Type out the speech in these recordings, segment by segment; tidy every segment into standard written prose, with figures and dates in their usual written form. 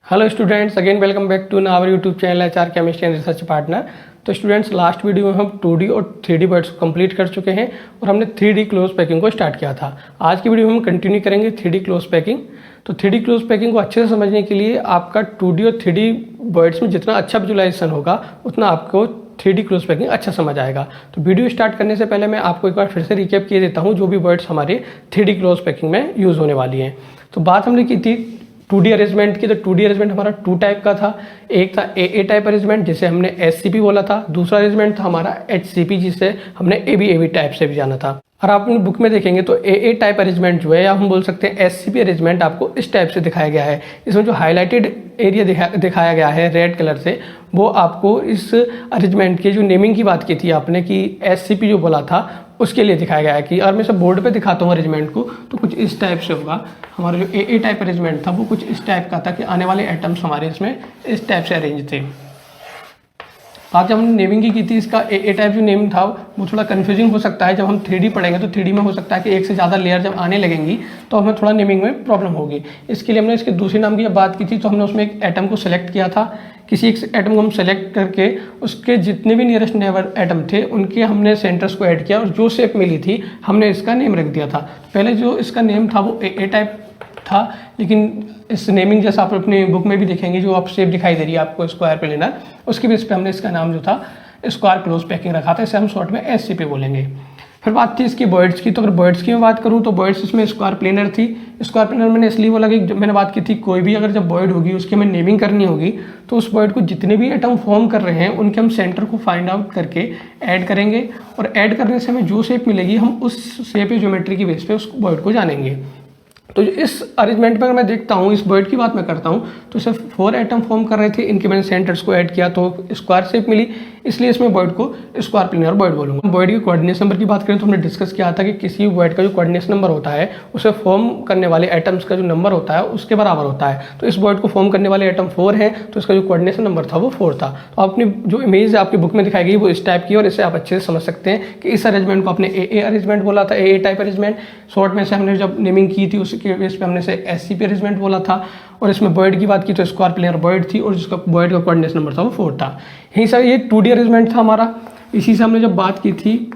Hello students, again welcome back to our YouTube channel HR chemistry and research partner. तो students, last video में हम 2D और 3D words को complete कर चुके हैं और हमने 3D क्लोज पैकिंग को स्टार्ट किया था। आज की वीडियो में हम कंटिन्यू करेंगे 3D क्लोज पैकिंग। तो 3D क्लोज पैकिंग को अच्छे से समझने के लिए आपका 2D और 3D वर्ड्स में जितना अच्छा विजुअलाइजेशन होगा उतना आपको 3D क्लोज पैकिंग अच्छा समझ आएगा। तो वीडियो स्टार्ट करने से पहले मैं आपको एक बार फिर से रिकैप किए देता हूँ जो भी वर्ड्स हमारे 3D क्लोज पैकिंग में यूज़ होने वाली हैं। तो बात हमने की थी 2D अरेंजमेंट की। तो 2D अरेंजमेंट हमारा 2 टाइप का था। एक था AA टाइप अरेंजमेंट जिसे हमने SCP बोला था। दूसरा अरेंजमेंट था हमारा HCP जिसे हमने AB टाइप से भी जाना था। और आप अपनी बुक में देखेंगे तो AA टाइप अरेंजमेंट जो है, या हम बोल सकते हैं SCP अरेंजमेंट, आपको इस टाइप से दिखाया गया है। इसमें जो हाईलाइटेड एरिया दिखाया गया है रेड कलर से, वो आपको इस अरेंजमेंट की जो नेमिंग की बात की थी आपने कि SCP जो बोला था उसके लिए दिखाया गया है। कि और मैं सब बोर्ड पे दिखाता हूँ अरेंजमेंट को तो कुछ इस टाइप से होगा। हमारा जो AA टाइप अरेंजमेंट था वो कुछ इस टाइप का था कि आने वाले एटम्स हमारे इसमें इस टाइप से अरेंज थे। आज जब हमने नेमिंग की थी, इसका AA टाइप जो नेम था वो थोड़ा कंफ्यूजिंग हो सकता है। जब हम 3D पढ़ेंगे तो 3D में हो सकता है कि एक से ज़्यादा लेयर जब आने लगेंगी तो हमें थोड़ा नेमिंग में प्रॉब्लम होगी। इसके लिए हमने इसके दूसरे नाम की जब बात की थी तो हमने उसमें एक एटम को सेलेक्ट किया था। किसी एक एटम को हम सेलेक्ट करके उसके जितने भी नियरेस्ट नेबर एटम थे उनके हमने सेंटर्स को ऐड किया और जो शेप मिली थी हमने इसका नेम रख दिया था। पहले जो इसका नेम था वो AA टाइप था, लेकिन इस नेमिंग जैसा आप अपनी बुक में भी देखेंगे जो आप शेप दिखाई दे रही है आपको स्क्वायर प्लेनर, उसके बेस पे हमने इसका नाम जो था स्क्वायर क्लोज पैकिंग रखा था। इसे हम शॉर्ट में SCP बोलेंगे। फिर बात थी इसकी बर्ड्स की। तो अगर बर्ड्स की मैं बात करूँ तो बर्ड्स इसमें स्क्वायर प्लेनर थी। स्क्वायर प्लेनर मैंने इसलिए बोला कि मैंने बात की थी कोई भी अगर जब बर्ड होगी उसकी हमें नेमिंग करनी होगी तो उस बर्ड को जितने भी एटम फॉर्म कर रहे हैं उनके हम सेंटर को फाइंड आउट करके ऐड करेंगे और ऐड करने से हमें जो शेप मिलेगी हम उस शेप या ज्योमेट्री की बेस पे उस बर्ड को जानेंगे। तो इस अरेंजमेंट में मैं देखता हूँ, इस बर्ड की बात मैं करता हूँ तो सिर्फ 4 एटम फॉर्म कर रहे थे, इनके मैंने सेंटर्स को ऐड किया तो स्क्वायर शेप मिली, इसलिए इसमें बर्ड को स्क्वायर प्लेनर बर्ड बोलूँगा। बर्ड के कोऑर्डिनेशन नंबर की बात करें तो हमने डिस्कस किया था कि किसी बर्ड का जो कोऑर्डिनेशन नंबर होता है उसे फॉर्म करने वाले एटम्स का जो नंबर होता है उसके बराबर होता है। तो इस बर्ड को फॉर्म करने वाले एटम 4 है तो इसका जो कोऑर्डिनेशन नंबर था वो 4 था। तो अपनी जो इमेज आपकी बुक में दिखाई गई वो इस टाइप की, और इसे आप अच्छे से समझ सकते हैं कि इस अरेंजमेंट को आपने AA अरेंजमेंट बोला था, AA टाइप अरेंजमेंट। शॉर्ट में से हमने जब नेमिंग की थी उसके बेस पे हमने SCP अरेंजमेंट बोला था। और इसमें बर्ड की बात की तो स्क्वायर प्लेनर बर्ड थी और जिसका बर्ड का कोऑर्डिनेशन नंबर था वो 4 था। यही सर ये 2D अरेंजमेंट था हमारा। इसी से हमने जब बात की थी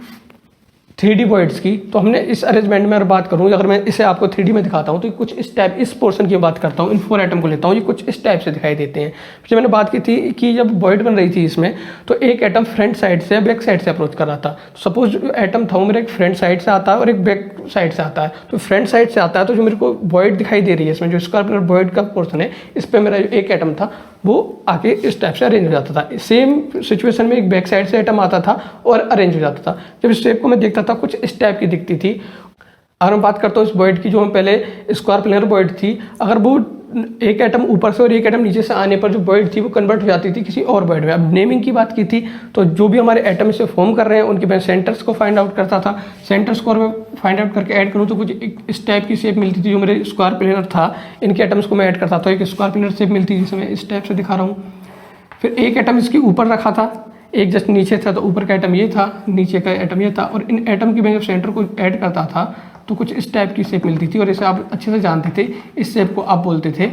3D बर्ड्स की तो हमने इस अरेंजमेंट में अगर बात करूँ, अगर मैं इसे आपको 3D में दिखाता हूँ तो कुछ इस टाइप, इस पोर्शन की बात करता हूँ, इन 4 एटम को लेता हूँ, ये कुछ इस टाइप से दिखाई देते हैं। जब मैंने बात की थी कि जब बर्ड बन रही थी इसमें तो एक एटम फ्रंट साइड से बैक साइड से अप्रोच कर रहा था। सपोज जो एटम था वो मेरा एक फ्रंट साइड से आता है और एक बैक साइड से आता है। तो फ्रंट साइड से आता है तो जो मेरे को बर्ड दिखाई दे रही है इसमें जो स्क्वायर प्लेनर बर्ड का पोर्शन है, इस पर मेरा जो एक एटम था वो आके इस टाइप से अरेंज हो जाता था। सेम सिचुएशन में एक बैक साइड से एटम आता था और अरेंज हो जाता था। जब इस शेप को मैं देखता था कुछ इस टाइप की दिखती थी। अगर मैं बात करता हूँ इस बर्ड की, जो हम पहले स्क्वायर प्लेनर बर्ड थी, अगर वो एक एटम ऊपर से और एक एटम नीचे से आने पर जो बर्ड थी वो कन्वर्ट हो जाती थी किसी और बर्ड में। अब नेमिंग की बात की थी तो जो भी हमारे एटम इसे फॉर्म कर रहे हैं उनके मैं सेंटर्स को फाइंड आउट करता था। सेंटर्स को मैं फाइंड आउट करके ऐड करूँ तो कुछ इस टाइप की शेप मिलती थी। जो मेरे स्क्वायर प्लेनर था इनके एटम्स को मैं ऐड करता था, एक स्क्वायर प्लेनर शेप मिलती थी जिसे मैं इस टाइप से दिखा रहा हूँ। फिर एक एटम इसके ऊपर रखा था, एक जस्ट नीचे था, तो ऊपर का एटम ये था, नीचे का एटम ये था, और इन एटम की मैं जब सेंटर को ऐड करता था तो कुछ इस टाइप की शेप मिलती थी और इसे आप अच्छे से जानते थे। इस शेप को आप बोलते थे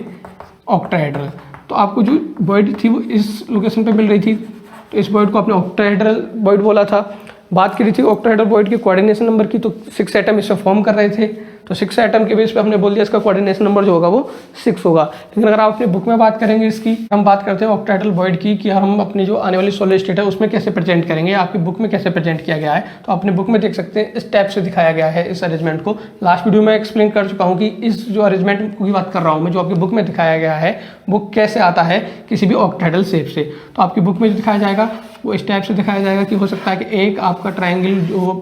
ऑक्टाहेड्रल। तो आपको जो बर्ड थी वो इस लोकेशन पे मिल रही थी तो इस बर्ड को आपने ऑक्टाहेड्रल बर्ड बोला था। बात की रही थी ऑक्टाहेड्रल बर्ड के कोऑर्डिनेशन नंबर की तो 6 एटम इससे फॉर्म कर रहे थे। तो 6 एटम के बेस पे हमने बोल दिया इसका कोऑर्डिनेशन नंबर जो होगा वो 6 होगा। लेकिन अगर आप अपनी बुक में बात करेंगे इसकी, हम बात करते हैं ऑक्टाहेड्रल बर्ड की कि हम अपनी जो आने वाली सॉलिड स्टेट है उसमें कैसे प्रेजेंट करेंगे, आपकी बुक में कैसे प्रेजेंट किया गया है। तो अपनी बुक में देख सकते हैं इस टाइप से दिखाया गया है इस अरेंजमेंट को। लास्ट वीडियो में एक्सप्लेन कर चुका हूँ कि इस जो अरेंजमेंट की बात कर रहा हूँ मैं, जो आपकी बुक में दिखाया गया है वो कैसे आता है किसी भी ऑक्टाहेड्रल शेप से। तो आपकी बुक में जो दिखाया जाएगा वो इस टाइप से दिखाया जाएगा कि हो सकता है कि एक आपका ट्रायंगल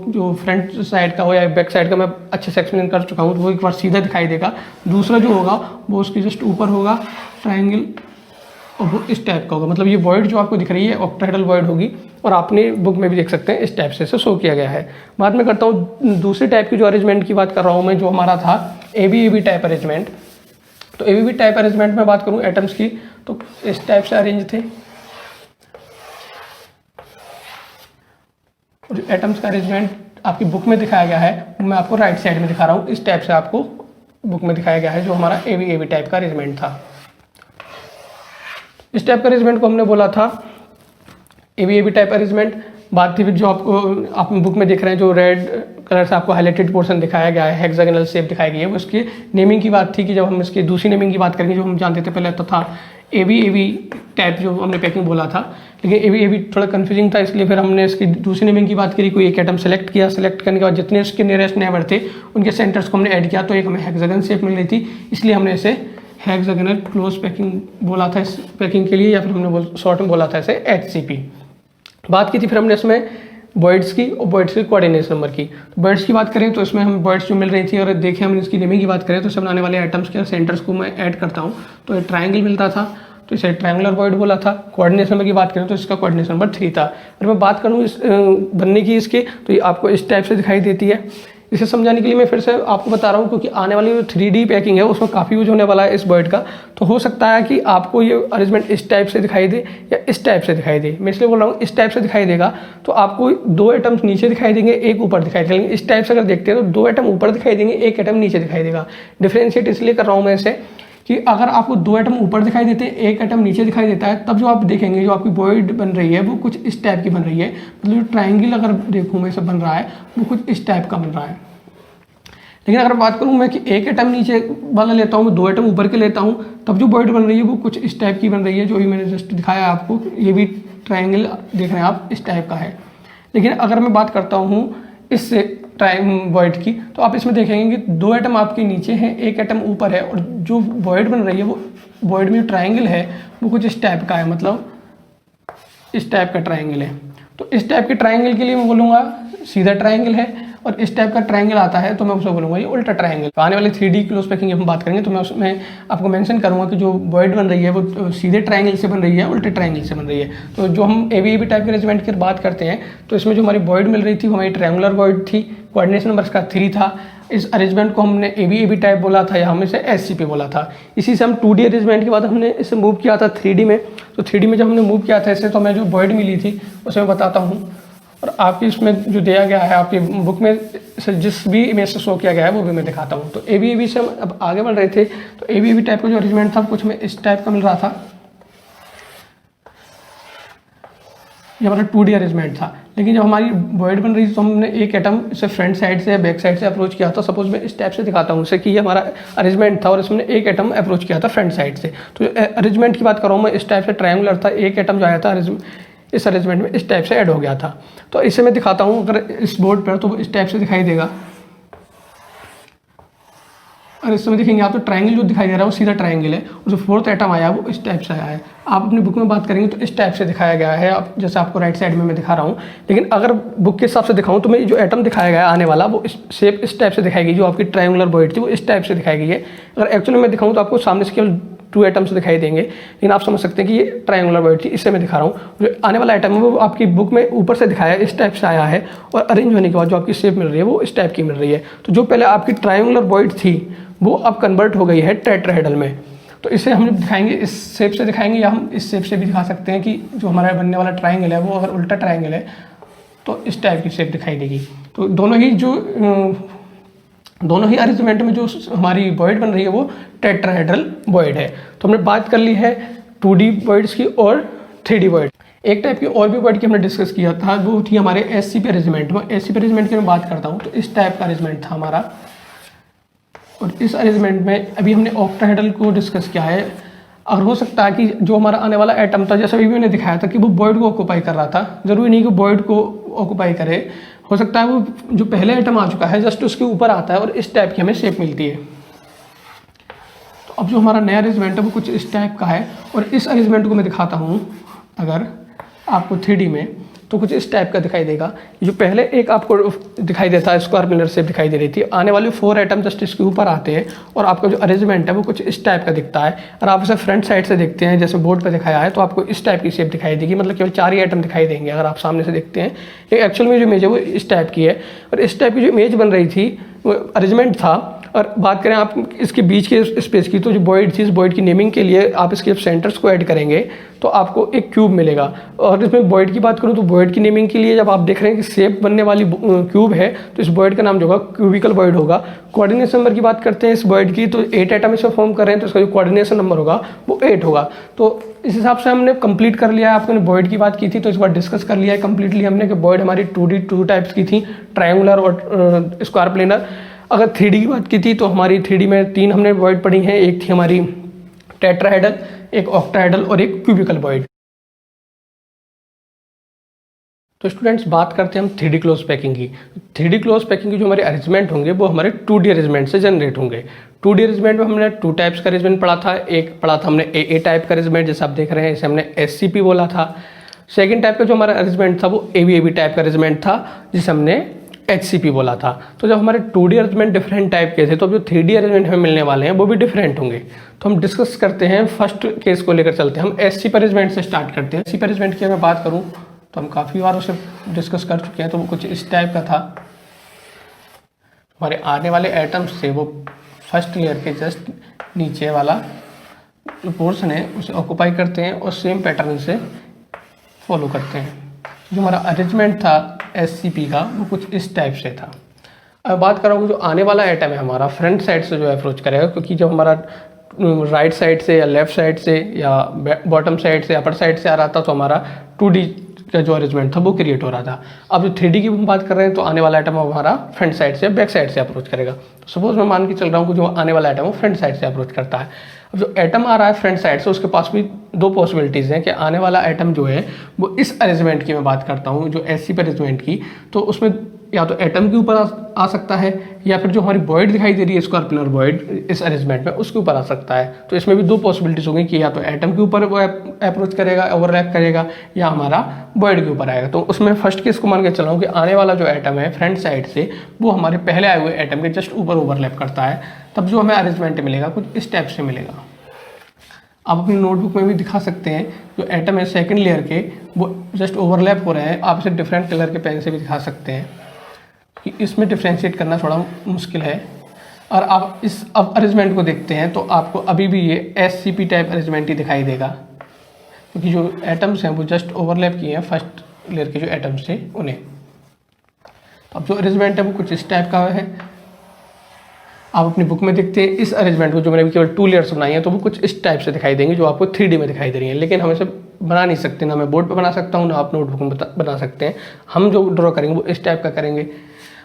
जो फ्रंट साइड का हो या बैक साइड का, मैं अच्छे से एक्सप्लेन कर चुका हूँ, तो वो एक बार सीधा दिखाई देगा। दूसरा जो होगा वो उसकी जस्ट ऊपर होगा ट्रायंगल और वो इस टाइप का होगा। मतलब ये वर्ड जो आपको दिख रही है ऑक्टाहेड्रल वर्ड होगी और आपने बुक में भी देख सकते हैं इस टाइप से शो किया गया है। बाद में करता हूँ दूसरी टाइप की जो अरेंजमेंट की बात कर रहा हूँ मैं, जो हमारा था AB टाइप अरेंजमेंट। तो AB टाइप अरेंजमेंट में बात करूँ एटम्स की तो इस टाइप से अरेंज थे। और एटम्स का अरेंजमेंट आपकी बुक में दिखाया गया है मैं आपको राइट साइड में दिखा रहा हूँ। इस टाइप से आपको बुक में दिखाया गया है जो हमारा AB टाइप का अरेंजमेंट था। इस टाइप का अरेंजमेंट को हमने बोला था एबी टाइप अरेंजमेंट। बात थी फिर जो आपको आप बुक में देख रहे हैं, जो रेड कलर से आपको हाईलाइटेड पोर्शन दिखाया गया है, हेक्सागोनल शेप दिखाई गई है, वो उसकी नेमिंग की बात थी कि जब हम इसकी दूसरी नेमिंग की बात करेंगे, जो हम जानते थे पहले तो था एबी टाइप जो हमने पैकिंग बोला था, लेकिन एबी थोड़ा कंफ्यूजिंग था, इसलिए फिर हमने इसकी दूसरी नेमिंग की बात करी। कोई एक एटम सेलेक्ट किया, सेलेक्ट करने के बाद जितने उसके नियरेस्ट नेबर थे उनके सेंटर्स को हमने ऐड किया, तो एक हमें हेक्सागन शेप मिल रही थी, इसलिए हमने इसे हेक्सागोनल क्लोज पैकिंग बोला था इस पैकिंग के लिए, या फिर हमने शॉर्ट में बोला था इसे HCP। बात की थी फिर हमने इसमें बॉइड्स की और बॉइड्स के कोऑर्डिनेशन नंबर की। तो बॉइड्स की बात करें तो इसमें हम बॉइड्स जो मिल रही थी, और देखें हम इसकी नेमिंग की बात करें तो इसमें बनाने वाले आइटम्स के सेंटर्स को मैं ऐड करता हूँ, तो एक ट्राइंगल मिलता था, तो इसे ट्रायंगुलर बॉइड बोला था। कोऑर्डिनेशन नंबर की बात करें तो इसका कोऑर्डिनेशन नंबर 3 था। अगर मैं बात करूँ इस बनने की इसकी, तो ये आपको इस टाइप से दिखाई देती है। इसे समझाने के लिए मैं फिर से आपको बता रहा हूँ, क्योंकि आने वाली जो 3D पैकिंग है उसमें काफ़ी यूज होने वाला है इस बॉइड का, तो हो सकता है कि आपको ये अरेंजमेंट इस टाइप से दिखाई दे या इस टाइप से दिखाई दे। मैं इसलिए बोल रहा हूँ इस टाइप से दिखाई देगा तो आपको 2 एटम्स नीचे दिखाई देंगे, एक ऊपर दिखाई देंगे। इस टाइप से अगर देखते हैं तो 2 एटम ऊपर दिखाई देंगे, एक एटम नीचे दिखाई देगा। डिफ्रेंशिएट इसलिए कर रहा हूँ मैं इसे कि अगर आपको 2 एटम ऊपर दिखाई देते हैं, एक एटम नीचे दिखाई देता है, तब जो आप देखेंगे जो आपकी बॉइड बन रही है वो कुछ इस टाइप की बन रही है। मतलब जो ट्रायंगल अगर देखूँ मैं सब बन रहा है वो कुछ इस टाइप का बन रहा है। लेकिन अगर बात करूँ मैं कि एक एटम नीचे वाला लेता हूँ, 2 एटम ऊपर के लेता हूँ, तब जो बॉइड बन रही है वो कुछ इस टाइप की बन रही है, जो भी मैंने जस्ट दिखाया आपको। ये भी ट्रायंगल देख रहे हैं आप, इस टाइप का है। लेकिन अगर मैं बात करता हूँ इससे बॉइड की, तो आप इसमें देखेंगे कि 2 एटम आपके नीचे हैं, एक एटम ऊपर है, और जो बॉइड बन रही है वो बॉइड में जो ट्रायंगल है वो कुछ इस टाइप का है, मतलब इस टाइप का ट्रायंगल है। तो इस टाइप के ट्रायंगल के लिए मैं बोलूँगा सीधा ट्रायंगल है, और इस टाइप का ट्रायंगल आता है तो मैं उसे बोलूँगा ये उल्टा ट्रायंगल। तो आने वाली 3D क्लोज पैकिंग हम बात करेंगे तो मैं उसमें आपको मेंशन करूँगा कि जो बॉइड बन रही है वो सीधे ट्रायंगल से बन रही है, उल्टे ट्रायंगल से बन रही है। तो जो हम एबी टाइप के अरेंजमेंट की बात करते हैं, तो इसमें जो हमारी बॉइड मिल रही थी वो हमारी ट्रायंगुलर बॉइड थी, कोऑर्डिनेशन नंबर इसका 3 था। इस अरेंजमेंट को हमने एबी टाइप बोला था या हम इसे SCP बोला था। इसी से हम 2D अरेंजमेंट के बाद हमने इसे मूव किया था 3D में। तो 3D में जब हमने मूव किया था इसे, तो मैं जो बॉइड मिली थी उसे मैं बताता हूँ, और आपकी इसमें जो दिया गया है आपकी बुक में जिस भी इमेज से शो किया गया है वो भी मैं दिखाता हूँ। तो एबी से हम अब आगे बढ़ रहे थे, तो एबी टाइप का जो अरेंजमेंट था कुछ में इस टाइप का मिल रहा था। ये हमारा 2D अरेंजमेंट था। लेकिन जब हमारी बॉइड बन रही थी तो हमने एक एटम इसे फ्रंट साइड से या बैक साइड से अप्रोच किया था। सपोज मैं इस टाइप से दिखाता हूँ उसे कि ये हमारा अरेंजमेंट था और इसमें एक एटम अप्रोच किया था फ्रंट साइड से। तो अरेंजमेंट की बात कर रहा हूँ मैं, इस टाइप से ट्रायंगुलर था, एक एटम जो आया था इस अरेंजमेंट में इस टाइप से ऐड हो गया था। तो इसे मैं दिखाता हूँ अगर इस बोर्ड पर, तो इस टाइप से दिखाई देगा। और इस समय देखेंगे आप तो ट्रायंगल जो दिखाई दे रहा है वो सीधा ट्रायंगल है, और जो 4th एटम आया वो इस टाइप से आया है। आप अपनी बुक में बात करेंगे तो इस टाइप से दिखाया गया है, आप जैसे आपको राइट साइड में मैं दिखा रहा हूँ। लेकिन अगर बुक के हिसाब से दिखाऊँ तो मैं जो एटम दिखाया गया है आने वाला वो शेप इस टाइप से दिखाई गई, जो आपकी ट्रायंगुलर बॉइड थी वो इस टाइप से दिखाई गई है। अगर एक्चुअली मैं दिखाऊँ तो आपको सामने से केवल 2 एटम्स दिखाई देंगे, लेकिन आप समझ सकते हैं कि ये ट्रायंगुलर बॉइड थी। इससे मैं दिखा रहा हूँ जो आने वाला आइटम है वो आपकी बुक में ऊपर से दिखाया है, इस टाइप से आया है, और अरेंज होने के बाद जो आपकी शेप मिल रही है वो इस टाइप की मिल रही है। तो जो पहले आपकी ट्रायंगुलर बॉइड थी वो अब कन्वर्ट हो गई है टेट्राहेड्रल में। तो इसे हम दिखाएंगे इस शेप से दिखाएंगे, या हम इस शेप से भी दिखा सकते हैं कि जो हमारा बनने वाला ट्रायंगल है वो अगर उल्टा ट्रायंगल है तो इस टाइप की शेप दिखाई देगी। तो दोनों ही अरेंजमेंट में जो हमारी बॉइड बन रही है वो टेट्राहेड्रल बॉइड है। तो हमने बात कर ली है 2D बॉइड्स की और 3D बॉइड। एक टाइप की और भी बॉइड की हमने डिस्कस किया था, वो थी हमारे SCP अरेंजमेंट। में SCP अरेंजमेंट की मैं बात करता हूँ तो इस टाइप का अरेंजमेंट था हमारा, और इस अरेंजमेंट में अभी हमने ऑक्टाहेड्रल को डिस्कस किया है। और हो सकता है कि जो हमारा आने वाला एटम था, जैसे अभी मैंने दिखाया था कि वो बॉइड को ऑक्यूपाई कर रहा था, जरूरी नहीं कि बॉइड को ऑक्यूपाई करे, हो सकता है वो जो पहले एटम आ चुका है जस्ट उसके ऊपर आता है और इस टाइप की हमें शेप मिलती है। तो अब जो हमारा नया अरेंजमेंट है वो कुछ इस टाइप का है, और इस अरेंजमेंट को मैं दिखाता हूँ अगर आपको 3D में, तो कुछ इस टाइप का दिखाई देगा। जो पहले एक आपको दिखाई देता है स्क्वायर पिलर शेप दिखाई दे रही थी, आने वाले 4 एटम जस्ट इसके ऊपर आते हैं और आपका जो अरेंजमेंट है वो कुछ इस टाइप का दिखता है। और आप इसे फ्रंट साइड से देखते हैं जैसे बोर्ड पे दिखाया है, तो आपको इस टाइप की शेप दिखाई देगी, मतलब केवल 4 ही एटम दिखाई देंगे अगर आप सामने से देखते हैं। ये एक्चुअल में जो इमेज है वो इस टाइप की है, और इस टाइप की जो इमेज बन रही थी वो अरेंजमेंट था, और बात करें आप इसके बीच के स्पेस की, तो जो वॉइड थी, इस वॉइड की नेमिंग के लिए आप इसके सेंटर्स को ऐड करेंगे तो आपको एक क्यूब मिलेगा। और इसमें वॉइड की बात करूँ तो वॉइड की नेमिंग के लिए जब आप देख रहे हैं कि शेप बनने वाली क्यूब है तो इस वॉइड का नाम जो होगा क्यूबिकल वॉइड होगा। कोऑर्डिनेशन नंबर की बात करते हैं इस वॉइड की, तो 8 एटम इसमें फॉर्म कर रहे हैं तो इसका जो कोऑर्डिनेशन नंबर होगा वो 8 होगा। तो इस हिसाब से हमने कंप्लीट कर लिया है। आपने वॉइड की बात की थी तो इस बार डिस्कस कर लिया है कंप्लीटली हमने कि वॉइड हमारी 2D 2 टाइप्स की थी, ट्रायंगुलर और स्क्वायर प्लेनर। अगर 3D की बात की थी तो हमारी 3D में 3 हमने वॉइड पढ़ी हैं, एक थी हमारी टेट्राहेड्रल, एक ऑक्टाहेड्रल और एक क्यूबिकल वॉइड। तो स्टूडेंट्स बात करते हैं हम 3D क्लोज पैकिंग की। 3D क्लोज पैकिंग की जो हमारे अरेंजमेंट होंगे वो हमारे 2D अरेंजमेंट से जनरेट होंगे। 2D अरेंजमेंट में हमने 2 टाइप्स का अरेंजमेंट पढ़ा था। एक पढ़ा था हमने AA टाइप का अरेंजमेंट, जैसे आप देख रहे हैं इसे हमने SCP बोला था। सेकेंड टाइप का जो हमारा अरेंजमेंट था वो ABAB टाइप का अरेंजमेंट था, जिसे हमने HCP बोला था। तो जब हमारे 2D अरेंजमेंट डिफरेंट टाइप के थे तो अब जो 3D अरेंजमेंट हमें मिलने वाले हैं वो भी डिफरेंट होंगे। तो हम डिस्कस करते हैं, फर्स्ट केस को लेकर चलते हैं। हम SCP अरेंजमेंट से स्टार्ट करते हैं। SCP अरेंजमेंट की अगर बात करूँ तो हम काफ़ी बार उसे डिस्कस कर चुके हैं। तो वो कुछ इस टाइप का था। हमारे आने वाले एटम्स से वो फर्स्ट लेयर के जस्ट नीचे वाला जो पोर्शन है उसे ऑक्यूपाई करते हैं और सेम पैटर्न से फॉलो करते हैं। जो हमारा अरेंजमेंट था SCP का वो कुछ इस टाइप से था। अब बात करूँगा जो आने वाला एटम है हमारा फ्रंट साइड से जो अप्रोच करेगा, क्योंकि जब हमारा राइट साइड से या लेफ्ट साइड से या बॉटम साइड से अपर साइड से आ रहा था तो हमारा 2D का जो अरेंजमेंट था वो क्रिएट हो रहा था। अब जो 3D की हम बात कर रहे हैं तो आने वाला आइटम हमारा फ्रंट साइड से बैक साइड से अप्रोच करेगा। तो सपोज मैं मान के चल रहा हूँ कि जो आने वाला आइटम वो फ्रंट साइड से अप्रोच करता है। अब जो एटम आ रहा है फ्रंट साइड से उसके पास भी 2 पॉसिबिलिटीज़ हैं कि आने वाला एटम जो है वो इस अरेंजमेंट की मैं बात करता हूँ, जो SCP अरेंजमेंट की, तो उसमें या तो एटम के ऊपर आ सकता है या फिर जो हमारी वॉइड दिखाई दे रही है स्क्वायर प्लेनर वॉइड इस अरेंजमेंट में उसके ऊपर आ सकता है। तो इसमें भी 2 पॉसिबिलिटीज होंगी कि या तो एटम के ऊपर वो अप्रोच करेगा, ओवरलैप करेगा, या हमारा वॉइड के ऊपर आएगा। तो उसमें फर्स्ट केस को मान के चलाऊँ कि आने वाला जो एटम है फ्रंट साइड से वो हमारे पहले आए हुए एटम के जस्ट ऊपर ओवरलैप करता है, तब जो हमें अरेंजमेंट मिलेगा कुछ इस टाइप से मिलेगा। आप अपनी नोटबुक में भी दिखा सकते हैं जो एटम है सेकंड लेयर के वो जस्ट ओवरलैप हो रहे हैं। आप इसे डिफरेंट कलर के पेन से भी दिखा सकते हैं कि इसमें डिफ्रेंशिएट करना थोड़ा मुश्किल है। और आप इस अब अरेंजमेंट को देखते हैं तो आपको अभी भी ये SCP टाइप अरेंजमेंट ही दिखाई देगा, क्योंकि जो एटम्स हैं वो जस्ट ओवरलैप किए हैं फर्स्ट लेयर के जो एटम्स थे उन्हें। अब जो अरेंजमेंट है वो कुछ इस टाइप का है। आप अपनी बुक में देखते हैं इस अरेंजमेंट को जो मैंने केवल 2 लेयर्स बनाई हैं तो वो कुछ इस टाइप से दिखाई देंगे जो आपको 3D में दिखाई दे रही हैं। लेकिन हम इसे बना नहीं सकते, ना मैं बोर्ड पे बना सकता हूँ ना आप नोटबुक में बना सकते हैं। हम जो ड्रॉ करेंगे वो इस टाइप का करेंगे।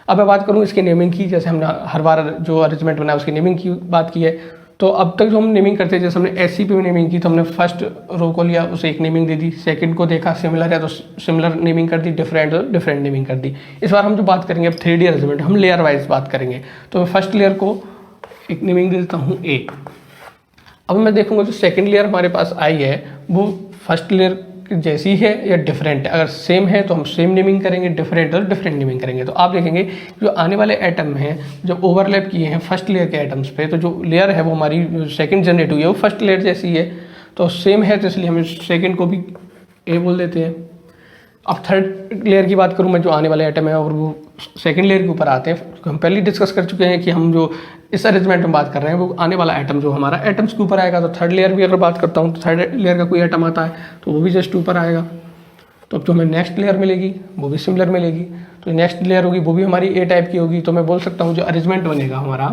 अब मैं बात करूँ इसकी नेमिंग की, जैसे हमने हर बार जो अरेंजमेंट बनाया उसकी नेमिंग की बात की है। तो अब तक जो हम नेमिंग करते हैं, जैसे हमने SCP में नेमिंग की तो हमने फर्स्ट रो को लिया, उसे एक नेमिंग दे दी, सेकंड को देखा सिमिलर है तो सिमिलर नेमिंग कर दी, डिफरेंट नेमिंग कर दी। इस बार हम जो बात करेंगे अब 3D अरेंजमेंट, हम लेयर वाइज बात करेंगे। तो मैं फर्स्ट लेयर को एक नेमिंग दे देता हूँ A। अब मैं देखूंगा जो सेकंड लेयर हमारे पास आई है वो फर्स्ट लेयर जैसी है या डिफरेंट है। अगर सेम है तो हम सेम नेमिंग करेंगे, डिफरेंट और डिफरेंट नेमिंग करेंगे। तो आप देखेंगे जो आने वाले एटम हैं जब ओवरलैप किए हैं फर्स्ट लेयर के एटम्स पे, तो जो लेयर है वो हमारी सेकंड जनरेट हुई है वो फर्स्ट लेयर जैसी है, तो सेम है, तो इसलिए हम सेकंड को भी A बोल देते हैं। अब थर्ड लेयर की बात करूँ मैं, जो आने वाले आइटम है और वो सेकंड लेयर के ऊपर आते हैं, हम पहले डिस्कस कर चुके हैं कि हम जो इस अरेंजमेंट में बात कर रहे हैं वो आने वाला आइटम जो हमारा एटम्स के ऊपर आएगा। तो थर्ड लेयर भी अगर बात करता हूँ तो थर्ड लेयर का कोई आइटम आता है तो वो भी जस्ट ऊपर आएगा। तो अब जो हमें नेक्स्ट लेयर मिलेगी वो भी सिमिलर मिलेगी। तो नेक्स्ट लेयर होगी वो भी हमारी A टाइप की होगी। तो मैं बोल सकता हूँ जो अरेंजमेंट बनेगा हमारा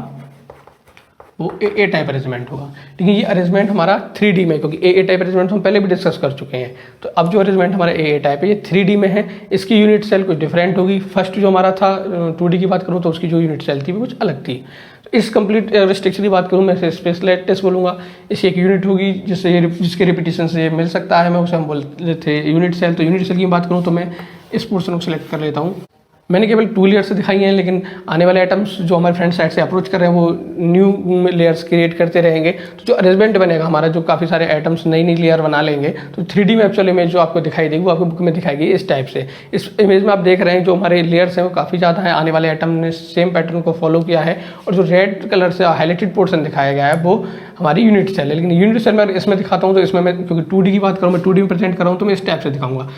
वो A टाइप अरेंजमेंट होगा। लेकिन ये अरेंजमेंट हमारा 3D में, क्योंकि A टाइप अरेंजमेंट हम पहले भी डिस्कस कर चुके हैं। तो अब जो अरेंजमेंट हमारा A टाइप है ये 3D में है, इसकी यूनिट सेल कुछ डिफरेंट होगी। फर्स्ट जो हमारा था 2D की बात करूँ तो उसकी जो यूनिट सेल थी वो कुछ अलग थी। तो इस कंप्लीट स्ट्रक्चर की बात करूँ मैं इसे स्पेस लैटिस बोलूँगा। इसकी एक यूनिट होगी जिसके रिपीटिशन से मिल सकता है, मैं उसे हम बोलते थे यूनिट सेल। तो यूनिट सेल की बात करूँ तो मैं इस पोर्शन को सिलेक्ट कर लेता हूँ। मैंने केवल 2 लेयर्स से दिखाई हैं, लेकिन आने वाले आइटम्स जो हमारे फ्रंट साइड से अप्रोच कर रहे हैं वो न्यू लेयर्स क्रिएट करते रहेंगे। तो जो अरेंजमेंट बनेगा हमारा, जो काफ़ी सारे आइटम्स नई नई लेयर बना लेंगे, तो 3D में एक्चुअल इमेज जो आपको दिखाई देगी वो आपको बुक में दिखाएगी इस टाइप से। इस इमेज में आप देख रहे हैं जो हमारे लेयर्स हैं वो काफ़ी ज़्यादा है। आने वाले आइटम ने सेम पैटर्न को फॉलो किया है और जो रेड कलर से हाईलाइटेड पोर्शन दिखाया गया है वो हमारी यूनिट सेल है। लेकिन यूनिट सेल मैं इसमें दिखाता हूँ तो इसमें मैं क्योंकि 2D की बात करूँ, मैं 2D में प्रेजेंट कर रहा हूँ तो मैं इस टाइप से दिखाऊंगा।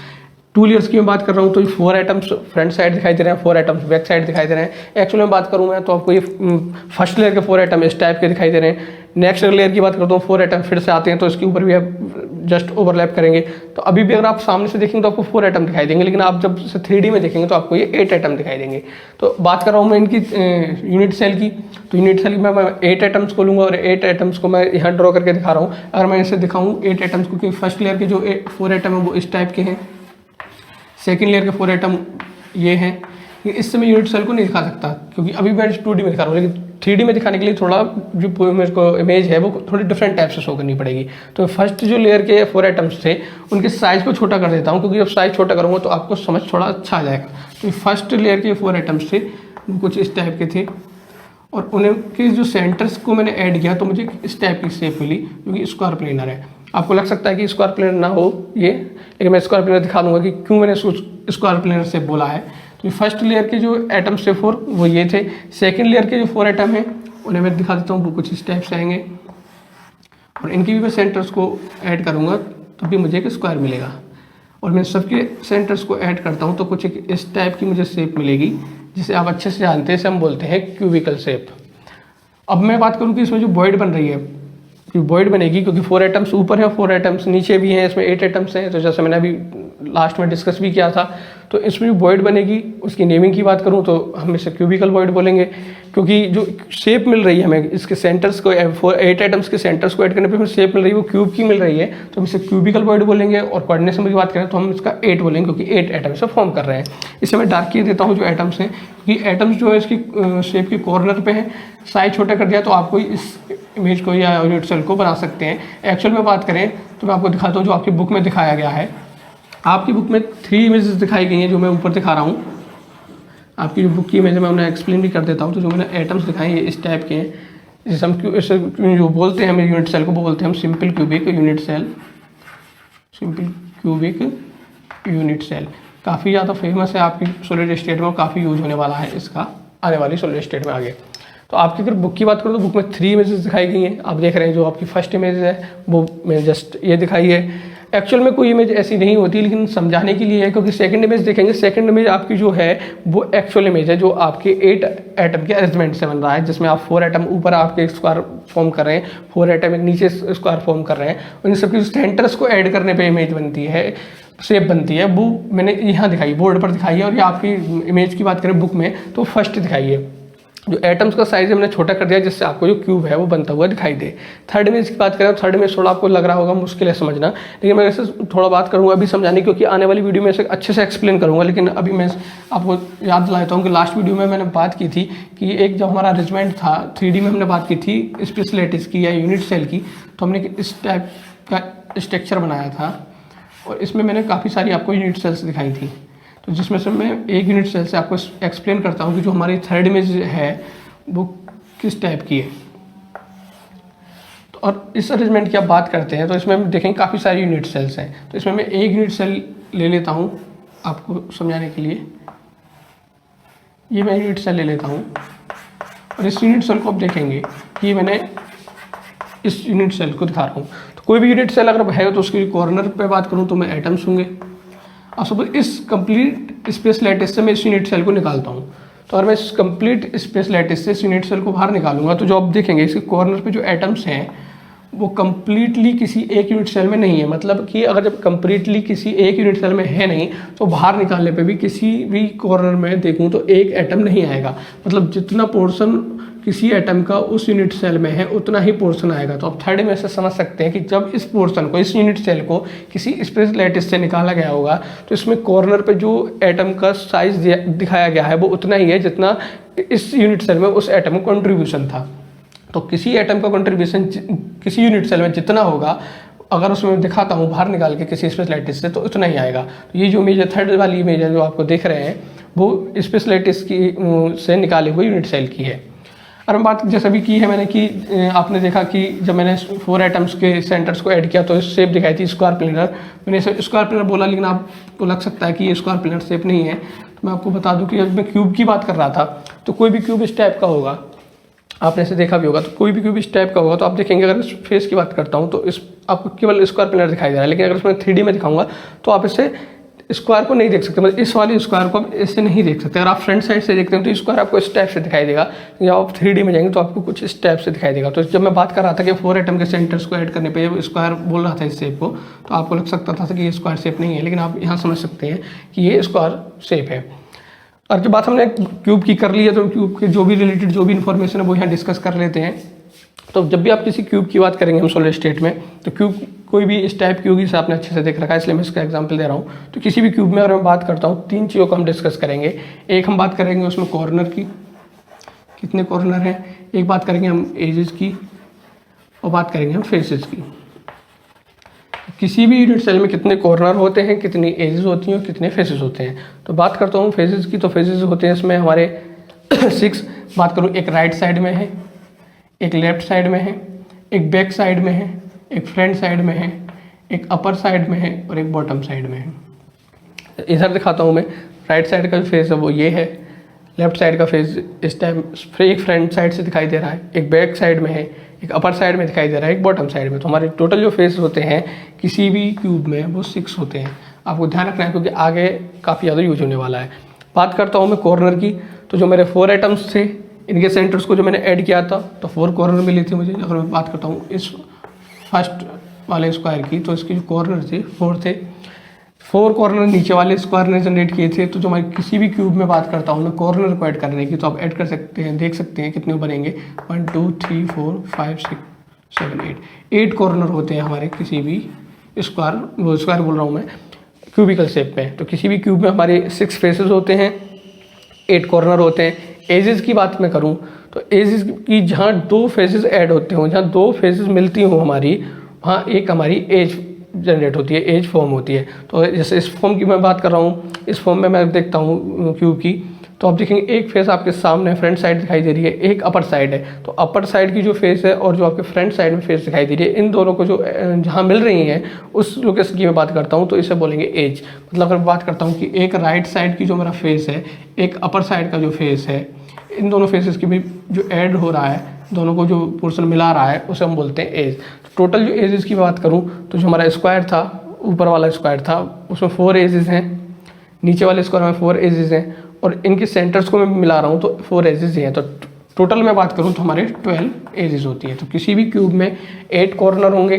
टू लेयर्स की मैं बात कर रहा हूँ तो ये 4 एटम्स फ्रंट साइड दिखाई दे रहे हैं, 4 एटम्स बैक साइड दिखाई दे रहे हैं। एक्चुअली में बात करूँ मैं तो आपको ये फर्स्ट लेयर के 4 एटम इस टाइप के दिखाई दे रहे हैं। नेक्स्ट लेयर की बात करता हूँ 4 एटम फिर से आते हैं तो इसके ऊपर भी आप जस्ट ओवरलैप करेंगे। तो अभी भी अगर आप सामने से देखेंगे तो आपको 4 एटम दिखाई देंगे, लेकिन आप जब से 3D में देखेंगे तो आपको ये 8 एटम दिखाई देंगे। तो बात कर रहा हूँ मैं इनकी यूनिट सेल की, तो यूनिट सेल में मैं 8 एटम्स को लूँगा और 8 एटम्स को मैं यहाँ ड्रॉ करके दिखा रहा हूँ। अगर मैं इसे दिखाऊँ 8 एटम्स को, क्योंकि फर्स्ट लेयर के जो 4 एटम है वो इस टाइप के हैं, सेकेंड लेयर के 4 एटम ये हैं। इससे मैं यूनिट सेल को नहीं दिखा सकता क्योंकि अभी मैं 2D में दिखा रहा हूँ, लेकिन 3D में दिखाने के लिए थोड़ा जो मेरे को इमेज है वो थोड़ी डिफरेंट टाइप से शो करनी पड़ेगी। तो फर्स्ट जो लेयर के 4 एटम्स थे उनके साइज़ को छोटा कर देता हूँ, क्योंकि जब साइज़ छोटा करूँगा तो आपको समझ थोड़ा अच्छा आ जाएगा। तो फर्स्ट लेयर के 4 एटम्स थे वो कुछ इस टाइप के थे और उनके जो सेंटर्स को मैंने ऐड किया तो मुझे इस टाइप की शेप मिली, क्योंकि स्क्वायर प्लेनर है। आपको लग सकता है कि स्क्वायर प्लेनर ना हो ये, लेकिन मैं स्क्वायर प्लेनर दिखा दूंगा कि क्यों मैंने स्क्वायर प्लेनर से बोला है। तो फर्स्ट लेयर के जो एटम से 4 वो ये थे। सेकंड लेयर के जो 4 एटम हैं उन्हें मैं दिखा देता हूँ, वो कुछ इस टाइप से आएंगे और इनकी भी मैं सेंटर्स को ऐड करूँगा तो भी मुझे एक स्क्वायर मिलेगा। और मैं सबके सेंटर्स को ऐड करता हूँ तो कुछ एक इस टाइप की मुझे शेप मिलेगी, जिसे आप अच्छे से जानते हैं, इसे हम बोलते हैं क्यूबिकल शेप। अब मैं बात करूँ कि इसमें जो वॉइड बन रही है, वॉइड बनेगी क्योंकि 4 एटम्स ऊपर है, 4 एटम्स नीचे भी हैं, इसमें 8 एटम्स हैं। तो जैसे मैंने अभी लास्ट में डिस्कस भी किया था, तो इसमें जो वॉइड बनेगी उसकी नेमिंग की बात करूं तो हम इसे क्यूबिकल वॉइड बोलेंगे, क्योंकि जो शेप मिल रही है हमें इसके सेंटर्स को 8 एटम्स के सेंटर्स को ऐड करने पर हमें शेप मिल रही है वो क्यूब की मिल रही है, तो हम इसे क्यूबिकल वॉइड बोलेंगे। और कोऑर्डिनेशन की बात करें तो हम इसका 8 बोलेंगे, क्योंकि 8 एटम्स से फॉर्म कर रहे हैं। इसे मैं डार्क किए देता हूँ जो एटम्स हैं, क्योंकि एटम्स जो है इसकी शेप के कॉर्नर पे है। साइज छोटा कर दिया तो आपको इस इमेज को या यूनिट सेल को बना सकते हैं। एक्चुअल में बात करें तो मैं आपको दिखाता हूँ जो आपकी बुक में दिखाया गया है। आपकी बुक में 3 इमेजेस दिखाई गई हैं जो मैं ऊपर दिखा रहा हूँ। आपकी जो बुक की इमेज मैं उन्हें एक्सप्लेन भी कर देता हूँ। तो जो मैंने एटम्स दिखाए हैं ये इस टाइप के हैं, जिसे हम इसे जो बोलते हैं हम यूनिट सेल को वो बोलते हैं हम simple cubic unit cell, simple cubic unit cell. काफ़ी ज़्यादा फेमस है आपकी सॉलिड स्टेट में, काफ़ी यूज होने वाला है इसका आने वाली सॉलिड स्टेट में आगे। तो आपकी अगर बुक की बात करो तो बुक में 3 इमेजेस दिखाई गई हैं। आप देख रहे हैं जो आपकी फर्स्ट इमेज है वो मैंने जस्ट ये दिखाई है। एक्चुअल में कोई इमेज ऐसी नहीं होती, लेकिन समझाने के लिए है, क्योंकि सेकंड इमेज देखेंगे, सेकंड इमेज आपकी जो है वो एक्चुअल इमेज है जो आपके 8 एटम के अरेंजमेंट से बन रहा है, जिसमें आप 4 एटम ऊपर आपके स्क्वायर फॉर्म कर रहे हैं, 4 एटम नीचे स्क्वायर फॉर्म कर रहे हैं, और इन सबके सेंटर्स को ऐड करने पर इमेज बनती है, शेप बनती है। वो मैंने यहाँ दिखाई, बोर्ड पर दिखाई है। और ये आपकी इमेज की बात करें बुक में तो फर्स्ट दिखाई है। जो एटम्स का साइज हमने छोटा कर दिया जिससे आपको जो क्यूब है वो बनता हुआ दिखाई दे। थर्ड इमेज की बात करें तो थर्ड इमेज थोड़ा आपको लग रहा होगा मुश्किल है समझना, लेकिन मैं इसे थोड़ा बात करूँगा अभी समझाने, क्योंकि आने वाली वीडियो में इसे अच्छे से एक्सप्लेन करूँगा। लेकिन अभी मैं आपको याद दिलाता हूँ कि लास्ट वीडियो में मैंने बात की थी कि एक जब हमारा अरेंजमेंट था 3D में, हमने बात की थी स्पेस लैटिस की या यूनिट सेल की, तो हमने इस टाइप का स्ट्रक्चर बनाया था और इसमें मैंने काफ़ी सारी आपको यूनिट सेल्स दिखाई थी। तो जिसमें से मैं एक यूनिट सेल से आपको एक्सप्लेन करता हूँ कि जो हमारी थर्ड इमेज है वो किस टाइप की है। तो और इस अरेंजमेंट की आप बात करते हैं तो इसमें हम देखेंगे काफ़ी सारी यूनिट सेल्स हैं। तो इसमें मैं एक यूनिट सेल ले लेता हूँ आपको समझाने के लिए। ये मैं यूनिट सेल ले लेता हूँ और इस यूनिट सेल को आप देखेंगे कि मैंने इस यूनिट सेल को दिखा रहा हूँ। तो कोई भी यूनिट सेल अगर है तो उसके कॉर्नर पे बात करूँ तो मैं एटम्स होंगे। अब सपोज इस कंप्लीट स्पेस लैटिस से मैं इस यूनिट सेल को निकालता हूँ, तो अगर मैं इस कंप्लीट स्पेस लैटिस से इस यूनिट सेल को बाहर निकालूंगा तो जो आप देखेंगे इसके कॉर्नर पे जो एटम्स हैं वो कंप्लीटली किसी एक यूनिट सेल में नहीं है। मतलब कि अगर जब कंप्लीटली किसी एक यूनिट सेल में है नहीं तो बाहर निकालने पे भी किसी भी कॉर्नर में देखूं तो एक एटम नहीं आएगा। मतलब जितना पोर्शन किसी एटम का उस यूनिट सेल में है उतना ही पोर्शन आएगा। तो आप थर्ड में से समझ सकते हैं कि जब इस पोर्शन को, इस यूनिट सेल को किसी स्पेस लैटिस से निकाला गया होगा तो इसमें कॉर्नर पे जो एटम का साइज दिखाया गया है वो उतना ही है जितना इस यूनिट सेल में उस एटम का कंट्रीब्यूशन था। तो किसी एटम का कंट्रीब्यूशन किसी यूनिट सेल में जितना होगा, अगर उसमें दिखाता हूँ बाहर निकाल के किसी स्पेस लैटिस से, तो उतना ही आएगा। तो ये जो इमेज है, थर्ड वाली इमेज है जो आपको देख रहे हैं, वो स्पेस लैटिस की से निकाले हुए यूनिट सेल की है। और हम बात जैसे भी की है मैंने कि आपने देखा कि जब मैंने 4 एटम्स के सेंटर्स को ऐड किया तो शेप दिखाई थी स्क्वायर प्लेनर। मैंने इसे स्क्वायर प्लेनर बोला, लेकिन आपको लग सकता है कि ये स्क्वायर प्लेनर शेप नहीं है। तो मैं आपको बता दूं कि जब मैं क्यूब की बात कर रहा था तो कोई भी क्यूब इस टाइप का होगा, आपने इसे देखा भी होगा। तो कोई भी क्यूब इस टाइप का होगा तो आप देखेंगे, अगर इस फेस की बात करता हूँ तो इस आपको केवल स्क्वायर प्लेनर दिखाई दे रहा है, लेकिन अगर इसमें 3D में दिखाऊंगा तो आप इसे स्क्वायर को नहीं देख सकते, मतलब इस वाली स्क्वायर को आप इससे नहीं देख सकते। अगर आप फ्रंट साइड से देखते हैं तो स्क्वायर आपको इस टाइप से दिखाई देगा, जब आप 3D में जाएंगे तो आपको कुछ इस टाइप से दिखाई देगा। तो जब मैं बात कर रहा था कि 4 एटम के सेंटर्स को ऐड करने पे स्क्वायर बोल रहा था इस शेप को, तो आपको लग सकता था कि ये स्क्वायर शेप नहीं है, लेकिन आप यहाँ समझ सकते हैं कि ये स्क्वायर शेप है। और जब बात हमने क्यूब की कर ली है तो क्यूब के जो भी रिलेटेड जो भी इन्फॉर्मेशन है वो यहाँ डिस्कस कर लेते हैं। तो जब भी आप किसी क्यूब की बात करेंगे हम सॉलिड स्टेट में, तो क्यूब कोई भी इस टाइप क्यूब से आपने अच्छे से देख रखा है, इसलिए मैं इसका एग्जांपल दे रहा हूँ। तो किसी भी क्यूब में अगर मैं बात करता हूँ 3 चीज़ों को हम डिस्कस करेंगे। एक हम बात करेंगे उसमें कॉर्नर की, कितने कॉर्नर हैं, एक बात करेंगे हम एजेस की, और बात करेंगे हम फेसेस की। किसी भी यूनिट सेल में कितने कॉर्नर होते हैं, कितनी एजेस होती हैं और कितने फेसेस होते हैं। तो बात करता हूँ फेसेस की, तो फेसेस होते हैं इसमें हमारे 6। बात करूँ, एक राइट साइड में है, एक लेफ्ट साइड में है, एक बैक साइड में है, एक फ्रंट साइड में है, एक अपर साइड में है और एक बॉटम साइड में है। इधर दिखाता हूँ मैं, राइट साइड का जो फेस है वो ये है, लेफ्ट साइड का फेस इस टाइम एक फ्रंट साइड से दिखाई दे रहा है, एक बैक साइड में है, एक अपर साइड में दिखाई दे रहा है, एक बॉटम साइड में। तो हमारे टोटल जो फेस होते हैं किसी भी क्यूब में वो 6 होते हैं। आपको ध्यान रखना है क्योंकि आगे काफ़ी ज़्यादा यूज होने वाला है। बात करता हूँ मैं कॉर्नर की, तो जो मेरे 4 एटम्स थे इनके सेंटर्स को जो मैंने ऐड किया था तो 4 कॉर्नर मिले थे मुझे। अगर मैं बात करता हूँ इस फर्स्ट वाले स्क्वायर की, तो इसके जो कॉर्नर थे 4 थे। 4 कॉर्नर नीचे वाले स्क्वायर ने जनरेट किए थे। तो जो मैं किसी भी क्यूब में बात करता हूँ मैं कॉर्नर को ऐड करने की, तो आप ऐड कर सकते हैं, देख सकते हैं कितने बनेंगे, 1 2 3 4 5 6 7 8 कॉर्नर होते हैं हमारे किसी भी स्क्वायर बोल रहा हूँ मैं, क्यूबिकल शेप में। तो किसी भी क्यूब में हमारे 6 फेसेस होते हैं, 8 कॉर्नर होते हैं। एजेस की बात मैं करूं तो एजेस की जहाँ 2 फेसेस ऐड होते हों, जहाँ 2 फेसेस मिलती हों हमारी, वहाँ एक हमारी एज जनरेट होती है, एज फॉर्म होती है। तो जैसे इस फॉर्म की मैं बात कर रहा हूँ, इस फॉर्म में मैं देखता हूँ क्यूब की, तो आप देखेंगे एक फेस आपके सामने फ्रंट साइड दिखाई दे रही है, एक अपर साइड है। तो अपर साइड की जो फेस है और जो आपके फ्रंट साइड में फेस दिखाई दे रही है, इन दोनों को जो जहाँ मिल रही हैं उस लोकेशन की मैं बात करता हूँ तो इसे बोलेंगे एज। मतलब अगर बात करता हूँ कि एक राइट साइड की जो मेरा फेस है, एक अपर साइड का जो फेस है, इन दोनों फेसेस की भी जो ऐड हो रहा है, दोनों को जो पोर्शन मिला रहा है उसे हम बोलते हैं एज। टोटल जो एजेस की बात करूँ तो जो हमारा स्क्वायर था, ऊपर वाला स्क्वायर था, उसमें 4 एजेस हैं, नीचे वाले स्क्वायर में 4 एजेस हैं, और इनके सेंटर्स को मैं मिला रहा हूँ तो 4 एजेस ही हैं। तो टोटल में बात करूँ तो हमारे 12 एजेस होती हैं। तो किसी भी क्यूब में 8 कॉर्नर होंगे,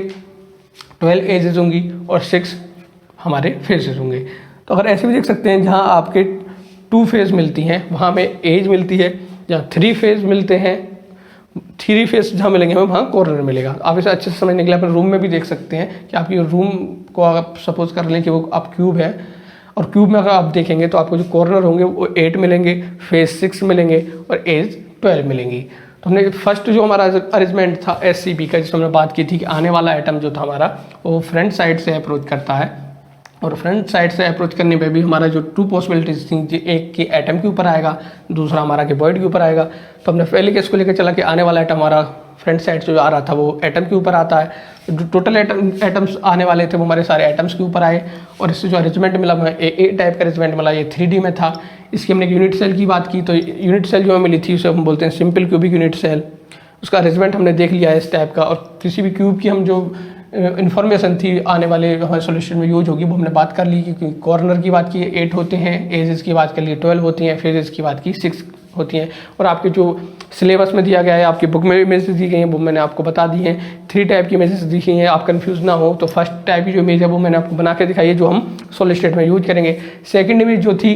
12 एजेस होंगी और 6 हमारे फेसेस होंगे। तो अगर ऐसे भी देख सकते हैं, जहाँ आपके 2 फेज मिलती हैं वहाँ में एज मिलती है, जहाँ 3 फेज मिलते हैं, 3 फेस जहाँ मिलेंगे हमें वहाँ कॉर्नर मिलेगा। आप इसे अच्छे से समझने के लिए अपने रूम में भी देख सकते हैं कि आपकी रूम को आप सपोज कर लें कि वो आप क्यूब है, और क्यूब में अगर आप देखेंगे तो आपको जो कॉर्नर होंगे वो 8 मिलेंगे, फेस 6 मिलेंगे और एज 12 मिलेंगी। तो हमने फर्स्ट जो हमारा अरेंजमेंट था SCP का, जिसमें हमने बात की थी कि आने वाला एटम जो था हमारा वो फ्रंट साइड से अप्रोच करता है, और फ्रंट साइड से अप्रोच करने पे भी हमारा जो 2 पॉसिबिलिटीज थी, एक कि एटम के ऊपर आएगा, दूसरा हमारा कि बॉइड के ऊपर आएगा। तो हमने पहले केस को लेकर चला कि आने वाला एटम हमारा फ्रंट साइड से जो आ रहा था वो एटम के ऊपर आता है। जो टोटल एटम्स आने वाले थे वो हमारे सारे एटम्स के ऊपर आए, और इससे जो अरेंजमेंट मिला वो ए टाइप का अरेंजमेंट मिला, ये 3D में था। इसकी हमने यूनिट सेल की बात की, तो यूनिट सेल जो हमें मिली थी उसे हम बोलते हैं सिंपल क्यूबिक यूनिट सेल। उसका अरेंजमेंट हमने देख लिया है इस टाइप का। और किसी भी क्यूब की हम जो इन्फॉर्मेशन थी आने वाले हमारे सॉल्यूशन में यूज होगी वो हमने बात कर ली, क्योंकि कॉर्नर की बात की 8 होते हैं, एजेस की बात कर ली 12 होती हैं, फेजेस की बात की 6 होती हैं। और आपके जो सिलेबस में दिया गया है, आपकी बुक में इमेजेस दी गई हैं वो मैंने आपको बता दी हैं। 3 टाइप की इमेजेस दी गई हैं, आप कंफ्यूज ना हो। तो फर्स्ट टाइप की जो इमेज है वो मैंने आपको बना के दिखाई है, जो हम सॉलिड स्टेट में यूज करेंगे। सेकेंड इमेज जो थी,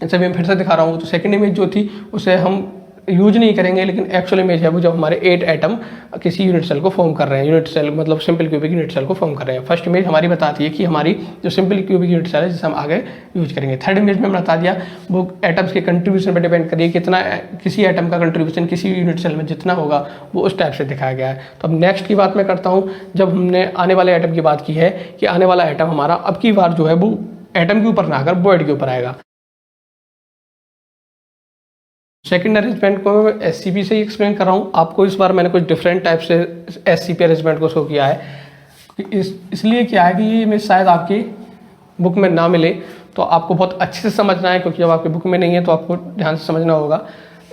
जैसे मैं फिर से दिखा रहा हूँ, तो सेकेंड इमेज जो थी उसे हम यूज नहीं करेंगे, लेकिन एक्चुअल इमेज है वो जब हमारे 8 एटम किसी यूनिट सेल को फॉर्म कर रहे हैं। यूनिट सेल मतलब सिंपल क्यूबिक यूनिट सेल को फॉर्म कर रहे हैं। फर्स्ट इमेज हमारी बताती है कि हमारी जो सिंपल क्यूबिक यूनिट सेल है जिसे हम आगे यूज करेंगे। थर्ड इमेज में बता दिया वो एटम्स के कंट्रीब्यूशन पर डिपेंड करिए, कितना किसी एटम का कंट्रीब्यूशन किसी यूनिट सेल में जितना होगा वो उस टाइप से दिखाया गया है। तो अब नेक्स्ट की बात मैं करता हूँ, जब हमने आने वाले एटम की बात की है कि आने वाला एटम हमारा अब की बार जो है वो एटम के ऊपर ना आकर बॉइड के ऊपर आएगा। सेकेंड अरेंजमेंट को मैं SCP से ही एक्सप्लेन कर रहा हूँ आपको। इस बार मैंने कुछ डिफरेंट टाइप से SCP अरेंजमेंट को शो किया है। इसलिए क्या है कि ये इमेज शायद आपकी बुक में ना मिले, तो आपको बहुत अच्छे से समझना है, क्योंकि जब आपकी बुक में नहीं है तो आपको ध्यान से समझना होगा।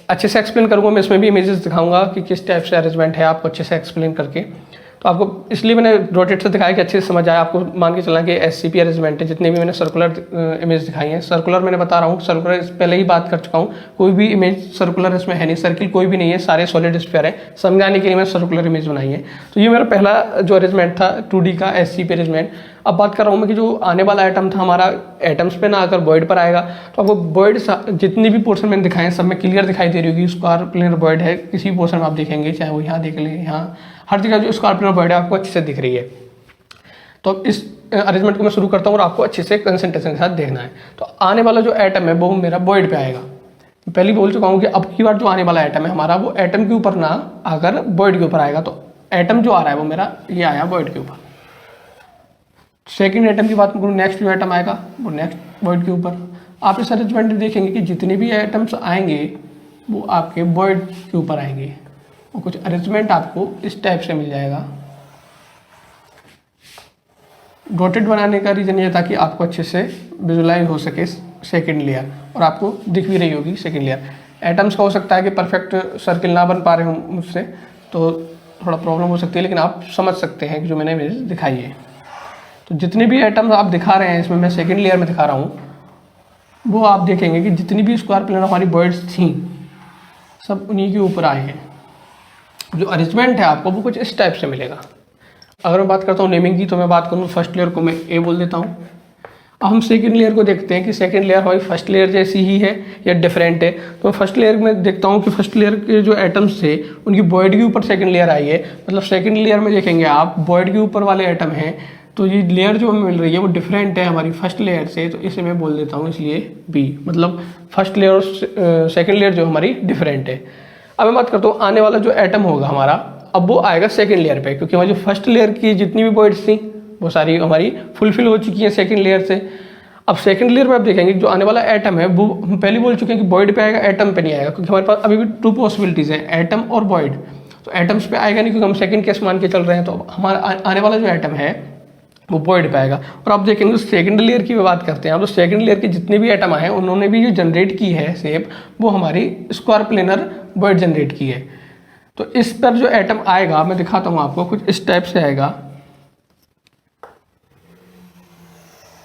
अच्छे से एक्सप्लेन करूँगा मैं, इसमें भी इमेजेस दिखाऊंगा कि किस टाइप से अरेंजमेंट है, आपको अच्छे से एक्सप्लेन करके। तो आपको इसलिए मैंने रोटेट से दिखाया कि अच्छे से समझ आए। आपको मान के चलना कि SCP अरेंजमेंट है, जितने भी मैंने सर्कुलर इमेज दिखाई हैं, सर्कुलर मैंने बता रहा हूँ, सर्कुलर पहले ही बात कर चुका हूँ, कोई भी इमेज सर्कुलर इसमें है नहीं, सर्किल कोई भी नहीं है, सारे सॉलिड स्फीयर है। समझाने के लिए मैंने सर्कुलर इमेज बनाई है। तो ये मेरा पहला जो अरेंजमेंट था 2D का SCP अरेंजमेंट। अब बात कर रहा हूँ मैं कि जो आने वाला आइटम था हमारा एटम्स पे ना आकर वॉइड पर आएगा। तो आपको वॉइड जितनी भी पोर्शन मैंने दिखाए हैं सब में क्लियर दिखाई दे रही होगी। स्क्वायर प्लेनर वॉइड है, किसी भी पोर्शन में आप देखेंगे, चाहे वो यहाँ देख लें, यहाँ हर जगह जो स्क्वायर प्लेनर वॉइड है आपको अच्छे से दिख रही है। तो इस अरेंजमेंट को मैं शुरू करता हूँ और आपको अच्छे से कंसंट्रेशन के साथ देखना है। तो आने वाला जो एटम है वो मेरा वॉइड पे आएगा। पहले बोल चुका हूँ कि अब की बार जो आने वाला एटम है हमारा वो एटम के ऊपर ना आकर वॉइड के ऊपर आएगा। तो एटम जो आ रहा है वो मेरा ये आया वॉइड के ऊपर। सेकंड एटम की बात करूँ, नेक्स्ट जो एटम आएगा वो नेक्स्ट वॉइड के ऊपर। आप इस अरेंजमेंट में देखेंगे कि जितने भी एटम्स आएंगे वो आपके वॉइड के ऊपर आएंगे और कुछ अरेंजमेंट आपको इस टाइप से मिल जाएगा। डॉटेड बनाने का रीज़न ये था कि आपको अच्छे से विजुलाइज हो सके सेकंड लेयर, और आपको दिख भी रही होगी सेकंड लेयर। एटम्स का हो सकता है कि परफेक्ट सर्किल ना बन पा रहे हो मुझसे, तो थोड़ा प्रॉब्लम हो सकती है, लेकिन आप समझ सकते हैं कि जो मैंने इमेज दिखाई है। तो जितने भी एटम्स आप दिखा रहे हैं इसमें, मैं सेकंड लेयर में दिखा रहा हूँ, वो आप देखेंगे कि जितनी भी स्क्वायर प्लेनर हमारी वॉइड्स थी सब उन्हीं के ऊपर आए हैं। जो अरेंजमेंट है आपको वो कुछ इस टाइप से मिलेगा। अगर मैं बात करता हूँ नेमिंग की, तो मैं बात करूँ फर्स्ट लेयर को मैं ए बोल देता हूँ। अब हम सेकंड लेयर को देखते हैं कि सेकंड लेयर हमारी फर्स्ट लेयर जैसी ही है या डिफरेंट है। तो मैं फर्स्ट लेयर में देखता हूँ कि फर्स्ट लेयर के जो एटम्स थे उनकी वॉइड के ऊपर सेकंड लेयर आई है। मतलब सेकंड लेयर में देखेंगे आप वॉइड के ऊपर वाले एटम हैं, तो ये लेयर जो हमें मिल रही है वो डिफरेंट है हमारी फर्स्ट लेयर से। तो इसे मैं बोल देता हूँ इसलिए बी, मतलब फर्स्ट लेयर और सेकंड लेयर जो हमारी डिफरेंट है। अब मैं बात करता हूँ आने वाला जो एटम होगा हमारा, अब वो आएगा सेकंड लेयर पे, क्योंकि हमारी जो फर्स्ट लेयर की जितनी भी वॉइड्स थी वो सारी हमारी फुलफिल हो चुकी हैं सेकंड लेयर से। अब सेकंड लेयर में आप देखेंगे जो आने वाला एटम है वो हम पहले बोल चुके हैं कि वॉइड पे आएगा, एटम पे नहीं आएगा, क्योंकि हमारे पास अभी भी 2 पॉसिबिलिटीज़ है, एटम और वॉइड। तो एटम्स पे आएगा नहीं क्योंकि हम सेकंड केस मान के चल रहे हैं। तो हमारा आने वाला जो एटम है वो वॉइड पे आएगा। और आप देखेंगे सेकंड लेयर की बात करते हैं, तो सेकंड लेयर के जितने भी एटम आए उन्होंने भी जो जनरेट की है शेप वो हमारी स्क्वायर प्लेनर वॉइड जनरेट की है। तो इस पर जो एटम आएगा मैं दिखाता हूँ आपको, कुछ इस टाइप से आएगा।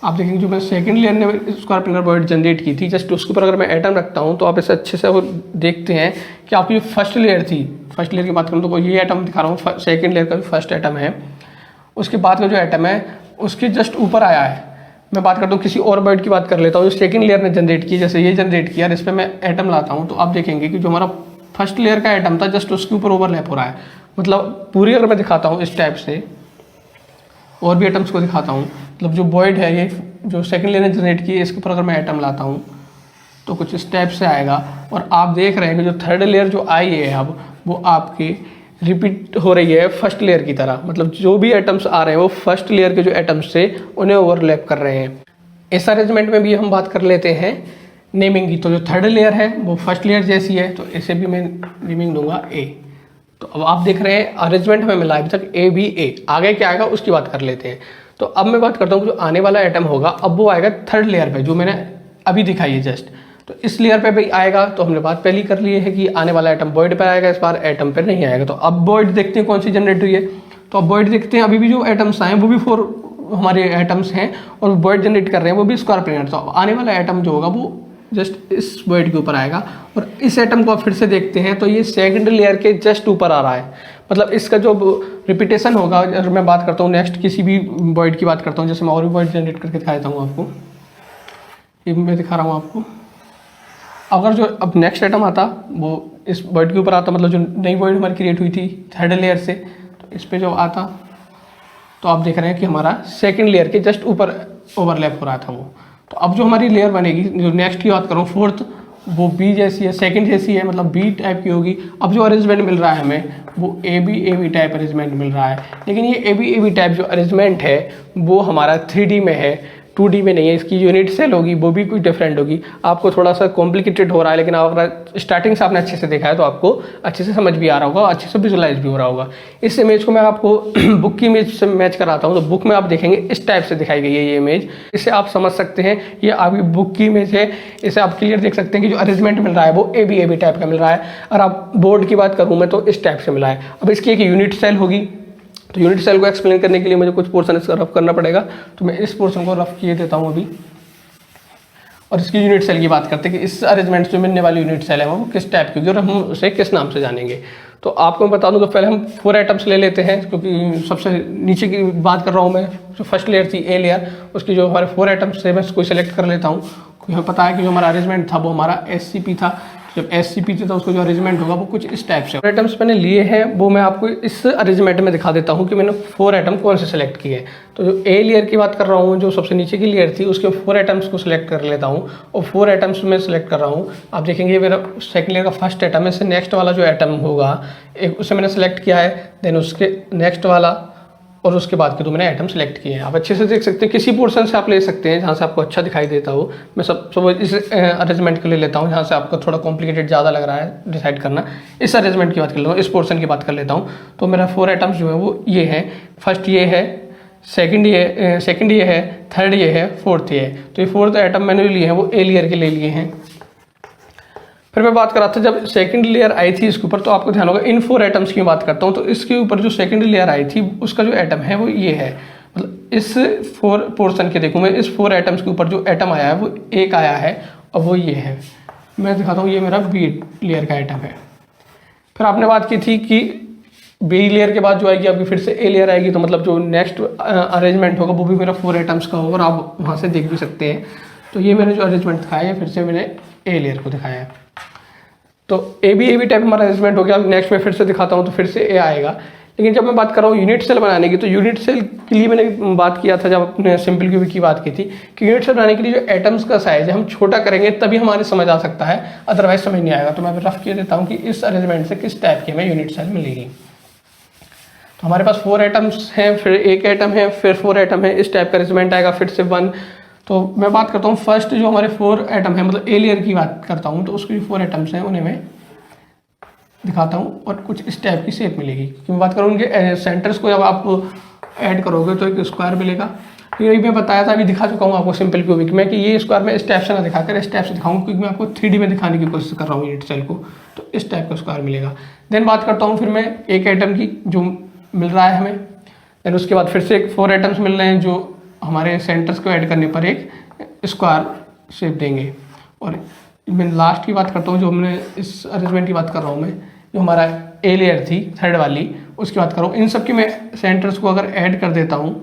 आप देखेंगे जो मैं सेकंड लेयर ने स्क्वायर प्लेनर वॉइड जनरेट की थी, जस्ट उसके ऊपर अगर मैं एटम रखता हूँ तो आप इसे अच्छे से वो देखते हैं कि आपकी जो फर्स्ट लेयर थी, फर्स्ट लेयर की बात करूँ तो ये एटम दिखा रहा हूँ, सेकंड लेयर का भी फर्स्ट एटम है। उसके बाद का जो एटम है उसके जस्ट ऊपर आया है। मैं बात करता हूँ किसी और वॉइड की बात कर लेता हूँ जो सेकंड लेयर ने जनरेट की, जैसे ये जनरेट किया, इस पर मैं एटम लाता हूँ तो आप देखेंगे कि जो हमारा फर्स्ट लेयर का एटम था जस्ट उसके ऊपर ओवरलैप हो रहा है। मतलब पूरी अगर मैं दिखाता हूँ इस टाइप से, और भी एटम्स को दिखाता हूँ, मतलब जो वॉइड है ये जो सेकंड लेयर ने जनरेट की है इसके ऊपर अगर मैं एटम लाता हूँ तो कुछ इस टाइप से आएगा। और आप देख रहे हैं कि जो थर्ड लेयर जो आई है अब वो आपकी रिपीट हो रही है फर्स्ट लेयर की तरह। मतलब जो भी एटम्स आ रहे हैं वो फर्स्ट लेयर के जो एटम्स थे उन्हें ओवरलैप कर रहे हैं। इस अरेंजमेंट में भी हम बात कर लेते हैं नेमिंग की। तो जो थर्ड लेयर है वो फर्स्ट लेयर जैसी है, तो इसे भी मैं नेमिंग दूंगा ए। तो अब आप देख रहे हैं अरेंजमेंट हमें मिला अभी तक ए बी ए, आगे क्या आएगा उसकी बात कर लेते हैं। तो अब मैं बात करता हूँ जो आने वाला एटम होगा अब वो आएगा थर्ड लेयर पे, जो मैंने अभी दिखाई है जस्ट। तो इस लेयर पे भी आएगा, तो हमने बात पहले कर ली है कि आने वाला एटम वॉइड पर आएगा, इस बार एटम पर नहीं आएगा। तो अब वॉइड देखते हैं कौन सी जनरेट हुई है। तो अब वॉइड देखते हैं, अभी भी जो एटम्स आए वो भी 4 हमारे एटम्स हैं और वॉइड जनरेट कर रहे हैं वो भी स्क्वायर प्लेनर। तो आने वाला एटम जो होगा वो जस्ट इस वॉइड के ऊपर आएगा। और इस एटम को फिर से देखते हैं तो ये सेकंड लेयर के जस्ट ऊपर आ रहा है। मतलब इसका जो रिपीटेशन होगा, अगर मैं बात करता हूँ नेक्स्ट किसी भी वॉइड की बात करता हूँ, जैसे मैं और भी वॉइड जनरेट करके दिखा देता हूँ आपको, ये मैं दिखा रहा हूँ आपको। अगर जो अब नेक्स्ट एटम आता वो इस वॉइड के ऊपर आता, मतलब जो नई वॉइड हमारी क्रिएट हुई थी थर्ड लेयर से, तो इस पर जो आता तो आप देख रहे हैं कि हमारा सेकेंड लेयर के जस्ट ऊपर ओवरलैप हो रहा था वो। तो अब जो हमारी लेयर बनेगी, जो नेक्स्ट की बात करूँ फोर्थ, वो बी जैसी है, सेकंड जैसी है, मतलब बी टाइप की होगी। अब जो अरेंजमेंट मिल रहा है हमें वो ए बी टाइप अरेंजमेंट मिल रहा है। लेकिन ये ए बी टाइप जो अरेंजमेंट है वो हमारा 3D में है, 2D में नहीं है। इसकी यूनिट सेल होगी वो भी कुछ डिफरेंट होगी। आपको थोड़ा सा कॉम्प्लिकेटेड हो रहा है, लेकिन अगर स्टार्टिंग से आपने अच्छे से देखा है तो आपको अच्छे से समझ भी आ रहा होगा, अच्छे से विजुलाइज भी हो रहा होगा। इस इमेज को मैं आपको बुक की इमेज से मैच कराता हूँ। तो बुक में आप देखेंगे इस टाइप से दिखाई गई है ये इमेज। इससे आप समझ सकते हैं ये आपकी बुक की इमेज है। इसे आप क्लियर देख सकते हैं कि जो अरेंजमेंट मिल रहा है वो ए बी टाइप का मिल रहा है। और आप बोर्ड की बात करूँ मैं तो इस टाइप से मिला है। अब इसकी एक यूनिट सेल होगी, तो यूनिट सेल को एक्सप्लेन करने के लिए मुझे कुछ पोर्शन इसका रफ करना पड़ेगा, तो मैं इस पोर्शन को रफ किए देता हूँ अभी। और इसकी यूनिट सेल की बात करते हैं कि इस अरेंजमेंट से मिलने वाली यूनिट सेल है वो किस टाइप की होगी और हम उसे किस नाम से जानेंगे। तो आपको मैं बता दूं कि पहले हम 4 एटम्स ले लेते हैं, क्योंकि सबसे नीचे की बात कर रहा हूँ मैं। जो फर्स्ट लेयर थी ए लेयर, उसकी जो हमारे 4 एटम्स थे मैं इसको सिलेक्ट कर लेता हूँ, क्योंकि हमें पता है कि जो हमारा अरेंजमेंट था वो हमारा SCP था। जब SCP थी तो उसको जो अरेंजमेंट होगा वो कुछ इस टाइप से। एटम्स मैंने लिए हैं वो मैं आपको इस अरेंजमेंट में दिखा देता हूँ कि मैंने 4 एटम कौन से सेलेक्ट किए। तो जो ए लेयर की बात कर रहा हूँ, जो सबसे नीचे की लेयर थी, उसके 4 एटम्स को सिलेक्ट कर लेता हूँ और 4 एटम्स में सिलेक्ट कर रहा हूँ। आप देखेंगे मेरा सेकंड लेयर का फर्स्ट एटम है, इससे नेक्स्ट वाला जो एटम होगा एक उसे मैंने सेलेक्ट किया है, देन उसके नेक्स्ट वाला और उसके बाद के 2 मैंने आइटम सेलेक्ट किए हैं। आप अच्छे से देख सकते हैं, किसी पोर्शन से आप ले सकते हैं जहाँ से आपको अच्छा दिखाई देता हो। मैं सब इस अरेंजमेंट के लिए लेता हूँ जहाँ से आपको थोड़ा कॉम्प्लिकेटेड ज़्यादा लग रहा है डिसाइड करना। इस अरेंजमेंट की बात कर लेता हूँ, इस पोर्शन की बात कर लेता हूँ। तो मेरा 4 आइटम्स जो है वो ये है, फर्स्ट ये है, सेकंड ये है, थर्ड ये है, फोर्थ ये है। तो ये 4th आइटम मैंने लिए हैं वो ए लेयर के ले लिए हैं। फिर मैं बात कर रहा था जब सेकंड लेयर आई थी इसके ऊपर, तो आपको ध्यान होगा इन 4 एटम्स की बात करता हूँ। तो इसके ऊपर जो सेकंड लेयर आई थी उसका जो एटम है वो ये है, मतलब इस 4 पोर्शन के देखूँ मैं, इस 4 एटम्स के ऊपर जो एटम आया है वो एक आया है और वो ये है। मैं दिखाता हूँ, ये मेरा बी लेयर का एटम है। फिर आपने बात की थी कि बी लेयर के बाद जो आएगी आपकी फिर से ए लेयर आएगी, तो मतलब जो नेक्स्ट अरेंजमेंट होगा वो भी मेरा 4 एटम्स का होगा और आप वहाँ से देख भी सकते हैं। तो ये मैंने जो अरेंजमेंट दिखाया है फिर से मैंने ए लेयर को दिखाया है। तो ए बी टाइप हमारा अरेंजमेंट हो गया। नेक्स्ट में फिर से दिखाता हूँ तो फिर से ए आएगा। लेकिन जब मैं बात कर रहा हूँ यूनिट सेल बनाने की, तो यूनिट सेल के लिए मैंने बात किया था जब अपने सिंपल क्यूबिक की बात की थी कि यूनिट सेल बनाने के लिए जो एटम्स का साइज है हम छोटा करेंगे तभी हमारे समझ आ सकता है, अदरवाइज समझ नहीं आएगा। तो मैं रफ किए देता हूँ कि इस अरेंजमेंट से किस टाइप की हमें यूनिट सेल मिलेगी। तो हमारे पास 4 एटम्स हैं, फिर एक एटम है, फिर 4 एटम है, इस टाइप का अरेंजमेंट आएगा, फिर से 1। तो मैं बात करता हूँ फर्स्ट जो हमारे 4 एटम है, मतलब ए लेयर की बात करता हूँ, तो उसके जो 4 एटम्स हैं उन्हें मैं दिखाता हूँ और कुछ इस टाइप की शेप मिलेगी। क्योंकि मैं बात करूँ उनके सेंटर्स को जब आप ऐड करोगे तो एक स्क्वायर मिलेगा। तो यही मैं बताया था, अभी दिखा चुका हूँ आपको सिंपल क्यूबिक में कि ये स्क्वायर में इस टाइप से ना दिखाकर इस टाइप से दिखाऊँ, क्योंकि मैं आपको 3D में दिखाने की कोशिश कर रहा हूँ यूनिट सेल को। तो इस टाइप का स्क्वायर मिलेगा। देन बात करता हूँ फिर मैं एक एटम की जो मिल रहा है हमें। देन उसके बाद फिर से एक 4 एटम्स मिल रहे हैं जो हमारे सेंटर्स को ऐड करने पर एक स्क्वायर शेप देंगे। और मैं लास्ट की बात करता हूँ, जो हमने इस अरेंजमेंट की बात कर रहा हूँ मैं, जो हमारा ए लेयर थी थर्ड वाली, उसकी बात कर रहा हूँ। इन सब की मैं सेंटर्स को अगर ऐड कर देता हूँ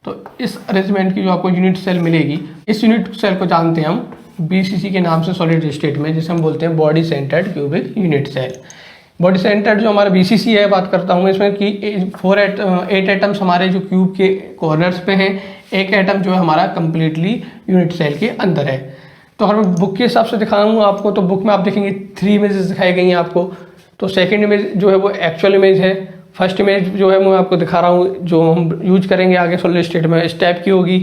तो इस अरेंजमेंट की जो आपको यूनिट सेल मिलेगी, इस यूनिट सेल को जानते हैं हम BCC के नाम से सॉलिड स्टेट में, जिसे हम बोलते हैं body centred cubic unit cell. Body centred जो हमारा BCC है, बात करता हूँ इसमें कि 8 एटम्स हमारे जो क्यूब के कॉर्नर्स पे हैं, एक एटम जो है हमारा कंप्लीटली यूनिट सेल के अंदर है। तो अगर मैं बुक के हिसाब से दिखाऊंगा आपको, तो बुक में आप देखेंगे 3 इमेजेस दिखाई गई हैं आपको। तो सेकंड इमेज जो है वो एक्चुअल इमेज है, फर्स्ट इमेज जो है मैं आपको दिखा रहा हूँ जो हम यूज करेंगे आगे सॉलिड स्टेट में, इस टाइप की होगी।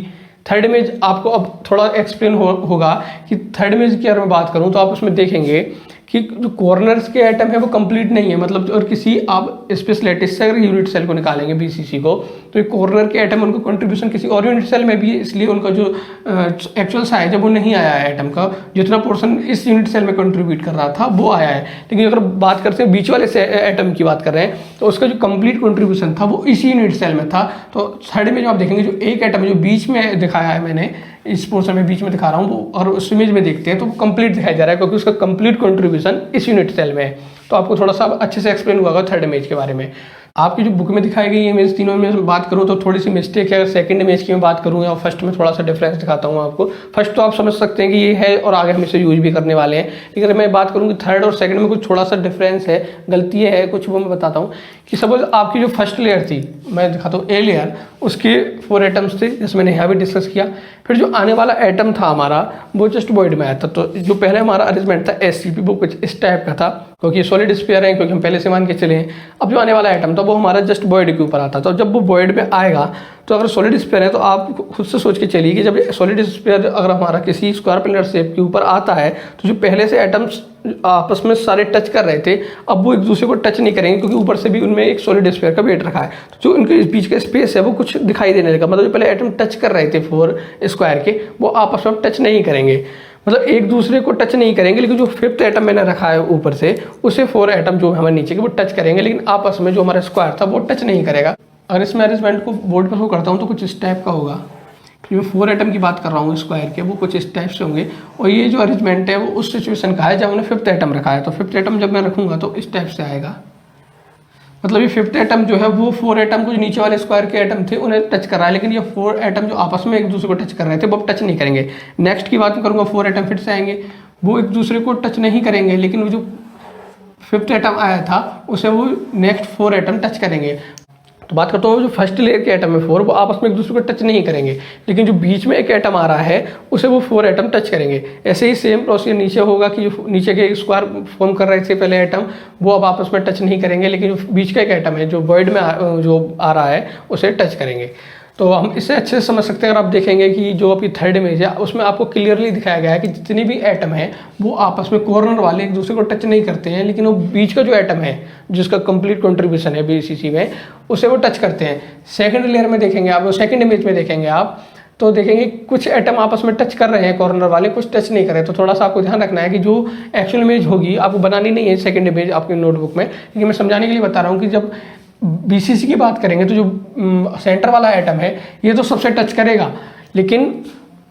थर्ड इमेज आपको अब थोड़ा एक्सप्लेन होगा कि थर्ड इमेज की अगर मैं बात करूँ तो आप उसमें देखेंगे कि जो कॉर्नर्स के एटम है वो कंप्लीट नहीं है, मतलब और किसी आप स्पेशलिस्ट से अगर यूनिट सेल को निकालेंगे BCC को, तो ये कॉर्नर के एटम उनको कंट्रीब्यूशन किसी और यूनिट सेल में भी है, इसलिए उनका जो एक्चुअल साइज है वो नहीं आया है एटम का। जितना पोर्शन इस यूनिट सेल में कंट्रीब्यूट कर रहा था वो आया है। लेकिन अगर बात करते हैं बीच वाले एटम की बात कर रहे हैं, तो उसका जो कंप्लीट कंट्रीब्यूशन था वो इसी यूनिट सेल में था। तो थर्ड में जो आप देखेंगे जो एक एटम जो बीच में दिखाया है मैंने, इस पोर्शन में बीच में दिखा रहा हूँ वो, और उस इमेज में देखते हैं तो कंप्लीट दिखाई जा रहा है, क्योंकि उसका कंप्लीट कंट्रीब्यूशन इस यूनिट सेल में है। तो आपको थोड़ा सा अच्छे से एक्सप्लेन हुआ थर्ड इमेज के बारे में। आपकी जो बुक में दिखाई गई इमेज, तीनों इमेज में बात करूँ तो थोड़ी सी मिस्टेक है। सेकंड इमेज की मैं बात करूँ या फर्स्ट में, थोड़ा सा डिफरेंस दिखाता हूँ आपको। फर्स्ट तो आप समझ सकते हैं कि ये है और आगे हम इसे यूज भी करने वाले हैं, लेकिन अगर मैं बात करूँ कि थर्ड और सेकंड में कुछ थोड़ा सा डिफरेंस है, गलती है कुछ, वो मैं बताता हूँ। कि सपोज आपकी जो फर्स्ट लेयर थी, मैं दिखाता हूँ ए लेयर, उसके 4 एटम्स थे जैसे मैंने यहाँ भी डिस्कस किया। फिर जो आने वाला एटम था हमारा वो जस्ट वॉइड में आया था। तो जो पहले हमारा अरेंजमेंट था SCP वो कुछ इस टाइप का था, क्योंकि सॉलिड स्फीयर है, क्योंकि हम पहले से मान के चले हैं। अब जो आने वाला एटम था वो हमारा जस्ट वॉइड के ऊपर आता। तो जब वो वॉइड में आएगा, तो अगर सॉलिड स्फीयर है तो आप खुद से सोच के चलिए कि जब सॉलिड स्फीयर अगर हमारा किसी स्क्वायर पिलर शेप के ऊपर आता है, तो जो पहले से एटम्स आपस में सारे टच कर रहे थे, अब वो एक दूसरे को टच नहीं करेंगे, क्योंकि ऊपर से भी उनमें एक सॉलिड स्फीयर का वेट रखा है। तो जो उनके बीच का स्पेस है वो कुछ दिखाई देने लगा, मतलब जो पहले एटम टच कर रहे थे 4 स्क्वायर के, वो आपस में टच नहीं करेंगे। मतलब एक दूसरे को टच नहीं करेंगे, लेकिन जो फिफ्थ एटम मैंने रखा है ऊपर से उसे 4 एटम जो हमारे नीचे के वो टच करेंगे, लेकिन आपस में जो हमारा स्क्वायर था वो टच नहीं करेगा। अगर इसमें अरेंजमेंट को बोर्ड पर करता हूँ तो कुछ इस टाइप का होगा। जो 4 एटम की बात कर रहा हूँ स्क्वायर के, वो कुछ इस टाइप से होंगे। और ये जो अरेंजमेंट है वो उस सिचुएशन का है जब हमने फिफ्थ एटम रखा है। तो फिफ्थ एटम जब मैं रखूँगा तो इस टाइप से आएगा। मतलब ये फिफ्थ एटम जो है वो 4 एटम को जो नीचे वाले स्क्वायर के एटम थे उन्हें टच कर रहा है, लेकिन ये 4 एटम जो आपस में एक दूसरे को टच कर रहे थे वो टच नहीं करेंगे। नेक्स्ट की बात करूँगा, 4 एटम फिर से आएंगे, वो एक दूसरे को टच नहीं करेंगे, लेकिन वो जो फिफ्थ एटम आया था उसे वो नेक्स्ट 4 एटम टच करेंगे। तो बात करता हूँ जो फर्स्ट लेयर के एटम है 4, वो आपस में एक दूसरे को टच नहीं करेंगे, लेकिन जो बीच में एक एटम आ रहा है उसे वो 4 एटम टच करेंगे। ऐसे ही सेम प्रोसीजर नीचे होगा कि जो नीचे के स्क्वायर फॉर्म कर रहे थे पहले एटम, वो अब आपस में टच नहीं करेंगे, लेकिन जो बीच का एक एटम है जो वॉइड में जो आ रहा है उसे टच करेंगे। तो हम इससे अच्छे से समझ सकते हैं। अगर आप देखेंगे कि जो आपकी थर्ड इमेज है उसमें आपको क्लियरली दिखाया गया है कि जितने भी एटम हैं वो आपस में कॉर्नर वाले एक दूसरे को टच नहीं करते हैं, लेकिन वो बीच का जो एटम है जिसका कंप्लीट कंट्रीब्यूशन है बीसीसी में उसे वो टच करते हैं। सेकंड लेयर में देखेंगे आप, सेकंड इमेज में देखेंगे आप, तो देखेंगे कुछ एटम आपस में टच कर रहे हैं कॉर्नर वाले, कुछ टच नहीं कर रहे। तो थोड़ा सा आपको ध्यान रखना है कि जो एक्चुअल इमेज होगी आपको बनानी नहीं है सेकंड इमेज आपकी नोटबुक में, लेकिन मैं समझाने के लिए बता रहा हूँ कि जब बीसीसी की बात करेंगे तो जो सेंटर वाला एटम है ये तो सबसे टच करेगा, लेकिन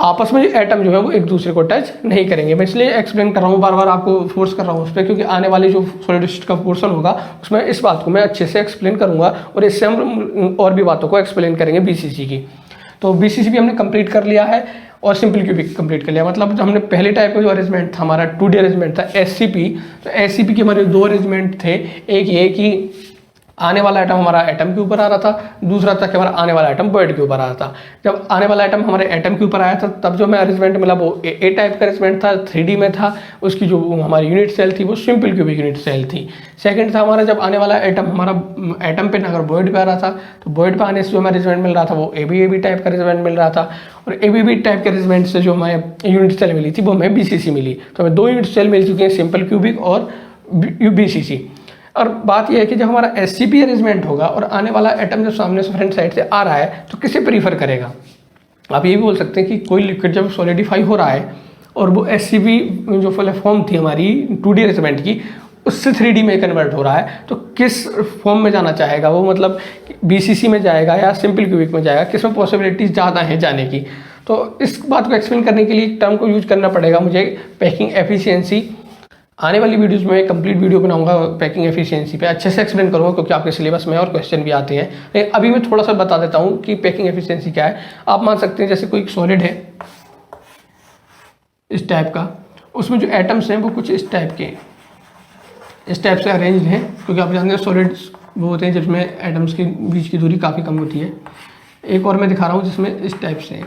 आपस में जो एटम जो है वो एक दूसरे को टच नहीं करेंगे। मैं इसलिए एक्सप्लेन कर रहा हूँ, बार बार आपको फोर्स कर रहा हूँ उस पर, क्योंकि आने वाली जो सॉलिडिस्ट का पोर्शन होगा उसमें इस बात को मैं अच्छे से एक्सप्लेन करूँगा और इससे हम और भी बातों को एक्सप्लेन करेंगे बीसीसी की। तो बीसीसी भी हमने कंप्लीट कर लिया है और सिंपल क्यूबिक कंप्लीट कर लिया। मतलब हमने पहले टाइप का जो अरेंजमेंट था हमारा 2D अरेंजमेंट था एससीपी, तो एससीपी के हमारे 2 अरेंजमेंट थे। एक ये कि आने वाला आइटम हमारा एटम के ऊपर आ रहा था, दूसरा था कि हमारा आने वाला आइटम बर्ड के ऊपर आ रहा था। जब आने वाला आइटम हमारे एटम के ऊपर आया था तब जो हमें अरेंजमेंट मिला वो ए टाइप का अरेंजमेंट था, 3D में था। उसकी जो हमारी यूनिट सेल थी वो सिंपल क्यूबिक यूनिट सेल थी। सेकंड था हमारा जब आने वाला एटम हमारा एटम पे अगर बर्ड पे आ रहा था तो बर्ड पे आने से जो हमें अरेंजमेंट मिल रहा था वो ए टाइप का अरेंजमेंट मिल रहा था। और ए टाइप के अरेंजमेंट से जो हमें यूनिट सेल मिली थी वो हमें बीसीसी मिली। तो हमें 2 यूनिट सेल मिल चुकी हैं, सिंपल क्यूबिक और बीसीसी। और बात यह है कि जब हमारा एससीपी अरेंजमेंट होगा और आने वाला एटम जब सामने से फ्रंट साइड से आ रहा है तो किसे प्रीफर करेगा। आप ये भी बोल सकते हैं कि कोई लिक्विड जब सॉलिडिफाई हो रहा है और वो एससीपी जो फॉर्म थी हमारी 2D अरेंजमेंट की उससे 3D में कन्वर्ट हो रहा है, तो किस फॉर्म में जाना चाहेगा वो, मतलब बीसीसी में जाएगा या सिंपल क्यूबिक में जाएगा, किस में पॉसिबिलिटीज ज़्यादा हैं जाने की। तो इस बात को एक्सप्लेन करने के लिए एक टर्म को यूज करना पड़ेगा मुझे, पैकिंग एफिशिएंसी। आने वाली वीडियोस में एक कंप्लीट वीडियो बनाऊंगा पैकिंग एफिशिएंसी पे, अच्छे से एक्सप्लेन करूंगा क्योंकि आपके सिलेबस में और क्वेश्चन भी आते हैं। अभी मैं थोड़ा सा बता देता हूं कि पैकिंग एफिशिएंसी क्या है। आप मान सकते हैं जैसे कोई सॉलिड है इस टाइप का, उसमें जो एटम्स हैं वो कुछ इस टाइप से अरेंज हैं, क्योंकि आप जानते हैं सॉलिड्स वो होते हैं जिसमें एटम्स के बीच की दूरी काफ़ी कम होती है। एक और मैं दिखा रहा हूँ जिसमें इस टाइप से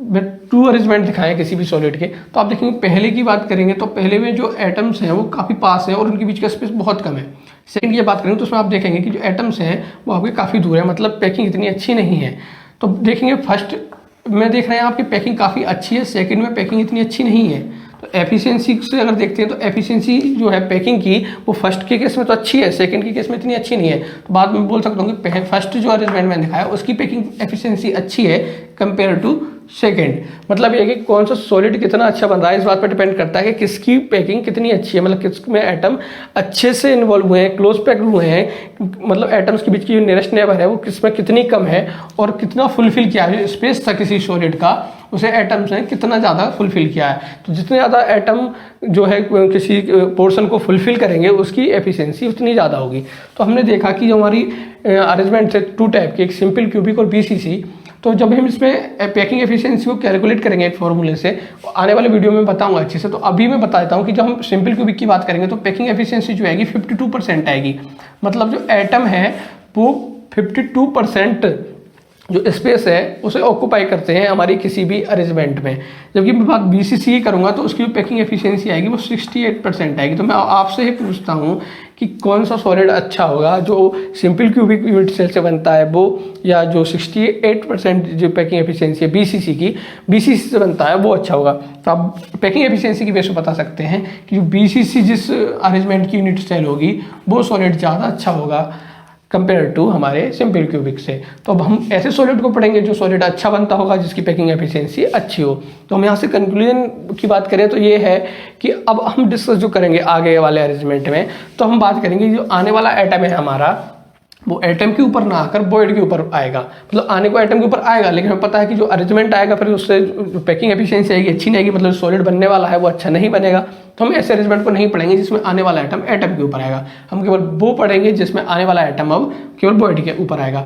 मैं 2 अरेंजमेंट दिखाएं किसी भी सॉलिड के। तो आप देखेंगे पहले की बात करेंगे तो पहले में जो एटम्स हैं वो काफ़ी पास हैं और उनके बीच का स्पेस बहुत कम है। सेकंड की बात करेंगे तो उसमें आप देखेंगे कि जो एटम्स हैं वो आपके काफ़ी दूर है, मतलब पैकिंग इतनी अच्छी नहीं है। तो देखेंगे फर्स्ट में देख रहे हैं आपकी पैकिंग काफ़ी अच्छी है, सेकंड में पैकिंग इतनी अच्छी नहीं है। तो एफिशिएंसी से अगर देखते हैं तो एफिशिएंसी जो है पैकिंग की वो फर्स्ट के केस में तो अच्छी है, सेकंड के केस में इतनी अच्छी नहीं है। तो बाद में बोल सकता हूँ कि फर्स्ट जो अरेंजमेंट मैंने दिखाया उसकी पैकिंग एफिशिएंसी अच्छी है कंपेयर टू सेकंड। मतलब ये कि कौन सा सॉलिड कितना अच्छा बन रहा है इस बात पर डिपेंड करता है कि किसकी पैकिंग कितनी अच्छी है, मतलब किसमें एटम अच्छे से इन्वॉल्व हुए हैं, क्लोज पैक्ड हुए हैं, मतलब एटम्स के बीच की जो नियरेस्ट नेबर है वो किसमें कितनी कम है और कितना फुलफिल किया है। स्पेस था किसी सॉलिड का उसे एटम्स ने कितना ज़्यादा फुलफिल किया है। तो जितने ज़्यादा एटम जो है किसी पोर्शन को फुलफिल करेंगे उसकी एफिशिएंसी उतनी ज़्यादा होगी। तो हमने देखा कि जो हमारी अरेंजमेंट थे 2 टाइप के, एक सिंपल क्यूबिक और बीसीसी। तो जब हम इसमें पैकिंग एफिशिएंसी को कैलकुलेट करेंगे एक फॉर्मूले से, आने वाले वीडियो में बताऊंगा अच्छे से। तो अभी मैं बता देता हूँ कि जब हम सिंपल क्यूबिक की बात करेंगे तो पैकिंग एफिशिएंसी जो आएगी 52% आएगी। मतलब जो एटम है वो 52% जो स्पेस है उसे ऑक्यूपाई करते हैं हमारी किसी भी अरेंजमेंट में। जबकि मैं बात बीसीसी की करूँगा तो उसकी पैकिंग एफिशिएंसी आएगी वो 68% आएगी। तो मैं आपसे ही पूछता हूँ कि कौन सा सॉलिड अच्छा होगा, जो सिंपल क्यूबिक यूनिट सेल से बनता है वो, या जो 68% जो पैकिंग एफिशिएंसी है बीसीसी से बनता है वो अच्छा होगा। तो आप पैकिंग एफिशिएंसी की बेस पे बता सकते हैं कि जो बीसीसी जिस अरेंजमेंट की यूनिट सेल होगी वो सॉलिड ज़्यादा अच्छा होगा कंपेयर टू हमारे सिंपल क्यूबिक से। तो अब हम ऐसे सॉलिड को पढ़ेंगे जो सॉलिड अच्छा बनता होगा, जिसकी पैकिंग एफिशिएंसी अच्छी हो। तो हम यहाँ से कंक्लूजन की बात करें तो ये है कि अब हम डिस्कस जो करेंगे आगे वाले अरेंजमेंट में, तो हम बात करेंगे जो आने वाला एटम है हमारा, वो एटम के ऊपर ना आकर बॉइड के ऊपर आएगा। मतलब आने को एटम के ऊपर आएगा, लेकिन हमें पता है कि जो अरेंजमेंट आएगा फिर उससे जो पैकिंग एफिशिएंसी आएगी अच्छी नहीं आएगी, मतलब सॉलिड बनने वाला है वो अच्छा नहीं बनेगा। तो हम ऐसे अरेंजमेंट को नहीं पढ़ेंगे जिसमें आने वाला एटम एटम के ऊपर आएगा, हम केवल वो पढ़ेंगे जिसमें आने वाला एटम अब केवल बॉइड के ऊपर आएगा।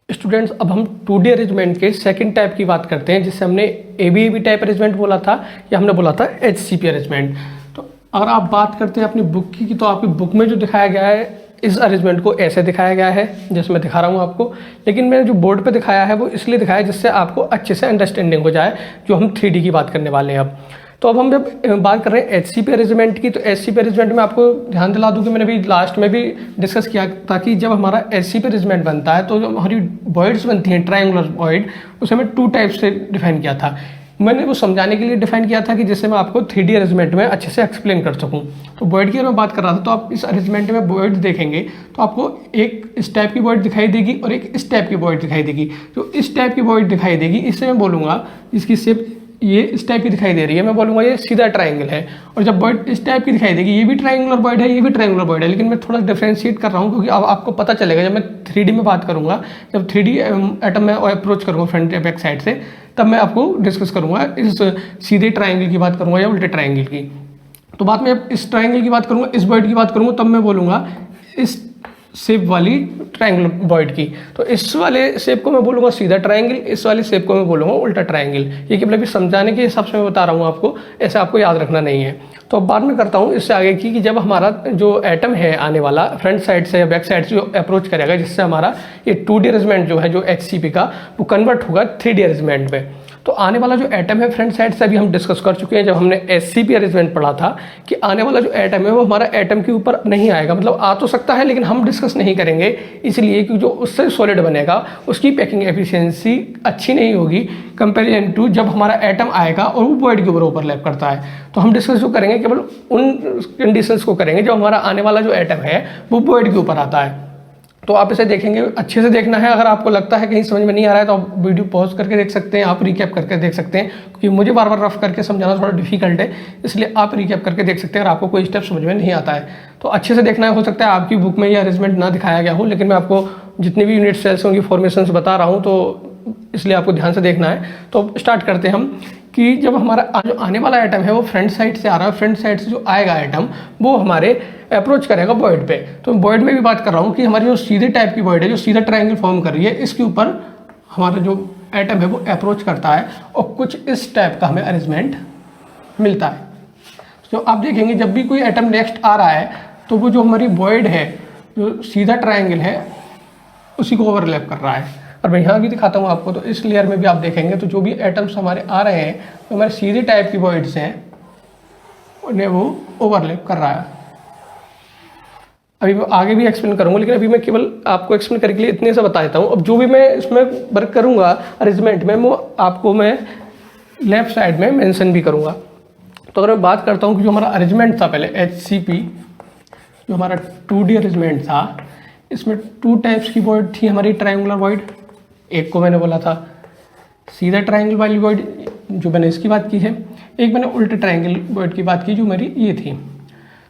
स्टूडेंट्स, अब हम 2D अरेंजमेंट के सेकंड टाइप की बात करते हैं, जिससे हमने ABAB टाइप अरेंजमेंट बोला था या हमने बोला था HCP अरेंजमेंट। तो अगर आप बात करते हैं अपनी बुक की, तो आपकी बुक में जो दिखाया गया है इस अरेंजमेंट को ऐसे दिखाया गया है जैसे मैं दिखा रहा हूँ आपको, लेकिन मैंने जो बोर्ड पे दिखाया है वो इसलिए दिखाया है जिससे आपको अच्छे से अंडरस्टैंडिंग हो जाए जो हम 3D की बात करने वाले हैं अब। तो अब हम जब बात कर रहे हैं HCP अरेंजमेंट की, तो HCP अरेंजमेंट में आपको ध्यान दिला दूं कि मैंने भी लास्ट में भी डिस्कस किया था कि जब हमारा HCP अरेंजमेंट बनता है तो जो हमारी बॉइड्स बनती हैं ट्रायंगुलर बॉइड, उसे हमें 2 टाइप से डिफाइन किया था। मैंने वो समझाने के लिए डिफाइन किया था कि जिससे मैं आपको 3D अरेंजमेंट में अच्छे से एक्सप्लेन कर सकूं। तो बॉइड की अगर मैं बात कर रहा था, तो आप इस अरेंजमेंट में बॉइड देखेंगे तो आपको एक इस टाइप की बॉइड दिखाई देगी और एक इस टाइप की बॉइड दिखाई देगी। जो इस टाइप की बॉइड दिखाई देगी इससे मैं बोलूँगा इसकी शेप ये इस टाइप की दिखाई दे रही है, मैं बोलूँगा ये सीधा ट्रायंगल है। और जब बॉइड इस टाइप की दिखाई देगी, ये भी ट्रायंगुलर बॉइड है, ये भी ट्रायंगुलर बॉइड है, लेकिन मैं थोड़ा डिफरेंशिएट कर रहा हूँ क्योंकि अब आपको पता चलेगा जब मैं 3D में बात करूँगा, जब 3D एटम में अप्रोच करूँगा फ्रंट या बैक साइड से, तब मैं आपको डिस्कस करूँगा इस सीधे ट्रायंगल की बात करूँगा या उल्टे ट्रायंगल की। तो बाद में इस ट्रायंगल की बात करूँगा, इस बॉइड की बात करूँगा, तब मैं बोलूँगा इस शेप वाली ट्रायंगल बॉइड की। तो इस वाले शेप को मैं बोलूँगा सीधा ट्रायंगल, इस वाले शेप को मैं बोलूँगा उल्टा ट्रायंगल। ये कि मतलब समझाने के हिसाब से मैं बता रहा हूँ आपको, ऐसे आपको याद रखना नहीं है। तो अब बाद में करता हूँ इससे आगे की कि जब हमारा जो एटम है आने वाला फ्रंट साइड से या बैक साइड से जो अप्रोच करेगा, जिससे हमारा ये 2D अरेंजमेंट जो है जो HCP का, वो कन्वर्ट होगा 3D अरेंजमेंट में। तो आने वाला जो एटम है फ्रंट साइड से अभी हम डिस्कस कर चुके हैं जब हमने HCP अरेंजमेंट पढ़ा था कि आने वाला जो एटम है वो हमारा एटम के ऊपर नहीं आएगा, मतलब आ तो सकता है लेकिन हम डिस्कस नहीं करेंगे, इसलिए कि जो उससे सॉलिड बनेगा उसकी पैकिंग एफिशिएंसी अच्छी नहीं होगी कंपेरिजन टू जब हमारा एटम आएगा और वो बॉइड के ऊपर ओवरलैप करता है। तो हम डिस्कस जो करेंगे केवल उन कंडीशंस को करेंगे जब हमारा आने वाला जो एटम है वो बॉइड के ऊपर आता है। तो आप इसे देखेंगे, अच्छे से देखना है। अगर आपको लगता है कहीं समझ में नहीं आ रहा है तो आप वीडियो पॉज करके देख सकते हैं, आप रिकैप करके देख सकते हैं, क्योंकि मुझे बार बार रफ करके समझाना थोड़ा डिफिकल्ट है, इसलिए आप रिकैप करके देख सकते हैं अगर आपको कोई स्टेप समझ में नहीं आता है तो अच्छे से देखना है। हो सकता है आपकी बुक में ये अरेंजमेंट ना दिखाया गया हो, लेकिन मैं आपको जितनी भी यूनिट सेल्स होंगी फॉर्मेशंस बता रहा हूँ, तो इसलिए आपको ध्यान से देखना है। तो स्टार्ट करते हैं हम कि जब हमारा जो आने वाला एटम है वो फ्रंट साइड से आ रहा है, फ्रंट साइड से जो आएगा एटम वो हमारे अप्रोच करेगा बॉइड पे। तो बॉइड में भी बात कर रहा हूँ कि हमारी जो सीधे टाइप की बॉइड है जो सीधा ट्रायंगल फॉर्म कर रही है, इसके ऊपर हमारा जो एटम है वो अप्रोच करता है और कुछ इस टाइप का हमें अरेंजमेंट मिलता है। तो आप देखेंगे जब भी कोई एटम नेक्स्ट आ रहा है तो वो जो हमारी बॉइड है जो सीधा ट्रायंगल है उसी को ओवरलैप कर रहा है। और मैं यहाँ भी दिखाता हूँ आपको, तो इस लेयर में भी आप देखेंगे तो जो भी एटम्स हमारे आ रहे हैं तो हमारे सीधे टाइप की बॉइड्स हैं, उन्हें वो ओवरलैप कर रहा है। अभी मैं आगे भी एक्सप्लेन करूँगा, लेकिन अभी मैं केवल आपको एक्सप्लेन करने के लिए इतने से बता देता हूँ। अब जो भी मैं इसमें वर्क करूँगा अरेंजमेंट में, वो आपको मैं लेफ्ट साइड में मेंशन भी करूँगा। तो अगर मैं बात करता हूँ कि जो हमारा अरेंजमेंट था पहले HCP, जो हमारा 2D अरेंजमेंट था, इसमें 2 टाइप्स की बॉइड थी हमारी ट्रायंगुलर बॉइड। एक को मैंने बोला था सीधा ट्रायंगल वाली बॉइड जो मैंने इसकी बात की है, एक मैंने उल्टे ट्रायंगल बॉइड की बात की जो मेरी ये थी।